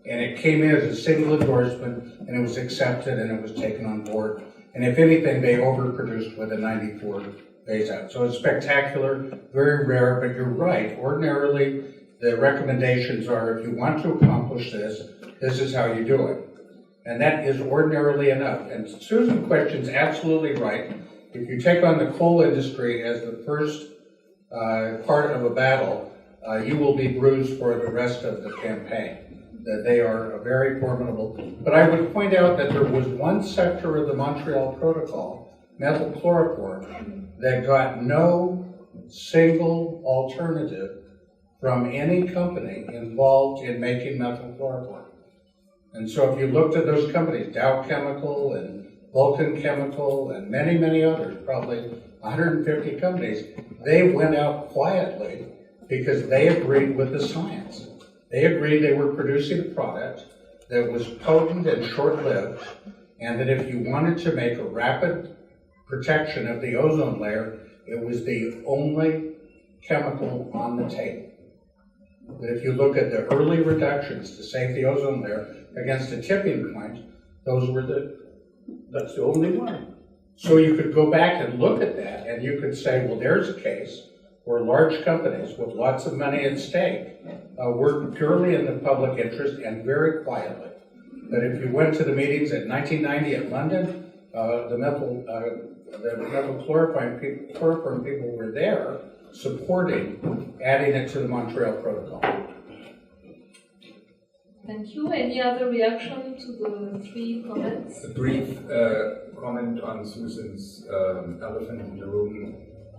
And it came in as a single endorsement, and it was accepted, and it was taken on board. And if anything, they overproduced with a 94 phase out. So it's spectacular, very rare, but you're right. Ordinarily, the recommendations are, if you want to accomplish this, this is how you do it. And that is ordinarily enough. And Susan's question is absolutely right. If you take on the coal industry as the first part of a battle, you will be bruised for the rest of the campaign. That they are very formidable. But I would point out that there was one sector of the Montreal Protocol, methyl chloroform, that got no single alternative from any company involved in making methyl chloroform. And so if you looked at those companies, Dow Chemical and Vulcan Chemical and many, many others, probably 150 companies, they went out quietly because they agreed with the science. They agreed they were producing a product that was potent and short-lived, and that if you wanted to make a rapid protection of the ozone layer, it was the only chemical on the table. But if you look at the early reductions to save the ozone layer against a tipping point, that's the only one. So you could go back and look at that, and you could say, well, there's a case where large companies with lots of money at stake worked purely in the public interest and very quietly. But if you went to the meetings in 1990 at London, the methyl chloroform people were there supporting adding it to the Montreal Protocol. Thank you. Any other reaction to the 3 comments? A brief comment on Susan's elephant in the room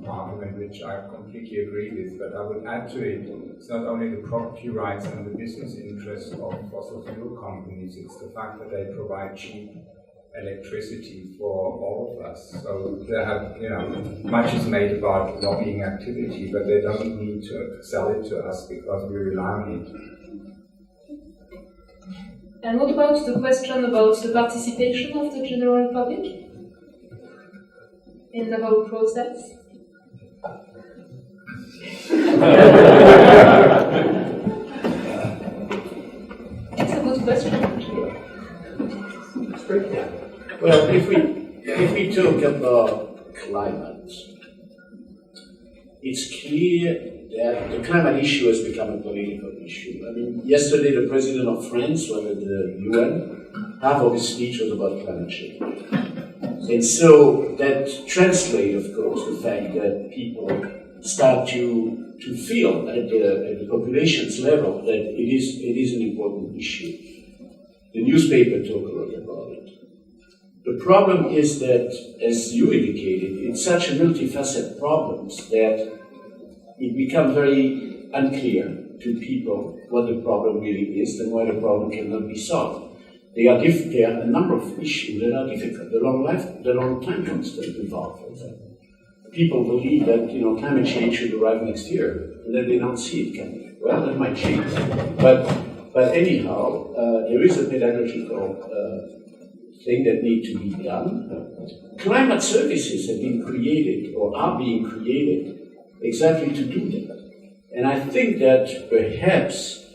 argument, which I completely agree with, but I would add to it, it's not only the property rights and the business interests of fossil fuel companies, it's the fact that they provide cheap electricity for all of us. So they have, much is made about lobbying activity, but they don't need to sell it to us because we rely on it. And what about the question about the participation of the general public in the whole process? It's a good question, actually. climate. It's clear that the climate issue has become a political issue. I mean, yesterday the president of France was at the UN. Half of his speech was about climate change. And so that translates, of course, the fact that people start to feel at the population's level that it is an important issue. The newspaper talk a lot about it. The problem is that, as you indicated, it's such a multifaceted problem that it becomes very unclear to people what the problem really is and why the problem cannot be solved. There are a number of issues that are difficult. The long time constant involved, for example. People believe that climate change should arrive next year, and then they don't see it coming. Well, that might change. But anyhow, there is a pedagogical thing that needs to be done. Climate services have been created or are being created exactly to do that. And I think that perhaps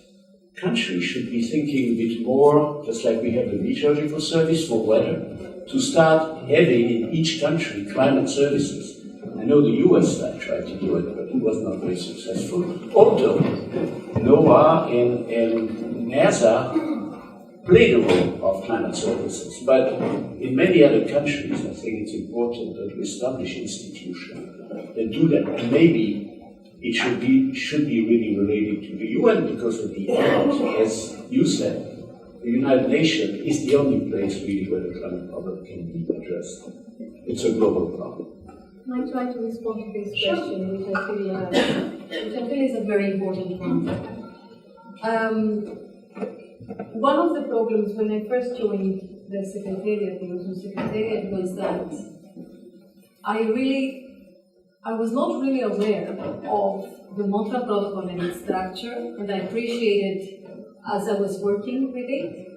countries should be thinking a bit more, just like we have the meteorological service for weather, to start having in each country climate services. I know the US tried to do it, but it was not very successful. Although NOAA and NASA play the role of climate services. But in many other countries, I think it's important that we establish institutions that do that. And maybe it should be really related to the UN, because at the end, as you said, the United Nations is the only place really where the climate problem can be addressed. It's a global problem. I try to respond to this question, which I feel is a very important one. One of the problems when I first joined the Secretariat, the Ozone Secretariat, was that I was not really aware of the Montreal Protocol and its structure, and I appreciated as I was working with it.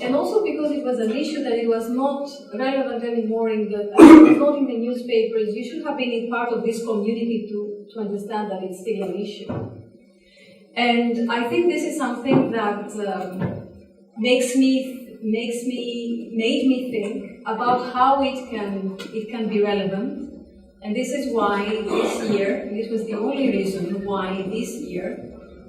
And also because it was an issue that it was not relevant anymore it was not in the newspapers. You should have been in part of this community to understand that it's still an issue. And I think this is something that made me think about how it can be relevant. And this is why this year, and this was the only reason why this year,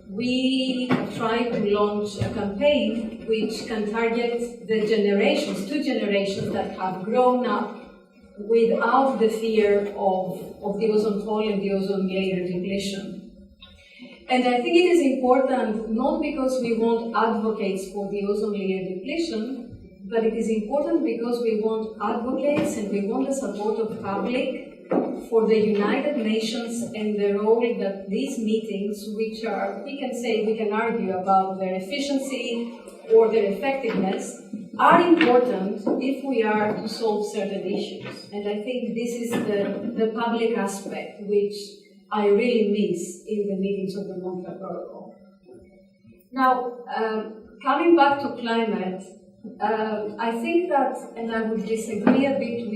we tried to launch a campaign which can target the two generations that have grown up without the fear of the ozone hole and the ozone layer depletion. And I think it is important, not because we want advocates for the ozone layer depletion, but it is important because we want advocates and we want the support of public for the United Nations and the role that these meetings, which are, we can argue about their efficiency or their effectiveness, are important if we are to solve certain issues. And I think this is the public aspect which I really miss in the meetings of the Montreal Protocol. Now, coming back to climate, I think that, and I would disagree a bit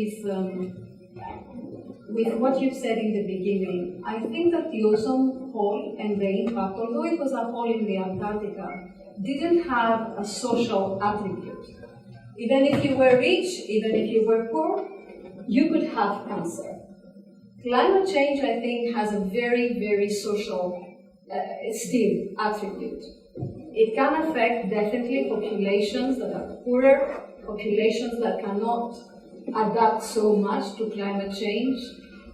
with what you said in the beginning. I think that the ozone hole and the impact, although it was a hole in the Antarctica, didn't have a social attribute. Even if you were rich, even if you were poor, you could have cancer. Climate change, I think, has a very, very social still attribute. It can affect definitely populations that are poorer, populations that cannot adapt so much to climate change.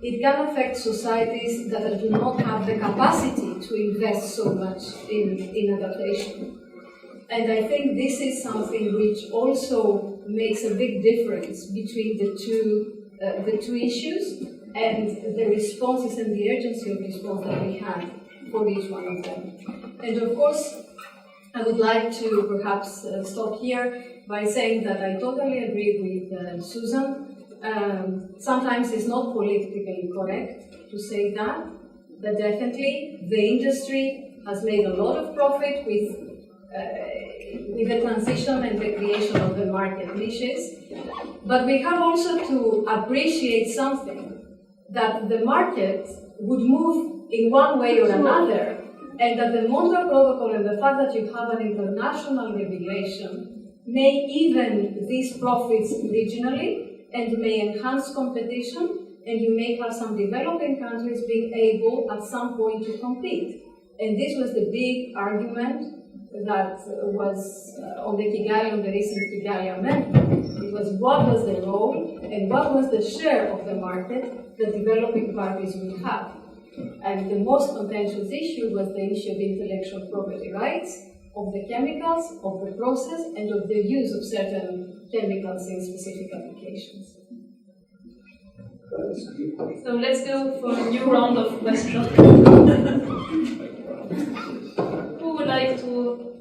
It can affect societies that do not have the capacity to invest so much in adaptation. And I think this is something which also makes a big difference between the two issues and the responses and the urgency of response that we had for each one of them. And of course, I would like to perhaps stop here by saying that I totally agree with Susan. Sometimes it's not politically correct to say that, but definitely the industry has made a lot of profit with the transition and the creation of the market niches. But we have also to appreciate something, that the market would move in one way or another, and that the Montreal Protocol and the fact that you have an international regulation may even these profits regionally and may enhance competition, and you may have some developing countries being able at some point to compete. And this was the big argument that was on the recent Kigali amendment. It was what was the role and what was the share of the market that developing parties would have. And the most contentious issue was the issue of intellectual property rights, of the chemicals, of the process, and of the use of certain chemicals in specific applications. So let's go for a new round of questions. Who would like to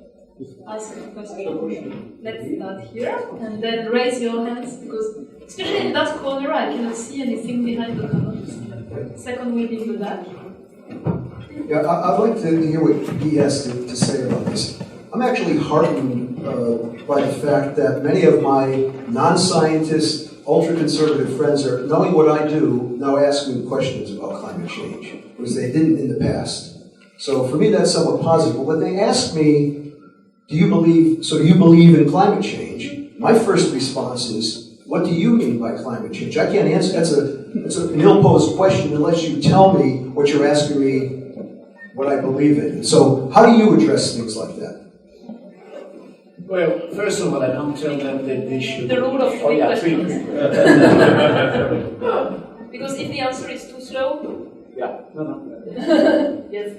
ask a question? Let's start here, and then raise your hands, because especially in that corner I cannot see anything behind the cover. Second will be in the back. Yeah, I'd like to hear what he has to say about this. I'm actually heartened by the fact that many of my non-scientist, ultra-conservative friends are, knowing what I do, now asking questions about climate change, because they didn't in the past. So for me, that's somewhat positive. But when they ask me, do you believe in climate change? My first response is, what do you mean by climate change? I can't answer. That's an ill-posed question unless you tell me what you're asking me, what I believe in. So how do you address things like that? Well, first of all, I don't tell them that they should. The rule of three questions. Three. Because if the answer is too slow. Yeah, no. Yes.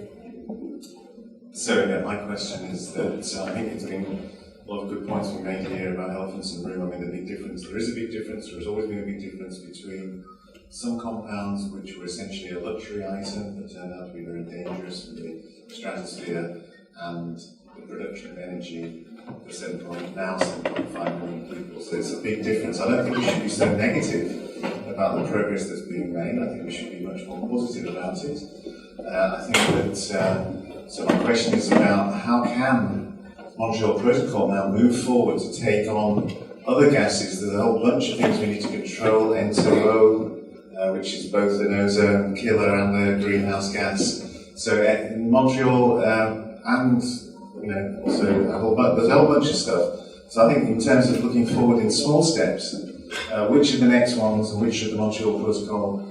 So, my question is that I think it's been a lot of good points been made here about elephants in the room. I mean, the big difference, there is a big difference, there has always been a big difference between some compounds which were essentially a luxury item that turned out to be very dangerous in the stratosphere, and the production of energy for 7.5 million people. So it's a big difference. I don't think we should be so negative about the progress that's being made. I think we should be much more positive about it. I think that, so my question is about how can Montreal Protocol now move forward to take on other gases? There's a whole bunch of things we need to control, N2O, which is both an ozone killer and a greenhouse gas. So in Montreal, and also there's a whole bunch of stuff. So I think in terms of looking forward in small steps, which of the next ones and which should the Montreal Protocol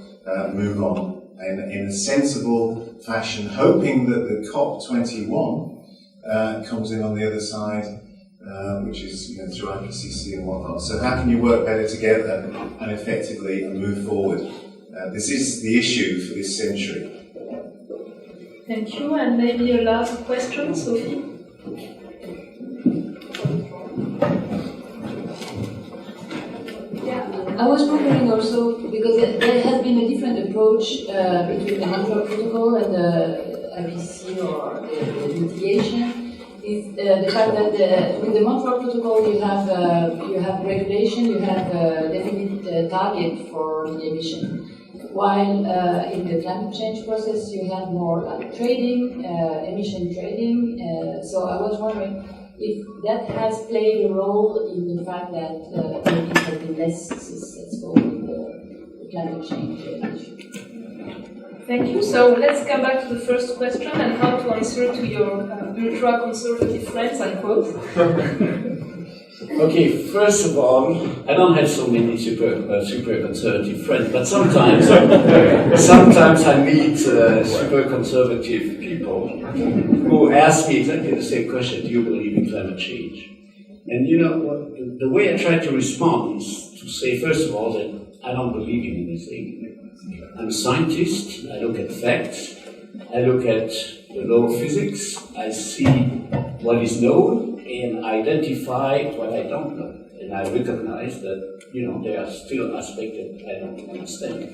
move on in a sensible fashion, hoping that the COP21 comes in on the other side, which is through IPCC and whatnot. So how can you work better together and effectively move forward? This is the issue for this century. Thank you, and maybe a last question, Sophie. I was wondering also, because there has been a different approach between the Montreal Protocol and the IPCC or the mitigation, is the fact that with the Montreal Protocol you have regulation, you have a definite target for the emission, while in the climate change process you have more like trading, emission trading. So I was wondering if that has played a role in the fact that maybe it has been less successful in the climate change issue. Thank you. So let's come back to the first question and how to answer to your ultra-conservative friends, I quote. Okay, first of all, I don't have so many super conservative friends, but sometimes I meet super conservative people who ask me exactly the same question: do you believe in climate change? And the way I try to respond is to say, first of all, that I don't believe in anything. I'm a scientist. I look at facts. I look at the law of physics. I see what is known and identify what I don't know. And I recognize that, there are still aspects that I don't understand.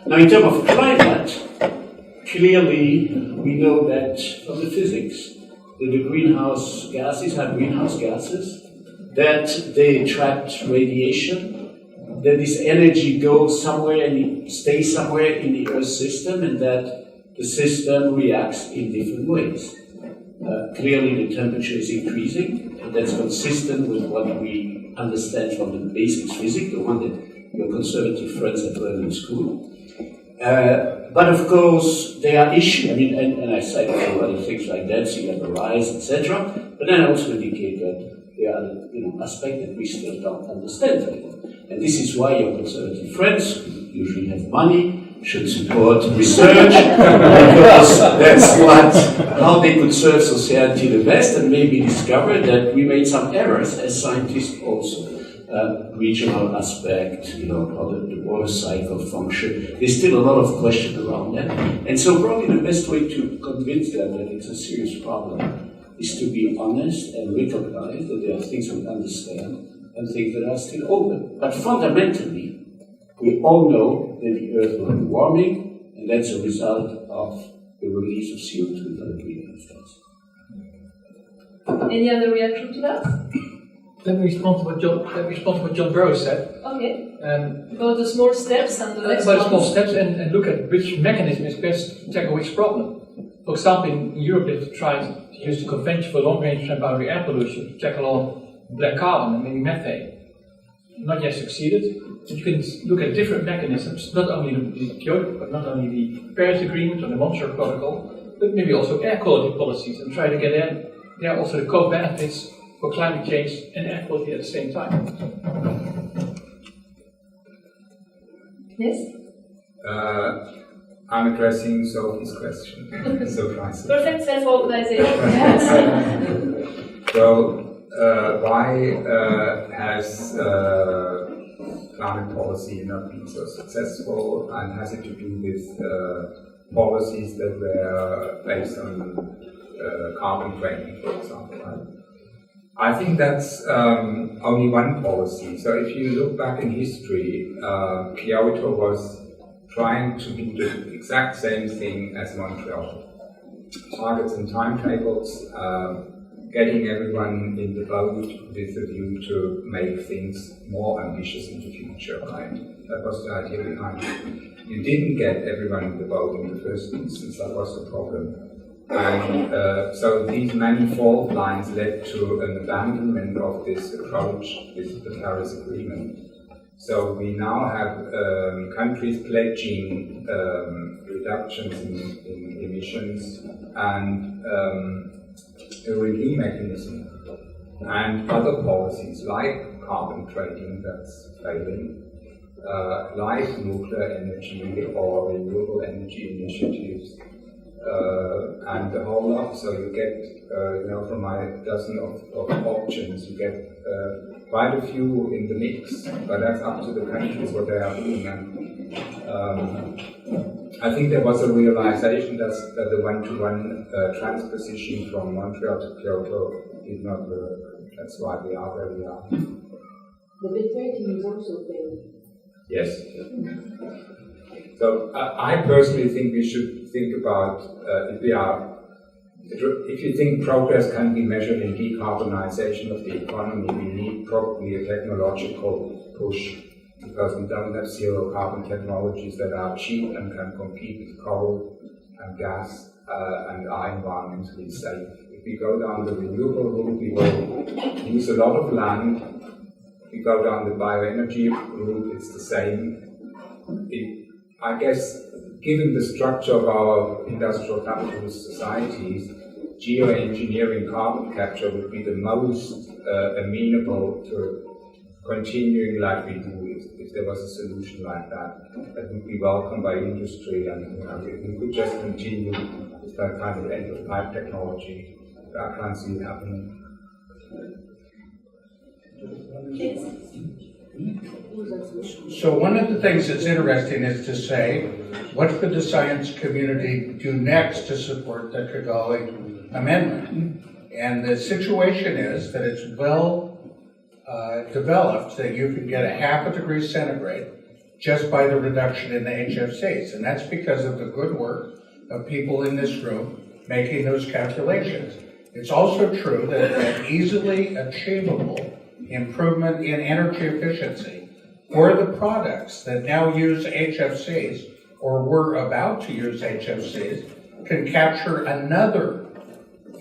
Now, in terms of climate, clearly we know that from the physics that the greenhouse gases are greenhouse gases, that they attract radiation, that this energy goes somewhere and it stays somewhere in the Earth system, and that the system reacts in different ways. Clearly the temperature is increasing, and that's consistent with what we understand from the basic physics, the one that your conservative friends have learned in school. But of course, there are issues, and I cite a few other things like that, sea level rise, etc. But then I also indicate that there are aspects that we still don't understand very well. And this is why your conservative friends, usually have money, should support research, because that's how they could serve society the best, and maybe discover that we made some errors as scientists also. Regional aspect, how the water cycle function. There's still a lot of question around that. And so probably the best way to convince them that it's a serious problem is to be honest and recognize that there are things we understand and things that are still open. But fundamentally, we all know that the Earth will be warming, and that's a result of the release of CO2 from the greenhouse gas. Any other reaction to that? Let me respond to what John Burroughs said. Okay. About the small steps and the next about the small steps and look at which mechanism is best to tackle which problem. For example, in Europe they've tried to use the Convention for Long-Range Boundary Air Pollution to tackle all black carbon and maybe methane. Not yet succeeded. But you can look at different mechanisms, not only the Kyoto, but not only the Paris Agreement or the Montreal Protocol, but maybe also air quality policies, and try to get there also the co-benefits for climate change and air quality at the same time. Yes? I'm addressing Sophie's question. Surprising. Perfect self-organization. So, why has climate policy not been so successful, and has it to do with policies that were based on carbon trading, for example? Right? I think that's only one policy. So if you look back in history, Kyoto was trying to do the exact same thing as Montreal. Targets and timetables, getting everyone in the boat with a view to make things more ambitious in the future, right? That was the idea behind it. You didn't get everyone in the boat in the first instance, that was the problem. And so these many fault lines led to an abandonment of this approach with the Paris Agreement. So we now have countries pledging reductions in emissions and a review mechanism and other policies like carbon trading that's failing, like nuclear energy or renewable energy initiatives. And the whole lot, so you get, from my dozen of options, you get quite a few in the mix, but that's up to the countries what they are doing. And I think there was a realization that the one-to-one transposition from Montreal to Kyoto did not work. That's why we are where we are. The mid-30s is also failing. Yes. So I personally think we should think about if you think progress can be measured in decarbonization of the economy, we need probably a technological push, because we don't have zero carbon technologies that are cheap and can compete with coal and gas and are environmentally safe. If we go down the renewable route, we will use a lot of land. If we go down the bioenergy route, it's the same. I guess, given the structure of our industrial capitalist societies, geoengineering carbon capture would be the most amenable to continuing like we do. If there was a solution like that, that would be welcomed by industry, and we could just continue with that kind of end-of-life technology. I can't see it happening. So one of the things that's interesting is to say, what could the science community do next to support the Kigali Amendment? And the situation is that it's well developed that you can get a 0.5 degree centigrade just by the reduction in the HFCs. And that's because of the good work of people in this room making those calculations. It's also true that an easily achievable improvement in energy efficiency for the products that now use HFCs or were about to use HFCs can capture another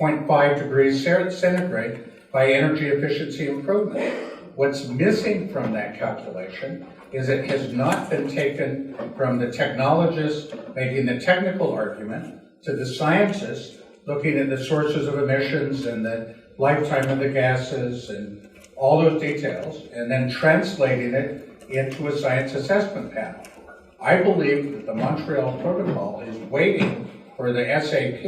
0.5 degrees centigrade by energy efficiency improvement. What's missing from that calculation is it has not been taken from the technologists making the technical argument to the scientists looking at the sources of emissions and the lifetime of the gases and all those details, and then translating it into a science assessment panel. I believe that the Montreal Protocol is waiting for the SAP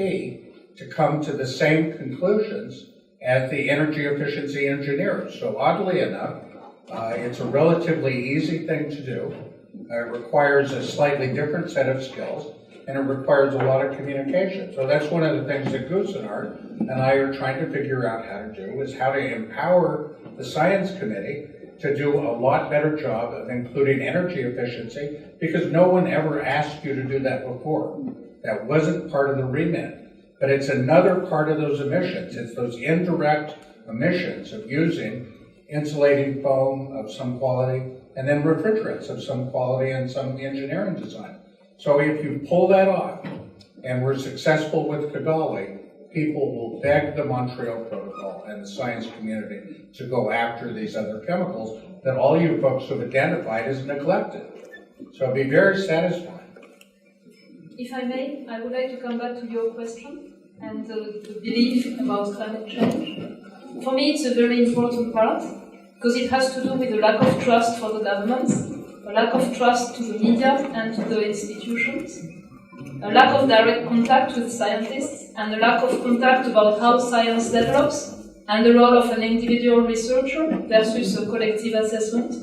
to come to the same conclusions as the energy efficiency engineers. So oddly enough, it's a relatively easy thing to do. It requires a slightly different set of skills, and it requires a lot of communication. So that's one of the things that Gusenart and I are trying to figure out how to do, is how to empower the science committee to do a lot better job of including energy efficiency, because no one ever asked you to do that before. That wasn't part of the remit. But it's another part of those emissions. It's those indirect emissions of using insulating foam of some quality and then refrigerants of some quality and some engineering design. So if you pull that off, and we're successful with Kigali, people will beg the Montreal Protocol and the science community to go after these other chemicals that all you folks have identified as neglected. So it'll be very satisfying. If I may, I would like to come back to your question and the belief about climate change. For me, it's a very important part, because it has to do with a lack of trust for the government, a lack of trust to the media and to the institutions, a lack of direct contact with scientists, and a lack of contact about how science develops, and the role of an individual researcher versus a collective assessment.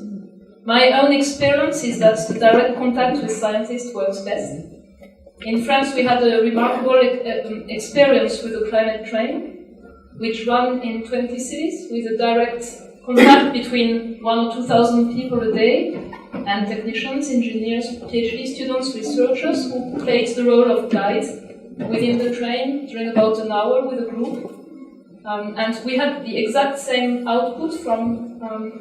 My own experience is that the direct contact with scientists works best. In France, we had a remarkable experience with the climate train, which ran in 20 cities with a direct contact between 1,000 or 2,000 people a day, and technicians, engineers, PhD students, researchers who played the role of guides within the train during about an hour with a group. And we had the exact same output from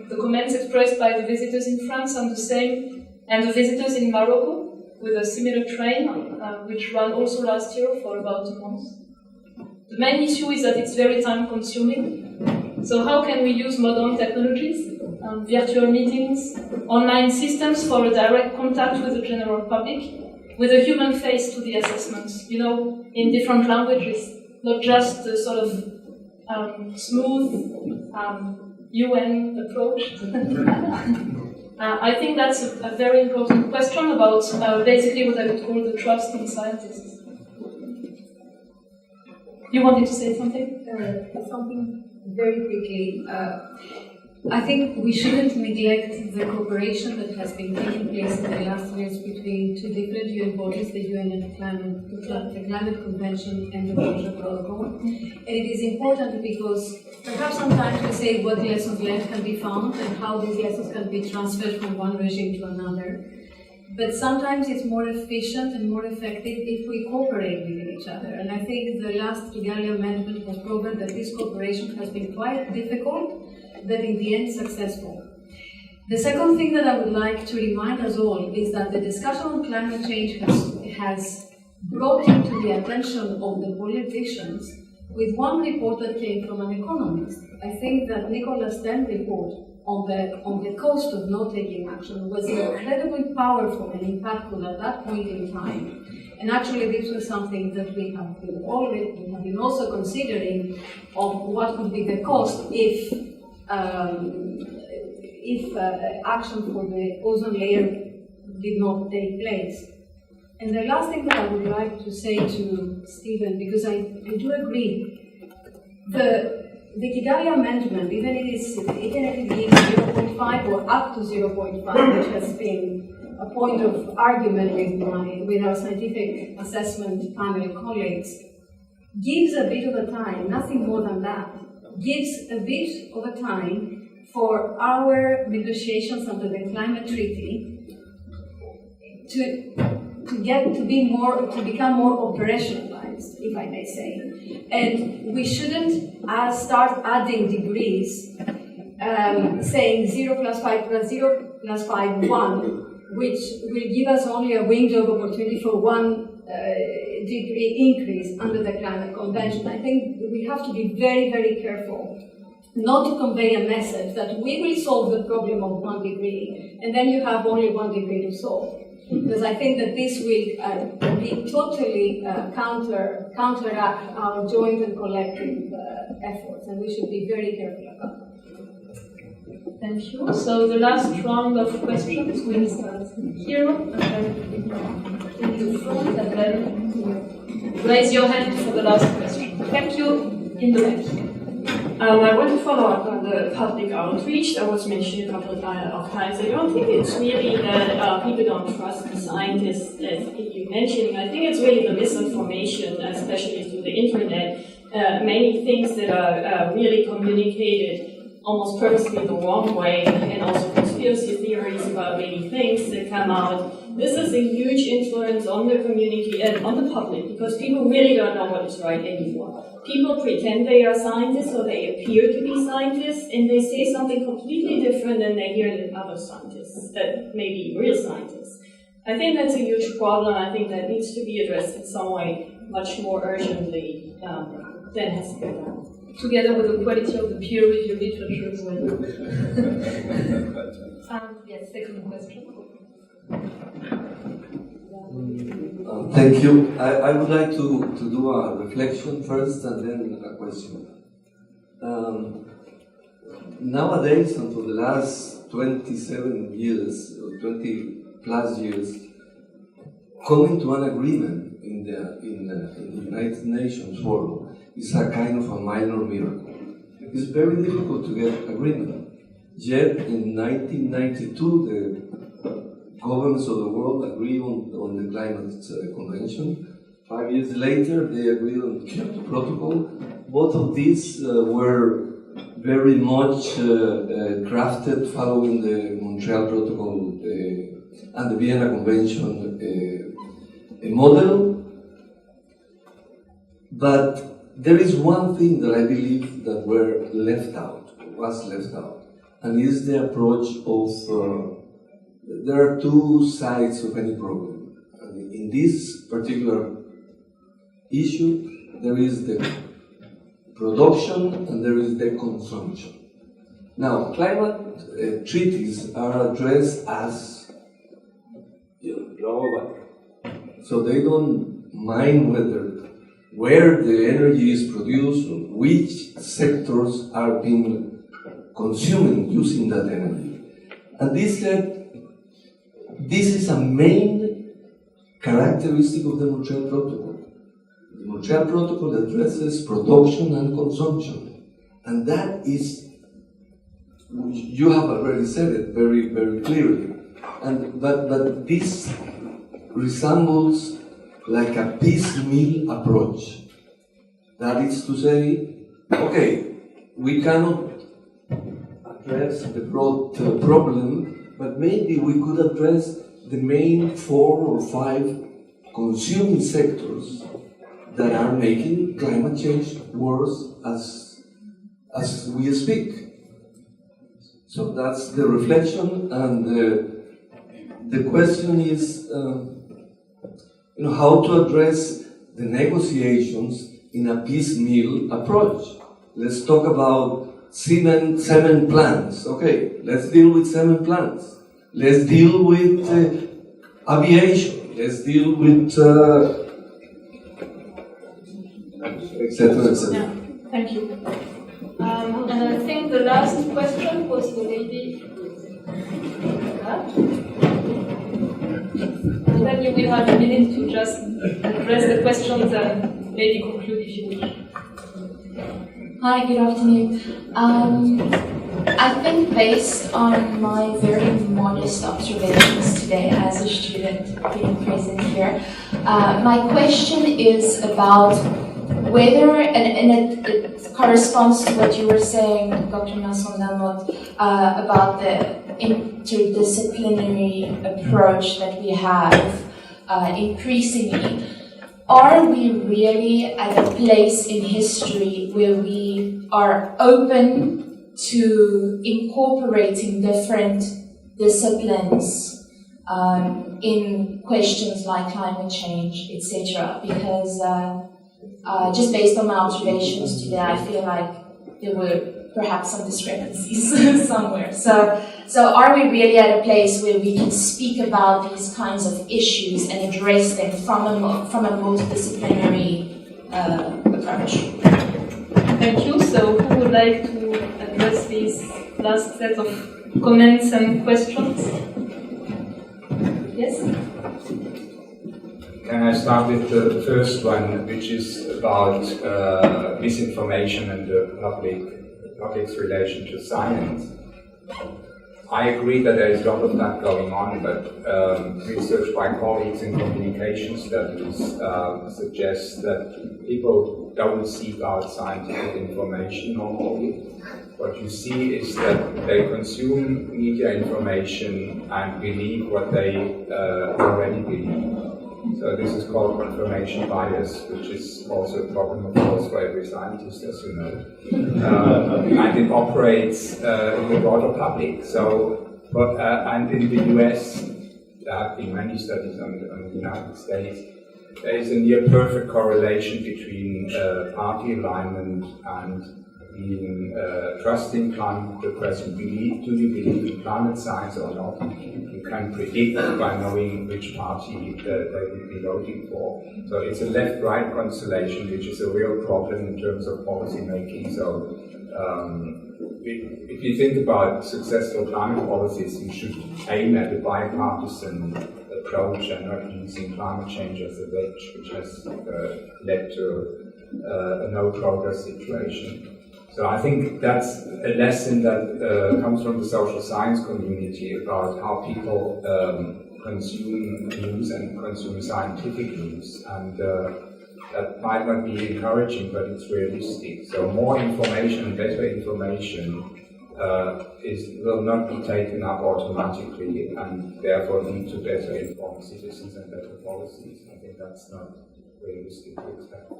the comments expressed by the visitors in France and the visitors in Morocco, with a similar train, which ran also last year for about a month. The main issue is that it's very time-consuming. So how can we use modern technologies, virtual meetings, online systems for a direct contact with the general public, with a human face to the assessments, in different languages, not just the sort of smooth UN approach. I think that's a very important question about basically what I would call the trust in scientists. You wanted to say something? Something very quickly. I think we shouldn't neglect the cooperation that has been taking place in the last years between two different UN bodies, the UN and the Climate Convention and the Montreal Protocol. And it is important because perhaps sometimes we say what lessons learned can be found and how these lessons can be transferred from one regime to another. But sometimes it's more efficient and more effective if we cooperate with each other. And I think the last Kigali amendment has proven that this cooperation has been quite difficult, but in the end successful. The second thing that I would like to remind us all is that the discussion on climate change has brought into the attention of the politicians with one report that came from an economist. I think that Nicholas Stern's report on the cost of not taking action was incredibly powerful and impactful at that point in time. And actually this was something that we have been also considering of what would be the cost if action for the ozone layer did not take place. And the last thing that I would like to say to Stephen, because I do agree, the Kigali amendment, even if it is 0.5 or up to 0.5, which has been a point of argument with our scientific assessment panel colleagues, gives a bit of a time, nothing more than that, gives a bit of a time for our negotiations under the climate treaty to become more operationalized, if I may say. And we shouldn't start adding degrees, saying 0 plus 5 plus 0 plus 5, 1, which will give us only a window of opportunity for 1 degree increase under the climate convention. I think we have to be very, very careful not to convey a message that we will solve the problem of 1 degree, and then you have only 1 degree to solve. Because I think that this will be totally counteract our joint and collective efforts, and we should be very careful about that. Thank you. So the last round of questions will start here, and then in the front, and then raise your hand for the last question. Thank you. In the back. I want to follow up on the public outreach that was mentioned a couple of times. I don't think it's really that people don't trust the scientists that you're mentioning. I think it's really the misinformation, especially through the internet. Many things that are really communicated almost purposely the wrong way, and also conspiracy theories about many things that come out. This is a huge influence on the community and on the public, because people really don't know what is right anymore. People pretend they are scientists, or they appear to be scientists, and they say something completely different than they hear than other scientists, that may be real scientists. I think that's a huge problem. I think that needs to be addressed in some way much more urgently than has been done. Together with the quality of the peer-reviewed literature as well. Yes, second question. Thank you. I would like to do a reflection first and then a question. Nowadays, and for the last 27 years, or 20 plus years, coming to an agreement in the United Nations Forum is a kind of a minor miracle. It's very difficult to get agreement. Yet in 1992, the governments of the world agreed on the climate convention. 5 years later, they agreed on the Kyoto Protocol. Both of these were very much crafted following the Montreal Protocol and the Vienna Convention model. But there is one thing that I believe that was left out, and is the approach of, there are two sides of any problem. And in this particular issue, there is the production and there is the consumption. Now, climate treaties are addressed as global, so they don't mind where the energy is produced, or which sectors are being consuming using that energy. And this is a main characteristic of the Montreal Protocol. The Montreal Protocol addresses production and consumption. And that is, you have already said it very, very clearly. But this resembles like a piecemeal approach. That is to say, okay, we cannot address the broad problem, but maybe we could address the main 4 or 5 consuming sectors that are making climate change worse as we speak. So that's the reflection, and the question is, how to address the negotiations in a piecemeal approach. Let's talk about cement plants. Okay, let's deal with cement plants. Let's deal with aviation. Let's deal with etc. etc. Thank you. And I think the last question was the lady. And then you will have a minute to just address the questions and maybe conclude if you wish. Hi, good afternoon. I think based on my very modest observations today as a student being present here, my question is about whether, and it corresponds to what you were saying, Dr. Masson-Delmotte, about the interdisciplinary approach that we have increasingly. Are we really at a place in history where we are open to incorporating different disciplines in questions like climate change, etc.? Because just based on my observations today, I feel like there were perhaps some discrepancies somewhere. So are we really at a place where we can speak about these kinds of issues and address them from a multidisciplinary approach? Thank you. So who would like to address this last set of comments and questions? Yes? Can I start with the first one, which is about misinformation and the public's relation to science? I agree that there is a lot of that going on, but research by colleagues in communication studies suggests that people don't seek out scientific information normally. What you see is that they consume media information and believe what they already believe. So this is called confirmation bias, which is also a problem, of course, for every scientist, as you know. And it operates in the broader public. So, and in the US, there have been many studies on the United States. There is a near perfect correlation between party alignment and being trusting climate progression. Do you believe in climate science or not? You can predict by knowing which party they will be voting for. So it's a left-right constellation, which is a real problem in terms of policy making. So if you think about successful climate policies, you should aim at a bipartisan approach and not using climate change as a wedge, which has led to a no progress situation. So I think that's a lesson that comes from the social science community about how people consume news and consume scientific news. And that might not be encouraging, but it's realistic. So more information, better information will not be taken up automatically and therefore lead to better informed citizens and better policies. I think that's not realistic to expect.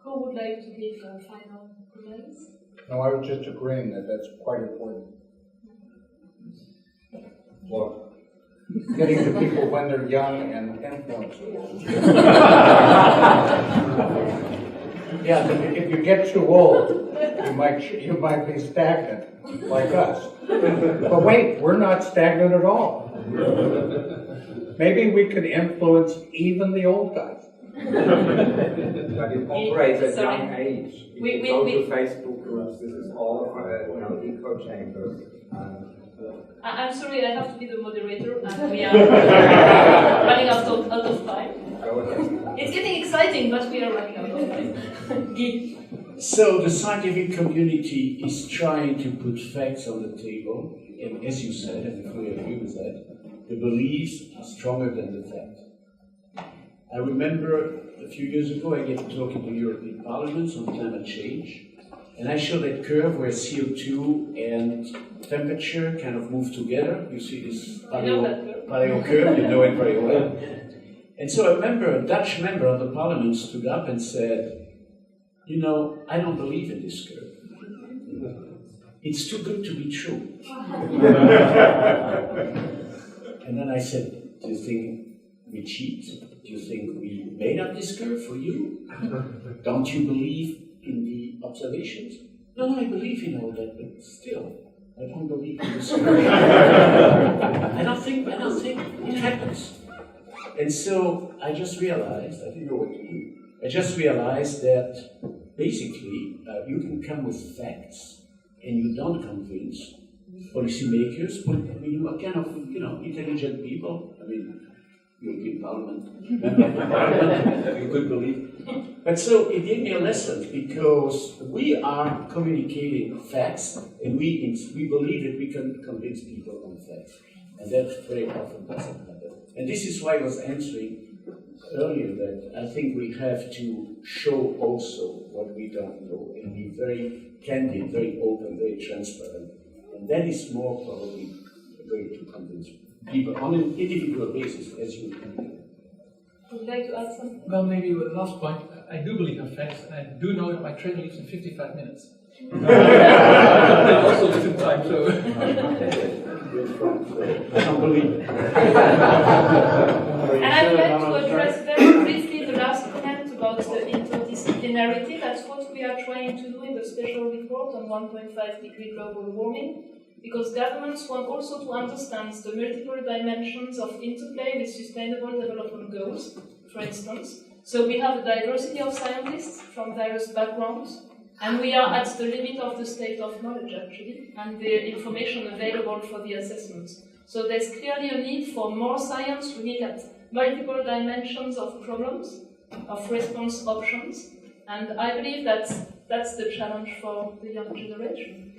Who would like to give final comments? No, I was just agreeing that that's quite important. What? Getting to people when they're young and influencers. Yeah, if you get too old, you might be stagnant, like us. But wait, we're not stagnant at all. Maybe we could influence even the old guys. But it operates at young age. If you go to Facebook groups, this is all echo chambers. I'm sorry, I have to be the moderator, and we are running out of time. It's getting exciting, but we are running out of time. Guy. So the scientific community is trying to put facts on the table, and as you said, and if we agree with that, the beliefs are stronger than the facts. I remember a few years ago I get to talk in the European Parliament on climate change, and I showed that curve where CO2 and temperature kind of move together. You see this paleo curve, you know it very well. And so I remember a Dutch member of the Parliament stood up and said, you know, I don't believe in this curve. It's too good to be true. And then I said, do you think we cheat? Do you think we made up this curve for you? Don't you believe in the observations? No, I believe in all that, but still, I don't believe in this curve. I don't think it happens. And so I just realized, I didn't know what to do. I just realized that basically you can come with facts and you don't convince policymakers, but I mean, you are kind of, intelligent people. I mean, European Parliament, member of the Parliament, you could believe. But so it gave me a lesson because we are communicating facts and we believe that we can convince people on facts. And that very often doesn't happen. And this is why I was answering earlier that I think we have to show also what we don't know and be very candid, very open, very transparent. And that is more probably a way to convince people on an individual basis, as you can. Would you like to add something? Well, maybe the last point. I do believe in facts, and I do know that my train leaves in 55 minutes. I also live in time, so. I don't believe it. And I would like to address very briefly the last comment about the interdisciplinarity. That's what we are trying to do in the special report on 1.5 degree global warming. Because governments want also to understand the multiple dimensions of interplay with sustainable development goals, for instance. So we have a diversity of scientists from various backgrounds, And we are at the limit of the state of knowledge, actually, and the information available for the assessments. So there's clearly a need for more science looking at multiple dimensions of problems, of response options, and I believe that's the challenge for the young generation.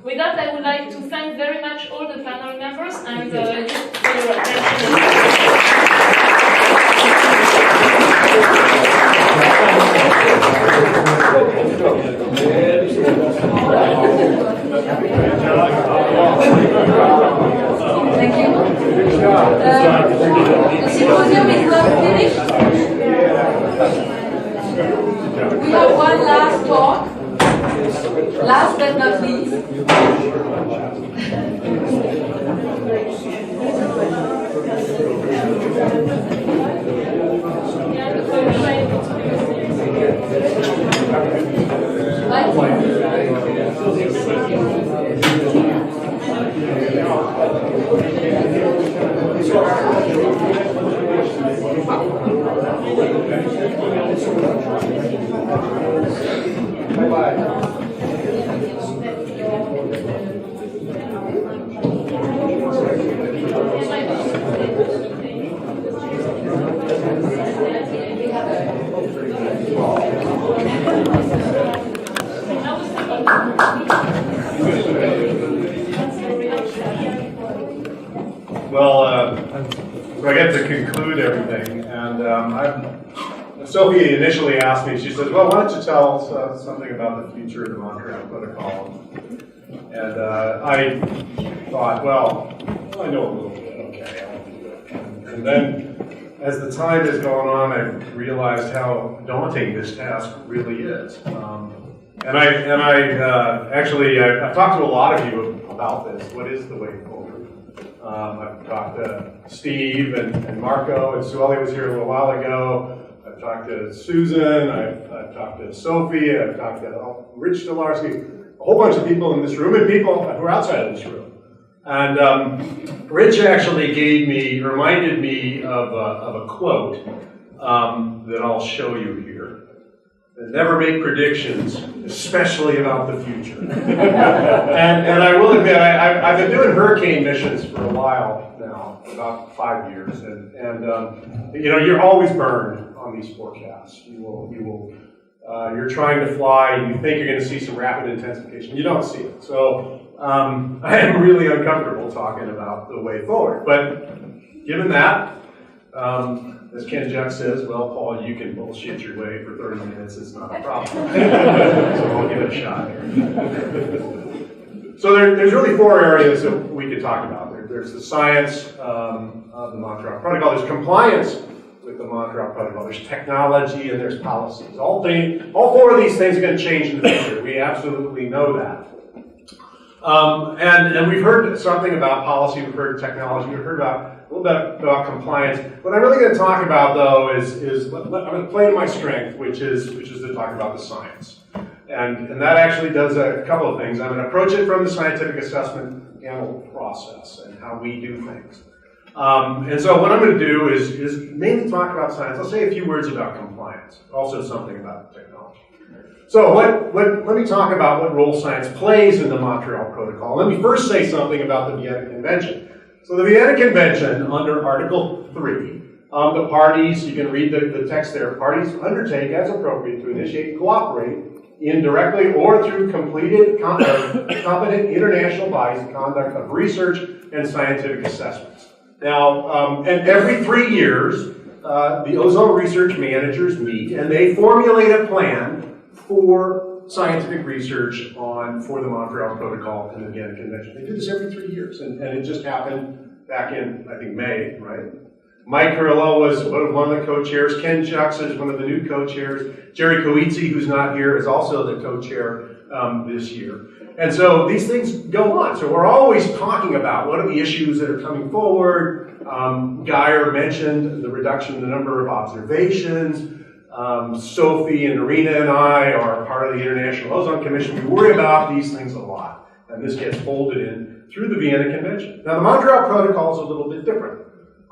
With that, I would like to thank very much all the panel members and you for your attention. Thank you. The symposium is not finished. We have one last talk. Last but not least. Well, so I get to conclude everything, and Sophie initially asked me, she says, well, why don't you tell us something about the future of the Montreal Protocol? And I thought, well, I know a little bit, okay, I'll do it. And then, as the time has gone on, I've realized how daunting this task really is. And I've talked to a lot of you about this. What is the way forward? I've talked to Steve and Marco, and Sueli was here a little while ago. I've talked to Susan, I've talked to Sophie, I've talked to Rich Stolarski, a whole bunch of people in this room, and people who are outside of this room. And Rich actually reminded me of a quote that I'll show you here. Never make predictions, especially about the future. and I will admit, I've been doing hurricane missions for a while now, about 5 years, and you're always burned on these forecasts. You're trying to fly, and you think you're going to see some rapid intensification. You don't see it. So I am really uncomfortable talking about the way forward. But given that, as Ken Juck says, well, Paul, you can bullshit your way for 30 minutes. It's not a problem. So we'll give it a shot here. So there's really 4 areas that we could talk about. There's the science of the Montreal Protocol. There's compliance with the Montreal Protocol. There's technology and there's policies. All 4 of these things are going to change in the future. We absolutely know that. And we've heard something about policy, we've heard technology, we've heard a little bit about compliance. What I'm really going to talk about, though, is I'm going to play to my strength, which is to talk about the science. And that actually does a couple of things. I'm going to approach it from the scientific assessment analytical process and how we do things. And so what I'm going to do is mainly talk about science. I'll say a few words about compliance, also something about technology. So let me talk about what role science plays in the Montreal Protocol. Let me first say something about the Vienna Convention. So the Vienna Convention, under Article 3, the parties, you can read the text there, parties undertake as appropriate to initiate and cooperate in directly or through competent international bodies the conduct of research and scientific assessments. Now, and every 3 years, the ozone research managers meet and they formulate a plan for scientific research for the Montreal Protocol and the Vienna Convention. They do this every 3 years, and it just happened back in, I think, May, right? Mike Carrillo was one of the co-chairs. Ken Jucks is one of the new co-chairs. Jerry Coetze, who's not here, is also the co-chair this year. And so these things go on. So we're always talking about what are the issues that are coming forward. Geyer mentioned the reduction in the number of observations. Sophie and Irina and I are part of the International Ozone Commission. We worry about these things a lot. And this gets folded in through the Vienna Convention. Now, the Montreal Protocol is a little bit different.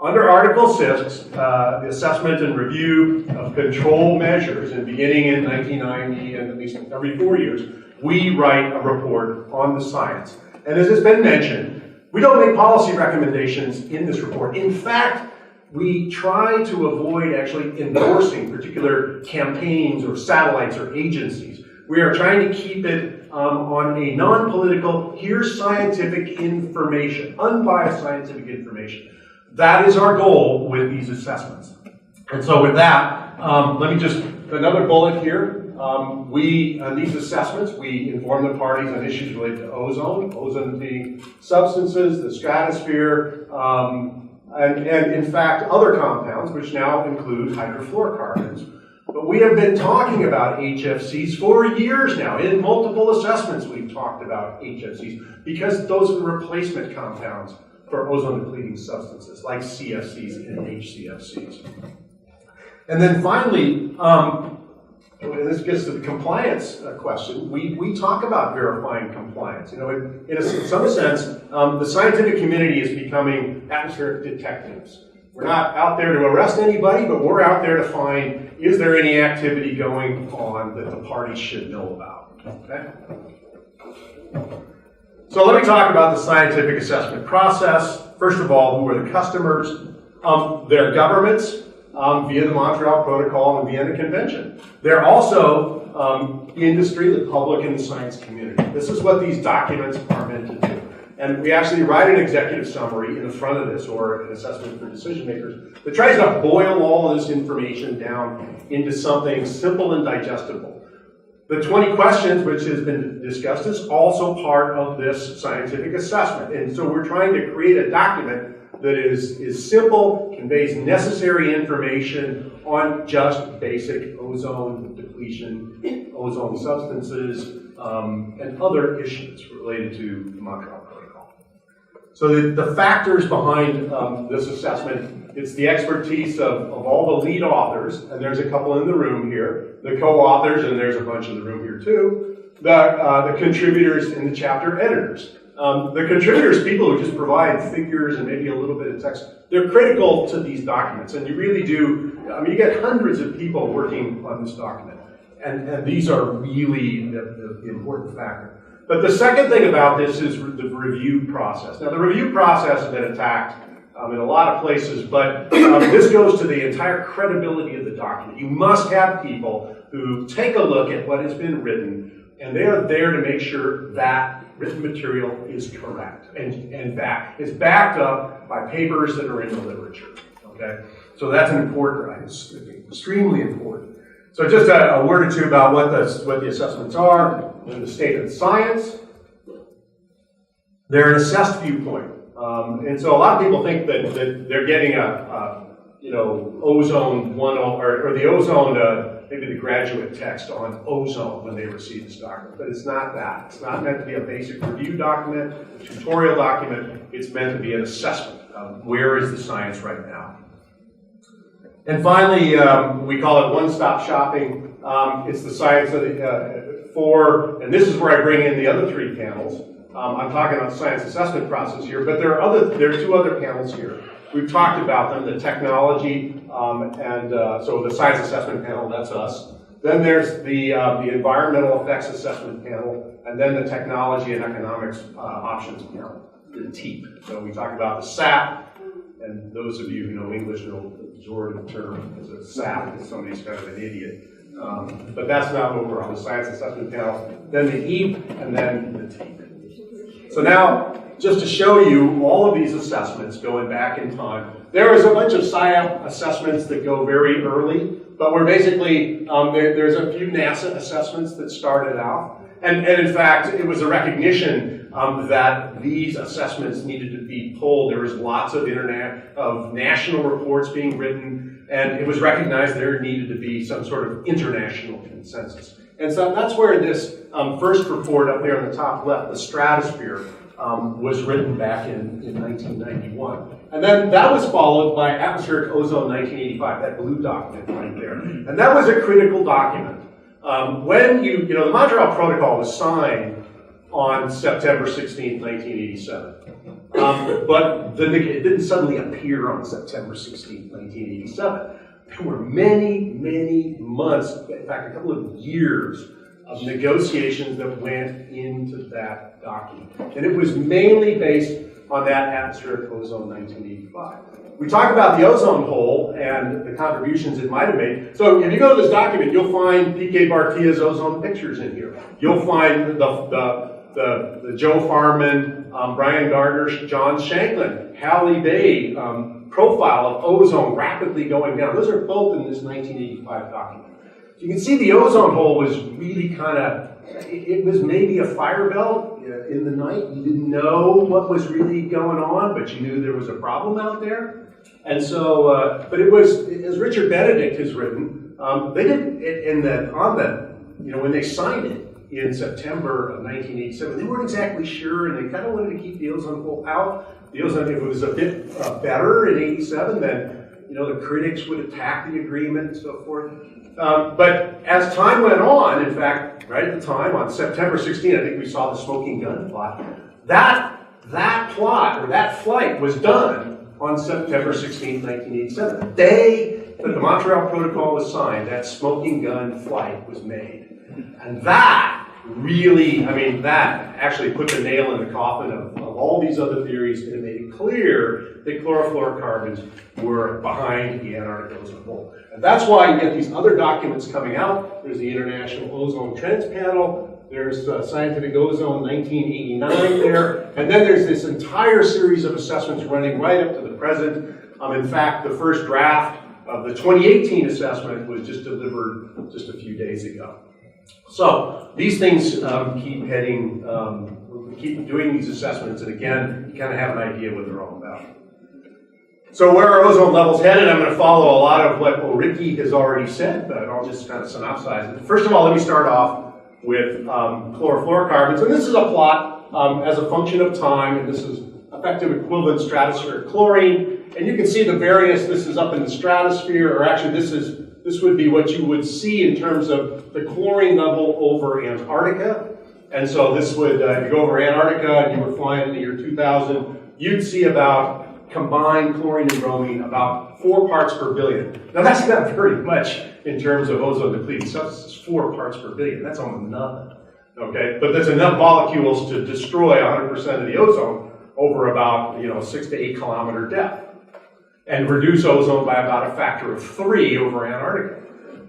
Under Article 6, the assessment and review of control measures, and beginning in 1990 and at least every 4 years, we write a report on the science. And as has been mentioned, we don't make policy recommendations in this report. In fact, we try to avoid actually endorsing particular campaigns or satellites or agencies. We are trying to keep it on a non-political, here's scientific information, unbiased scientific information. That is our goal with these assessments. And so with that, let me just, another bullet here. On these assessments, we inform the parties on issues related to ozone being substances, the stratosphere, and in fact other compounds, which now include hydrofluorocarbons. But we have been talking about HFCs for years now. In multiple assessments we've talked about HFCs because those are the replacement compounds for ozone-depleting substances like CFCs and HCFCs. And then finally, and this gets to the compliance question, we talk about verifying compliance. You know, in some sense, the scientific community is becoming atmospheric detectives. We're not out there to arrest anybody, but we're out there to find, is there any activity going on that the parties should know about? Okay? So let me talk about the scientific assessment process. First of all, who are the customers? They're governments via the Montreal Protocol and Vienna Convention. They're also industry, the public, and the science community. This is what these documents are meant to do. And we actually write an executive summary in the front of this, or an assessment for decision makers, that tries to boil all of this information down into something simple and digestible. The 20 questions, which has been discussed, is also part of this scientific assessment. And so we're trying to create a document that is simple, conveys necessary information on just basic ozone depletion, ozone substances, and other issues related to the Montreal Protocol. So the factors behind this assessment, it's the expertise of all the lead authors, and there's a couple in the room here, the co-authors, and there's a bunch in the room here too, the contributors and the chapter editors. The contributors, people who just provide figures and maybe a little bit of text, they're critical to these documents, and you really do, I mean, you get hundreds of people working on this document, and these are really the important factor. But the second thing about this is the review process. Now, the review process has been attacked in a lot of places, but this goes to the entire credibility of the document. You must have people who take a look at what has been written, and they are there to make sure that written material is correct and is backed up by papers that are in the literature. Okay, so that's an important, it's extremely important. So just a word or two about what the assessments are and the state of the science. They're an assessed viewpoint, and so a lot of people think that they're getting ozone 1 or the ozone. Maybe the graduate text on ozone when they receive this document, but it's not that. It's not meant to be a basic review document, a tutorial document. It's meant to be an assessment of where is the science right now. And finally, we call it one-stop shopping. It's the science of and this is where I bring in the other three panels. I'm talking about the science assessment process here, but there are two other panels here. We've talked about them, the technology, so the science assessment panel, that's us. Then there's the environmental effects assessment panel, and then the technology and economics options panel, the TEEP. So we talk about the SAP, and those of you who know English know the pejorative term is a SAP, because somebody's kind of an idiot. But that's not what we're on, the science assessment panel, then the EAP, and then the TEEP. So now, just to show you all of these assessments going back in time, there is a bunch of SciAp assessments that go very early, but we're basically, there's a few NASA assessments that started out. And in fact, it was a recognition that these assessments needed to be pulled. There was lots of national reports being written, and it was recognized there needed to be some sort of international consensus. And so that's where this first report up there on the top left, the stratosphere, was written back in 1991. And then that was followed by Atmospheric Ozone 1985, that blue document right there. And that was a critical document. When the Montreal Protocol was signed on September 16, 1987. But it didn't suddenly appear on September 16, 1987. There were many, many months, in fact, a couple of years of negotiations that went into that document. And it was mainly based on that atmospheric ozone 1985. We talk about the ozone hole and the contributions it might have made. So if you go to this document, you'll find P.K. Bartia's ozone pictures in here. You'll find the Joe Farman, Brian Gardner, John Shanklin, Halle Bay profile of ozone rapidly going down. Those are both in this 1985 document. So you can see the ozone hole was really kind of, it was maybe a fire belt in the night. You didn't know what was really going on, but you knew there was a problem out there. And so, but it was, as Richard Benedict has written, they didn't, when they signed it in September of 1987, they weren't exactly sure, and they kind of wanted to keep the ozone hole out. The ozone, if it was a bit better in 87, then, the critics would attack the agreement and so forth. But as time went on, in fact, right at the time, on September 16, I think we saw the smoking gun plot. That plot, or that flight, was done on September 16, 1987. The day that the Montreal Protocol was signed, that smoking gun flight was made. And that really, that actually put the nail in the coffin of all these other theories, and it made it clear that chlorofluorocarbons were behind the Antarctic ozone hole. And that's why you get these other documents coming out. There's the International Ozone Trends Panel. There's Scientific Ozone 1989 there. And then there's this entire series of assessments running right up to the present. In fact, the first draft of the 2018 assessment was just delivered just a few days ago. So these things keep heading, we keep doing these assessments, and again, you kind of have an idea what they're all about. So where are ozone levels headed? I'm going to follow a lot of what Ulrike has already said, but I'll just kind of synopsize it. First of all, let me start off with chlorofluorocarbons, and this is a plot as a function of time, and this is effective equivalent stratospheric chlorine, and you can see the various, this is up in the stratosphere, or actually this would be what you would see in terms of the chlorine level over Antarctica. And so this would, if you go over Antarctica and you were flying in the year 2000, you'd see about combined chlorine and bromine about 4 parts per billion. Now that's not very much in terms of ozone depleting substances, 4 parts per billion. That's almost nothing, okay? But there's enough molecules to destroy 100% of the ozone over about, 6 to 8 kilometer depth, and reduce ozone by about a factor of 3 over Antarctica.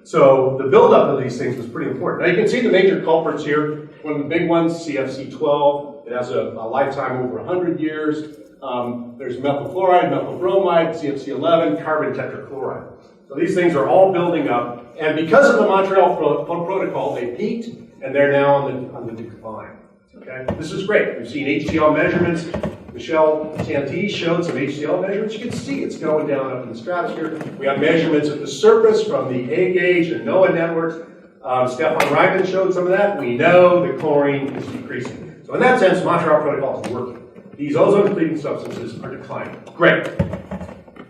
So the buildup of these things was pretty important. Now you can see the major culprits here. One of the big ones, CFC12. It has a lifetime over 100 years. There's methyl chloride, methyl bromide, CFC11, carbon tetrachloride. So these things are all building up. And because of the Montreal Protocol, they peaked, and they're now on the decline. Okay? This is great. We've seen HCl measurements. Michel Santee showed some HCl measurements. You can see it's going down up in the stratosphere. We have measurements at the surface from the A-gauge and NOAA networks. Stefan Reimann showed some of that. We know the chlorine is decreasing. So in that sense, Montreal Protocol is working. These ozone-depleting substances are declining. Great.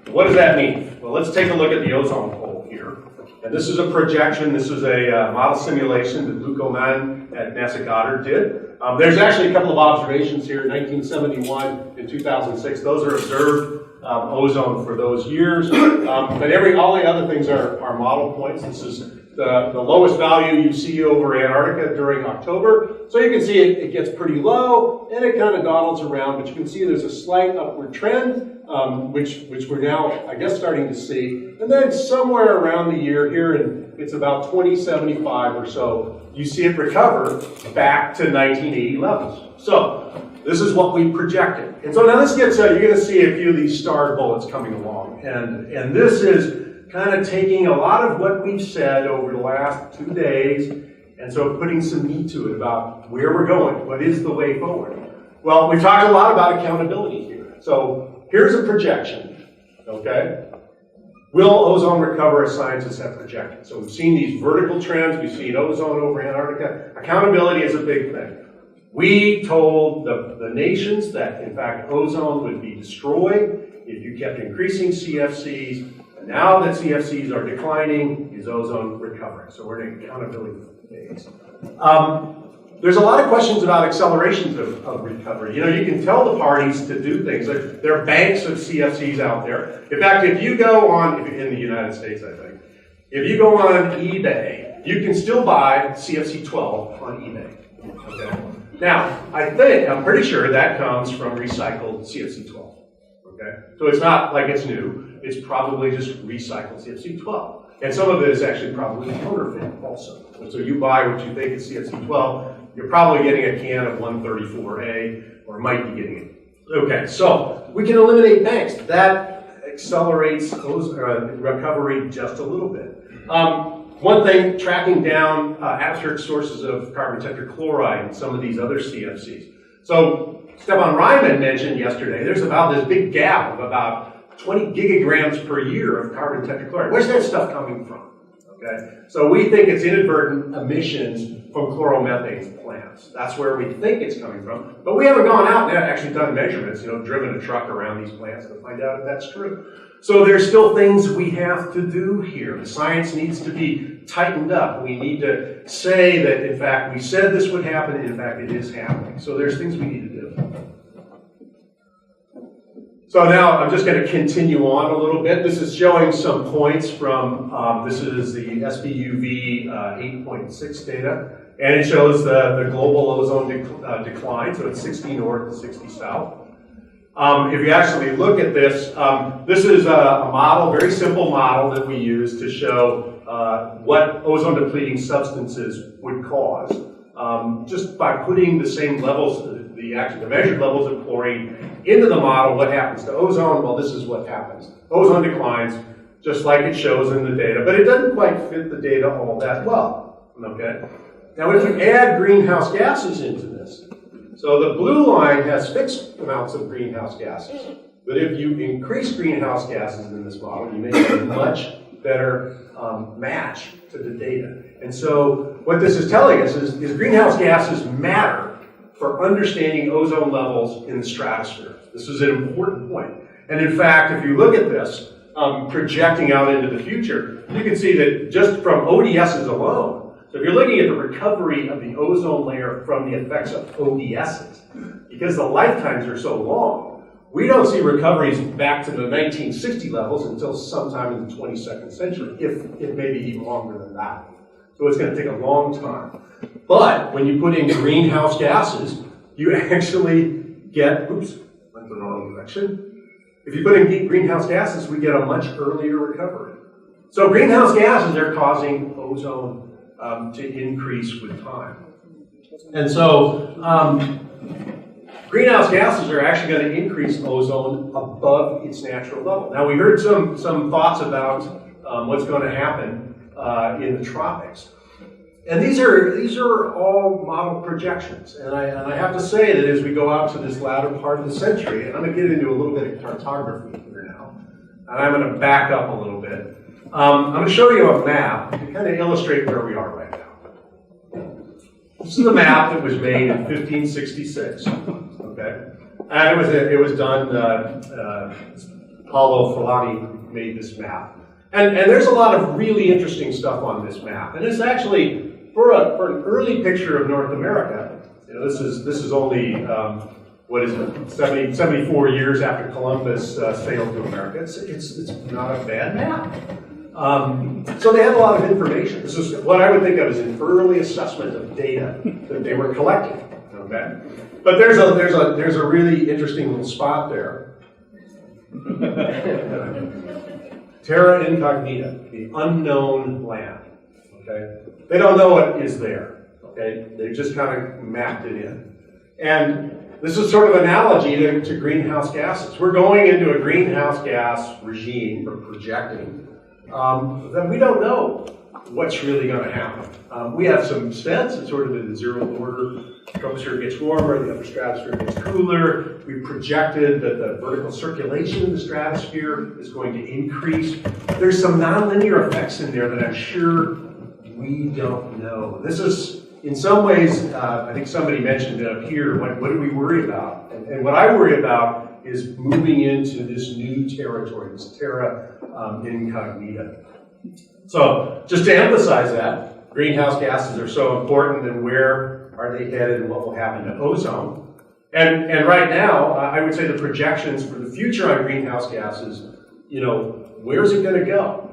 What does that mean? Well, let's take a look at the ozone hole here. And this is a projection. This is a model simulation that Luc Oman at NASA Goddard did. There's actually a couple of observations here, 1971 and 2006. Those are observed ozone for those years. But all the other things are model points. This is the lowest value you see over Antarctica during October. So you can see it gets pretty low, and it kind of dawdles around, but you can see there's a slight upward trend, which we're now, I guess, starting to see. And then somewhere around the year here, and it's about 2075 or so, you see it recover back to 1980 levels. So this is what we projected. And so now this gets, you're going to see a few of these starred bullets coming along. And this is kind of taking a lot of what we've said over the last 2 days, and so putting some meat to it about where we're going, what is the way forward. Well, we've talked a lot about accountability here. So here's a projection, okay? Will ozone recover as scientists have projected? So we've seen these vertical trends, we've seen ozone over Antarctica. Accountability is a big thing. We told the nations that, in fact, ozone would be destroyed if you kept increasing CFCs. Now that CFCs are declining, is ozone recovering? So we're in an accountability phase. there's a lot of questions about accelerations of recovery. You know, you can tell the parties to do things. There are banks of CFCs out there. In fact, if you go on, in the United States, I think, if you go on eBay, you can still buy CFC 12 on eBay. Okay. Now, I'm pretty sure that comes from recycled CFC 12. Okay. So it's not like it's new. It's probably just recycled CFC 12. And some of it is actually probably counterfeit also. And so you buy what you think is CFC 12, you're probably getting a can of 134A, or might be getting it. Okay, so we can eliminate banks. That accelerates recovery just a little bit. One thing, tracking down atmospheric sources of carbon tetrachloride and some of these other CFCs. So Stefan Ryman mentioned yesterday, there's about this big gap of about 20 gigagrams per year of carbon tetrachloride. Where's that stuff coming from? Okay, so we think it's inadvertent emissions from chloromethane plants. That's where we think it's coming from. But we haven't gone out and actually done measurements, driven a truck around these plants to find out if that's true. So there's still things we have to do here. The science needs to be tightened up. We need to say that, in fact, we said this would happen, and in fact, it is happening. So there's things we need to do. So now I'm just going to continue on a little bit. This is showing some points from, this is the SPUV 8.6 data, and it shows the global ozone decline, so it's 60 north to 60 south. If you actually look at this, this is a model, very simple model that we use to show what ozone depleting substances would cause. Just by putting the same levels, the measured levels of chlorine into the model, what happens to ozone? Well, this is what happens. Ozone declines, just like it shows in the data, but it doesn't quite fit the data all that well, okay? Now, if you add greenhouse gases into this, so the blue line has fixed amounts of greenhouse gases, but if you increase greenhouse gases in this model, you make a much better match to the data. And so what this is telling us is greenhouse gases matter for understanding ozone levels in the stratosphere. This is an important point. And in fact, if you look at this, projecting out into the future, you can see that just from ODSs alone, so if you're looking at the recovery of the ozone layer from the effects of ODSs, because the lifetimes are so long, we don't see recoveries back to the 1960 levels until sometime in the 22nd century, if maybe even longer than that. So it's going to take a long time. But when you put in greenhouse gases, you actually get, oops, went the wrong direction. If you put in greenhouse gases, we get a much earlier recovery. So greenhouse gases are causing ozone to increase with time. And so greenhouse gases are actually going to increase ozone above its natural level. Now, we heard some thoughts about what's going to happen in the tropics. And these are all model projections. And I have to say that as we go out to this latter part of the century, and I'm going to get into a little bit of cartography here now, and I'm going to back up a little bit. I'm going to show you a map to kind of illustrate where we are right now. This is a map that was made in 1566, okay? And it was done, Paulo Falani made this map. And there's a lot of really interesting stuff on this map. And it's actually, for an early picture of North America, this is only, 74 years after Columbus sailed to America. It's not a bad map. So they had a lot of information. This is what I would think of as an early assessment of data that they were collecting. Okay, but there's a really interesting little spot there. Terra incognita, the unknown land. Okay, they don't know what is there. Okay, they just kind of mapped it in, and this is sort of analogy to greenhouse gases. We're going into a greenhouse gas regime, or projecting, that we don't know what's really going to happen. We have some sense. It's sort of in the zero order. The troposphere gets warmer, the upper stratosphere gets cooler. We projected that the vertical circulation in the stratosphere is going to increase. There's some nonlinear effects in there that I'm sure we don't know. This is, in some ways, I think somebody mentioned it up here, what do we worry about? And what I worry about is moving into this new territory, this terra incognita. So, just to emphasize that, greenhouse gases are so important, and where are they headed and what will happen to ozone. And right now, I would say the projections for the future on greenhouse gases, where's it going to go?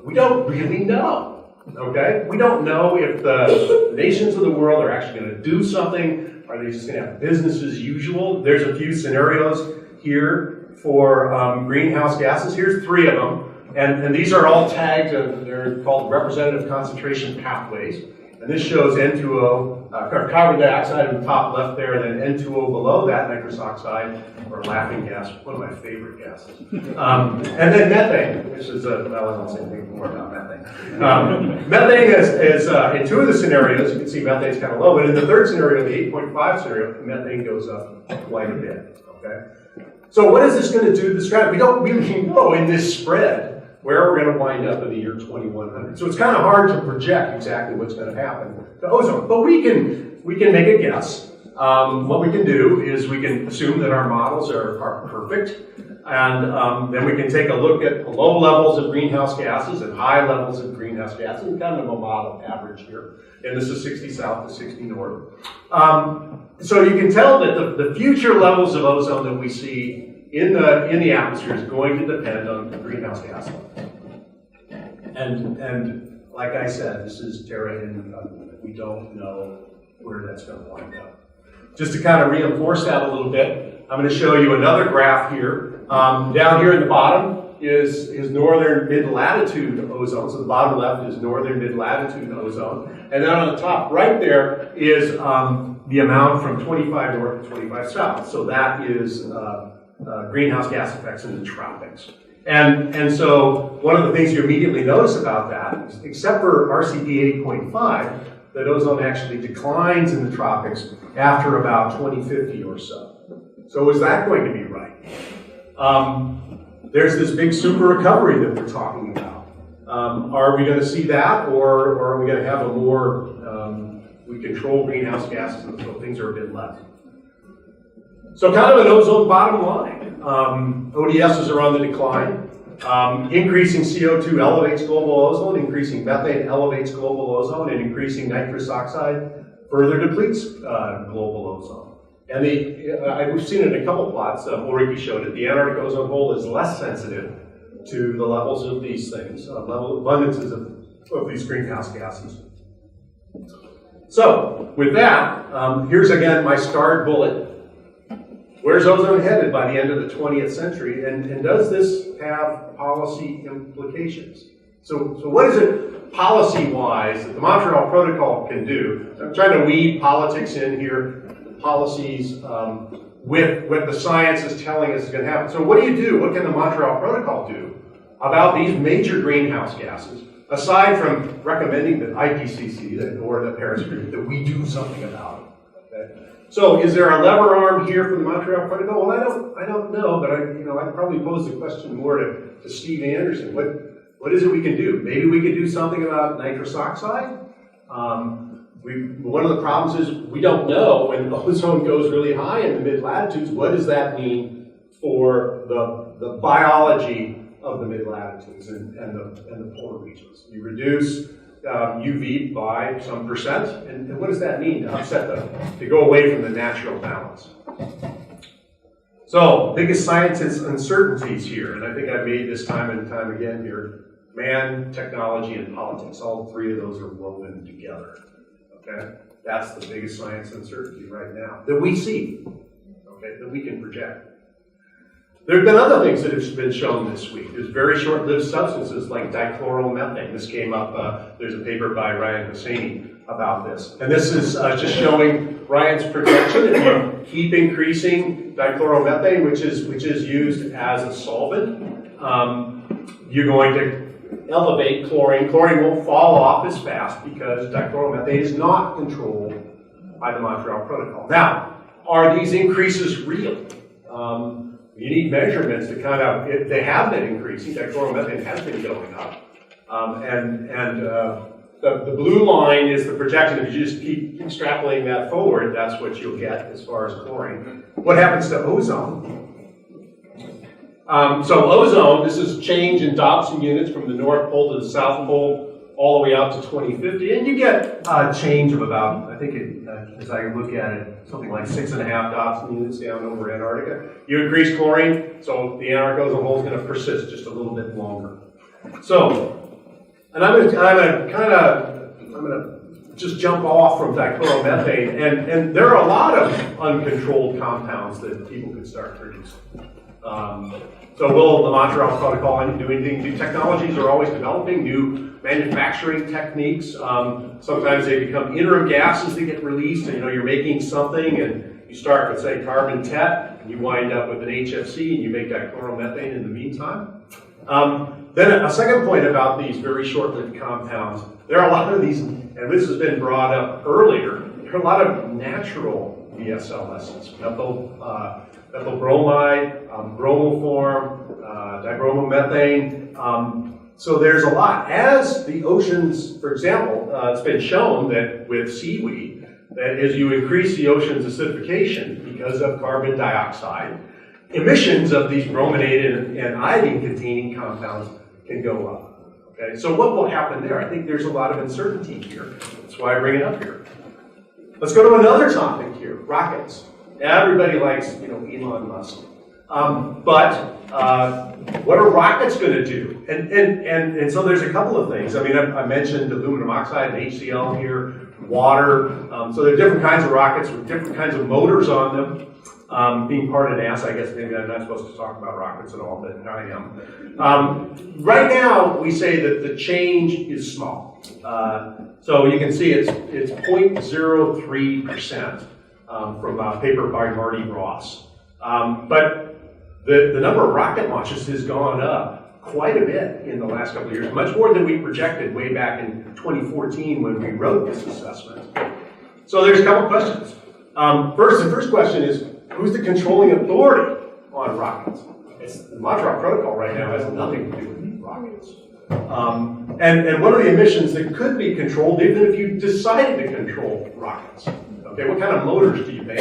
We don't really know, okay? We don't know if the nations of the world are actually going to do something. Are they just going to have business as usual? There's a few scenarios here for greenhouse gases. Here's 3 of them. And these are all tagged, they're called representative concentration pathways. And this shows N2O, carbon dioxide in the top left there, and then N2O below that, nitrous oxide, or laughing gas, one of my favorite gases. And then methane, which is, I won't say anything more about methane. Methane is in 2 of the scenarios, you can see methane's kind of low, but in the 3rd scenario, the 8.5 scenario, methane goes up quite a bit, okay? So what is this going to do to the strategy? We don't really know in this spread where we're going to wind up in the year 2100. So it's kind of hard to project exactly what's going to happen to ozone, but we can make a guess. What we can do is we can assume that our models are perfect, and then we can take a look at low levels of greenhouse gases and high levels of greenhouse gases, and kind of a model average here. And this is 60 south to 60 north. So you can tell that the future levels of ozone that we see in the atmosphere is going to depend on the greenhouse gas levels. And like I said, this is terra incognita. We don't know where that's going to wind up. Just to kind of reinforce that a little bit, I'm going to show you another graph here. Down here at the bottom is northern mid-latitude ozone. So the bottom left is northern mid-latitude ozone. And then on the top right there is the amount from 25 north to 25 south. So that is greenhouse gas effects in the tropics. And so one of the things you immediately notice about that is, except for RCP 8.5, that ozone actually declines in the tropics after about 2050 or so. So is that going to be right? There's this big super recovery that we're talking about. Are we going to see that, or are we going to have a more, we control greenhouse gases and so things are a bit less? So kind of an ozone bottom line. ODSs are on the decline. Increasing CO2 elevates global ozone, increasing methane elevates global ozone, and increasing nitrous oxide further depletes global ozone. And we've seen it in a couple plots, Ulrike showed it, the Antarctic ozone hole is less sensitive to the levels of these things, abundances of these greenhouse gases. So, with that, here's again my starred bullet. Where's ozone headed by the end of the 20th century, and does this have policy implications? So what is it policy-wise that the Montreal Protocol can do? I'm trying to weave politics in here, policies with what the science is telling us is going to happen. So what do you do? What can the Montreal Protocol do about these major greenhouse gases, aside from recommending that IPCC or the Paris Agreement that we do something about it? Okay? So is there a lever arm here for the Montreal Protocol? Well, I don't know, but I'd probably pose the question more to Steve Anderson. What is it we can do? Maybe we could do something about nitrous oxide. One of the problems is we don't know when ozone goes really high in the mid-latitudes, what does that mean for the biology of the mid-latitudes and the polar regions? You reduce UV by some percent, and what does that mean to upset to go away from the natural balance? So, biggest scientist uncertainties here, and I think I've made this time and time again here, man, technology, and politics, all 3 of those are woven together, okay? That's the biggest science uncertainty right now that we see, okay, that we can project. There have been other things that have been shown this week. There's very short-lived substances like dichloromethane. This came up, there's a paper by Ryan Hosseini about this. And this is just showing Ryan's projection. If you keep increasing dichloromethane, which is used as a solvent, you're going to elevate chlorine. Chlorine won't fall off as fast because dichloromethane is not controlled by the Montreal Protocol. Now, are these increases real? You need measurements to kind of, they have been increasing, dichloromethane has been going up. The blue line is the projection. If you just keep extrapolating that forward, that's what you'll get as far as chlorine. What happens to ozone? So ozone, this is change in Dobson units from the North Pole to the South Pole all the way out to 2050, and you get a change of about, I think, as I look at it, something like 6.5 Dobson units down over Antarctica. You increase chlorine, so the Antarctic ozone hole is going to persist just a little bit longer. So, and I'm going to just jump off from dichloromethane, and there are a lot of uncontrolled compounds that people could start producing. So will the Montreal Protocol do anything? New technologies are always developing, new manufacturing techniques. Sometimes they become interim gases that get released, and you're making something, and you start with, say, carbon tet, and you wind up with an HFC, and you make dichloromethane in the meantime. Then a second point about these very short-lived compounds, there are a lot of these, and this has been brought up earlier, there are a lot of natural VSL essence, methyl bromide, bromoform, dibromomethane. So there's a lot. As the oceans, for example, it's been shown that with seaweed, that as you increase the ocean's acidification because of carbon dioxide, emissions of these brominated and iodine-containing compounds can go up. Okay, so what will happen there? I think there's a lot of uncertainty here. That's why I bring it up here. Let's go to another topic here, rockets. Everybody likes, Elon Musk. But what are rockets going to do? And so there's a couple of things. I mean, I mentioned aluminum oxide and HCl here, water. So there are different kinds of rockets with different kinds of motors on them. Being part of NASA, I guess maybe I'm not supposed to talk about rockets at all, but I am. Right now, we say that the change is small. So you can see it's 0.03% from a paper by Marty Ross. But the number of rocket launches has gone up quite a bit in the last couple of years, much more than we projected way back in 2014 when we wrote this assessment. So there's a couple questions. The first question is, who's the controlling authority on rockets? The Montreal Protocol right now has nothing to do with rockets. And what are the emissions that could be controlled even if you decided to control rockets? Okay, what kind of motors do you make?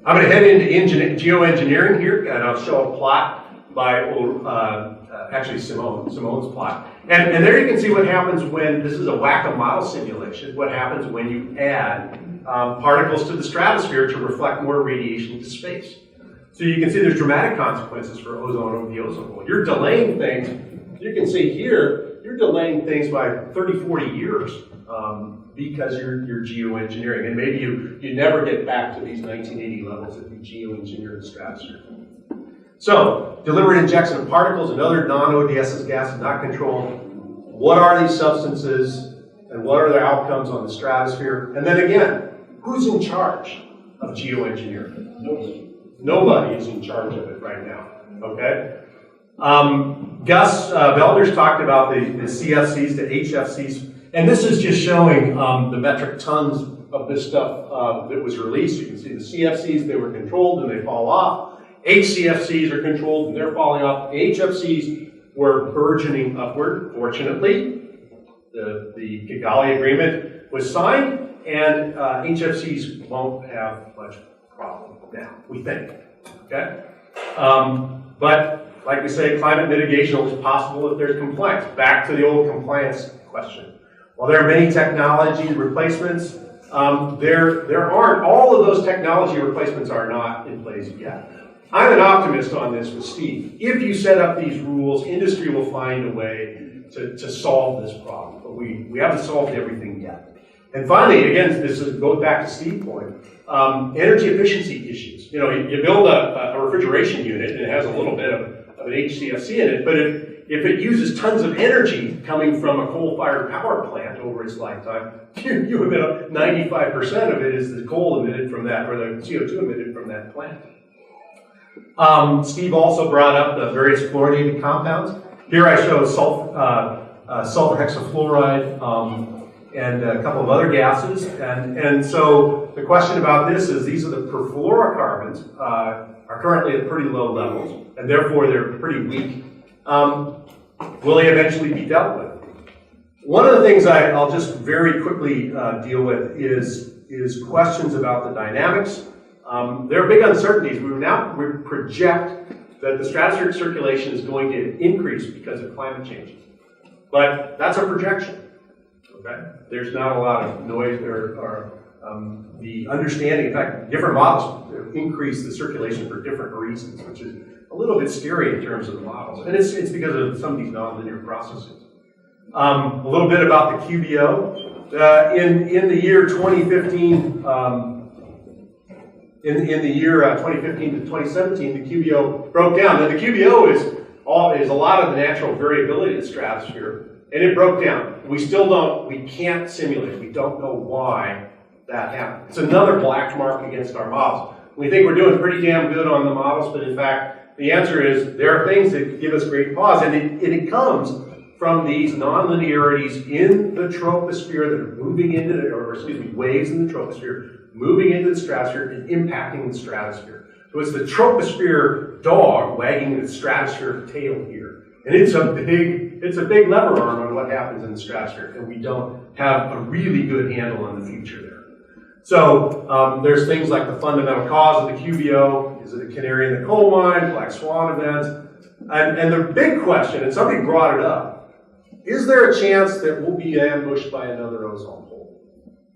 I'm going to head into geoengineering here, and I'll show a plot by actually Simone's plot. And there you can see what happens when, this is a whack-a-mile simulation, what happens when you add particles to the stratosphere to reflect more radiation to space. So you can see there's dramatic consequences for ozone over the ozone hole. You're delaying things, you can see here, you're delaying things by 30, 40 years because you're geoengineering. And maybe you never get back to these 1980 levels if you geoengineer the stratosphere. So, deliberate injection of particles and other non-ODS gases not controlled. What are these substances and what are their outcomes on the stratosphere? And then again, who's in charge of geoengineering? Nobody is in charge of it right now, okay? Gus Belders talked about the CFCs to HFCs, and this is just showing the metric tons of this stuff that was released. You can see the CFCs, they were controlled and they fall off. HCFCs are controlled and they're falling off. HFCs were burgeoning upward. Fortunately, the Kigali Agreement was signed, and HFCs won't have much problem now, we think. Okay? But like we say, climate mitigation is possible if there's compliance. Back to the old compliance question. While there are many technology replacements, there aren't, all of those technology replacements are not in place yet. I'm an optimist on this with Steve. If you set up these rules, industry will find a way to solve this problem. But we haven't solved everything yet. And finally, again, this goes back to Steve's point, energy efficiency issues. You build a refrigeration unit and it has a little bit of an HCFC in it, but if it uses tons of energy coming from a coal-fired power plant over its lifetime, you emit 95% of it is the coal emitted from that, or the CO2 emitted from that plant. Steve also brought up the various fluorinated compounds. Here I show sulfur hexafluoride and a couple of other gases. And so the question about this is these are the perfluorocarbons, are currently at pretty low levels, and therefore they're pretty weak. Will they eventually be dealt with? One of the things I'll just very quickly deal with is questions about the dynamics. There are big uncertainties. We project that the stratospheric circulation is going to increase because of climate change. But that's a projection. Okay? There's not a lot of noise or the understanding. In fact, different models increase the circulation for different reasons, which is a little bit scary in terms of the models. And it's because of some of these nonlinear processes. A little bit about the QBO. In the year 2015, in the year 2015 to 2017, the QBO broke down. Now, the QBO is a lot of the natural variability in the stratosphere, and it broke down. We can't simulate it. We don't know why that happened. It's another black mark against our models. We think we're doing pretty damn good on the models, but in fact, the answer is there are things that give us great pause, and it comes from these nonlinearities in the troposphere that are moving into, waves in the troposphere, moving into the stratosphere and impacting the stratosphere. So it's the troposphere dog wagging the stratosphere tail here. And it's a big lever arm on what happens in the stratosphere, and we don't have a really good handle on the future there. So there's things like the fundamental cause of the QBO. Is it a canary in the coal mine, black swan events? And the big question, and somebody brought it up, is there a chance that we'll be ambushed by another ozone hole?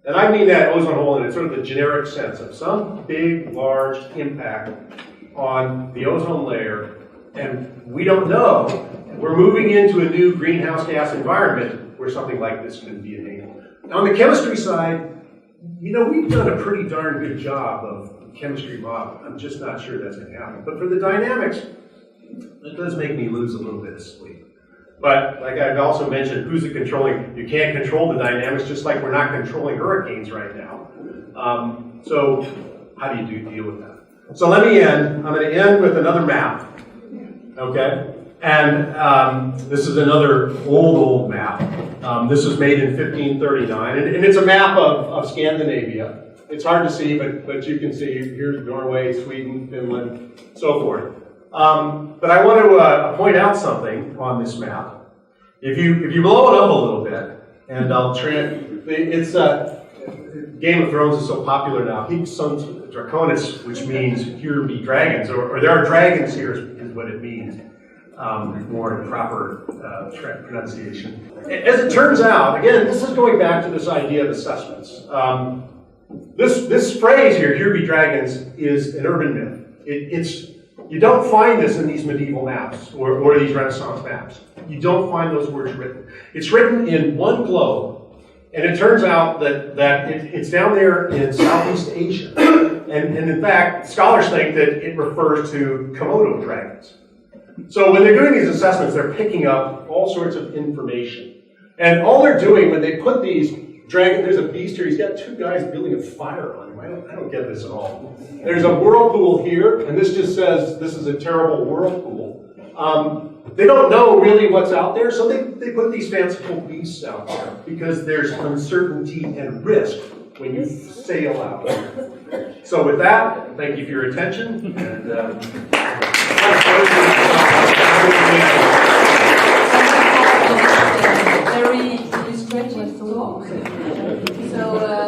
And I mean that ozone hole in sort of the generic sense of some big, large impact on the ozone layer, and we don't know. We're moving into a new greenhouse gas environment where something like this can be enabled. On the chemistry side, we've done a pretty darn good job of chemistry modeling. I'm just not sure that's going to happen. But for the dynamics, it does make me lose a little bit of sleep. But like I've also mentioned, who's it controlling? You can't control the dynamics, just like we're not controlling hurricanes right now. So how do you deal with that? So let me end. I'm going to end with another map. Okay? And this is another old map. This was made in 1539, and it's a map of Scandinavia. It's hard to see, but you can see here's Norway, Sweden, Finland, so forth. But I want to point out something on this map. If you blow it up a little bit, and Game of Thrones is so popular now. Hic sunt draconis, which means here be dragons, or there are dragons here is what it means. More proper pronunciation. As it turns out, again, this is going back to this idea of assessments. This phrase here be dragons, is an urban myth. You don't find this in these medieval maps or these Renaissance maps. You don't find those words written. It's written in one globe, and it turns out that it's down there in Southeast Asia. And in fact, scholars think that it refers to Komodo dragons. So when they're doing these assessments, they're picking up all sorts of information. And all they're doing when they put these dragons, there's a beast here, he's got two guys building a fire on him. I don't get this at all. There's a whirlpool here, and this just says this is a terrible whirlpool. They don't know really what's out there, so they put these fanciful beasts out there because there's uncertainty and risk when you sail out. So with that, thank you for your attention. And very illustrative talk. So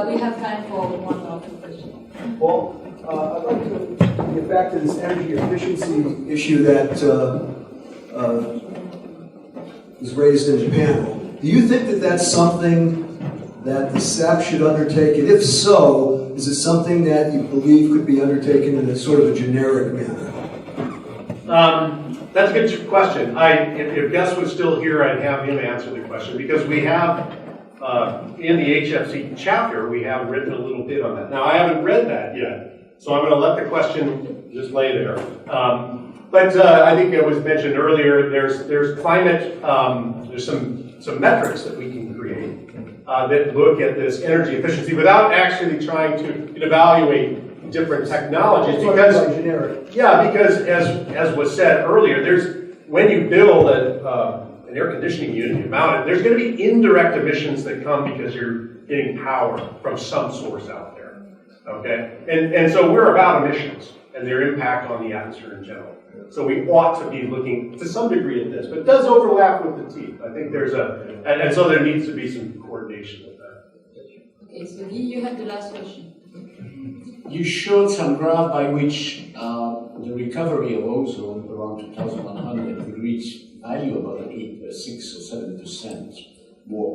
we have time for one or two questions. Well, I'd like to get back to this energy efficiency issue that was raised in Japan. Do you think that that's something that the SAP should undertake? And if so, is it something that you believe could be undertaken in a sort of a generic manner? That's a good question. If Gus was still here, I'd have him answer the question, because we have, in the HFC chapter, we have written a little bit on that. Now, I haven't read that yet, so I'm going to let the question just lay there. But I think it was mentioned earlier, there's climate, there's some metrics that we can create that look at this energy efficiency without actually trying to evaluate different technologies. Because as was said earlier, when you build an air conditioning unit, you mount it, there's going to be indirect emissions that come because you're getting power from some source out there. Okay? And so we're about emissions and their impact on the atmosphere in general. So we ought to be looking to some degree at this, but it does overlap with the teeth. I think there's and so there needs to be some coordination with that. Okay, so Guy, you had the last question. You showed some graph by which the recovery of ozone around 2100 would reach value about 6 or 7%.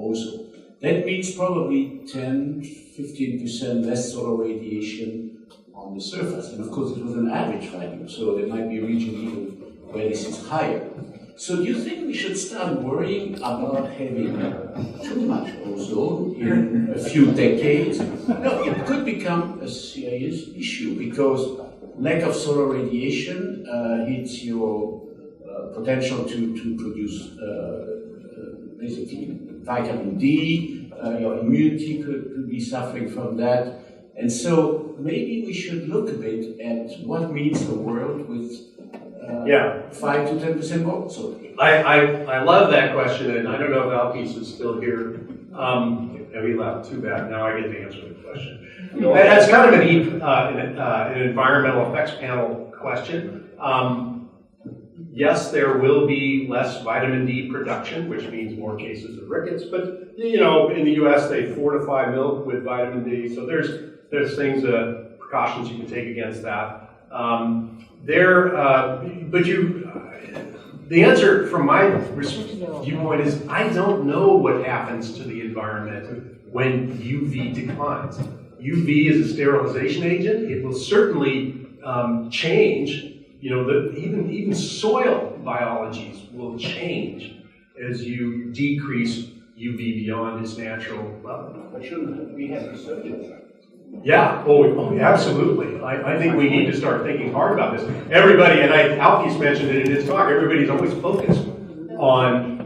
ozone. That means probably 10-15% less solar radiation on the surface. And of course, it was an average value, so there might be a region even where this is higher. So do you think we should start worrying about having too much ozone in a few decades? No, it could become a serious issue because lack of solar radiation hits your potential to produce basically vitamin D. Your immunity could be suffering from that. And so maybe we should look a bit at what means the world with 5 to 10% more. So I love that question, and I don't know if Alpes is still here. And we left, too bad. Now I get to answer the question. That's kind of an environmental effects panel question. Yes, there will be less vitamin D production, which means more cases of rickets. But you know, in the U.S., they fortify milk with vitamin D, so there's things, precautions you can take against that. The answer from my viewpoint is I don't know what happens to the environment when UV declines. UV is a sterilization agent. It will certainly change. You know, even soil biologies will change as you decrease UV beyond its natural level. But shouldn't we have research? Yeah, absolutely. I think we need to start thinking hard about this. Everybody, and Alfie's mentioned it in his talk, everybody's always focused on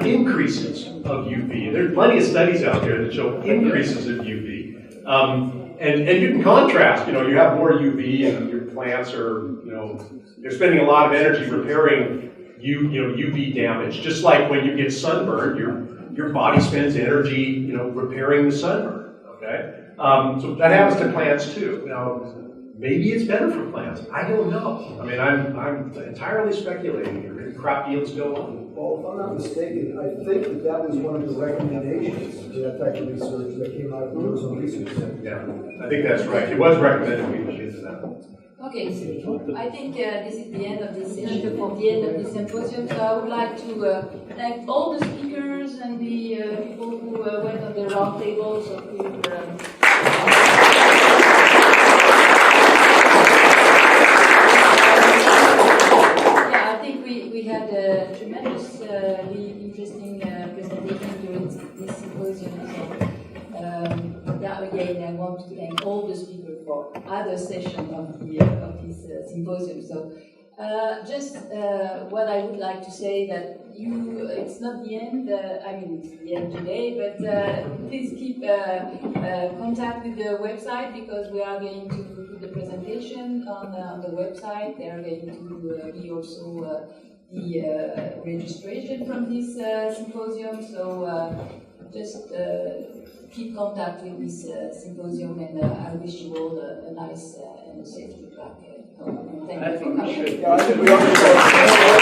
increases of UV. There's plenty of studies out there that show increases of UV. And you can contrast, you know, you have more UV and your plants are, you know, they're spending a lot of energy repairing UV damage. Just like when you get sunburned, your body spends energy, you know, repairing the sunburn, okay? So that happens to plants too. Now, maybe it's better for plants. I don't know. I mean, I'm entirely speculating here. Maybe crop yields go up. Well, if I'm not mistaken, I think that was one of the recommendations for that type of research that came out of the Ozone Research Center. Yeah, I think that's right. It was recommended we look into that. Okay, so I think this is the end of this session, the end of this symposium. So I would like to thank all the speakers and the people who went on the round tables. I think we had a tremendously interesting presentation during this symposium. So, again, I want to thank all the speakers for other sessions of this symposium. So, just what I would like to say that it's not the end. I mean, it's the end today, but please keep contact with the website because we are going to put the presentation on the website. There are going to be also the registration from this symposium. So just keep contact with this symposium, and I wish you all a nice and a safe trip back home. Thank you for coming.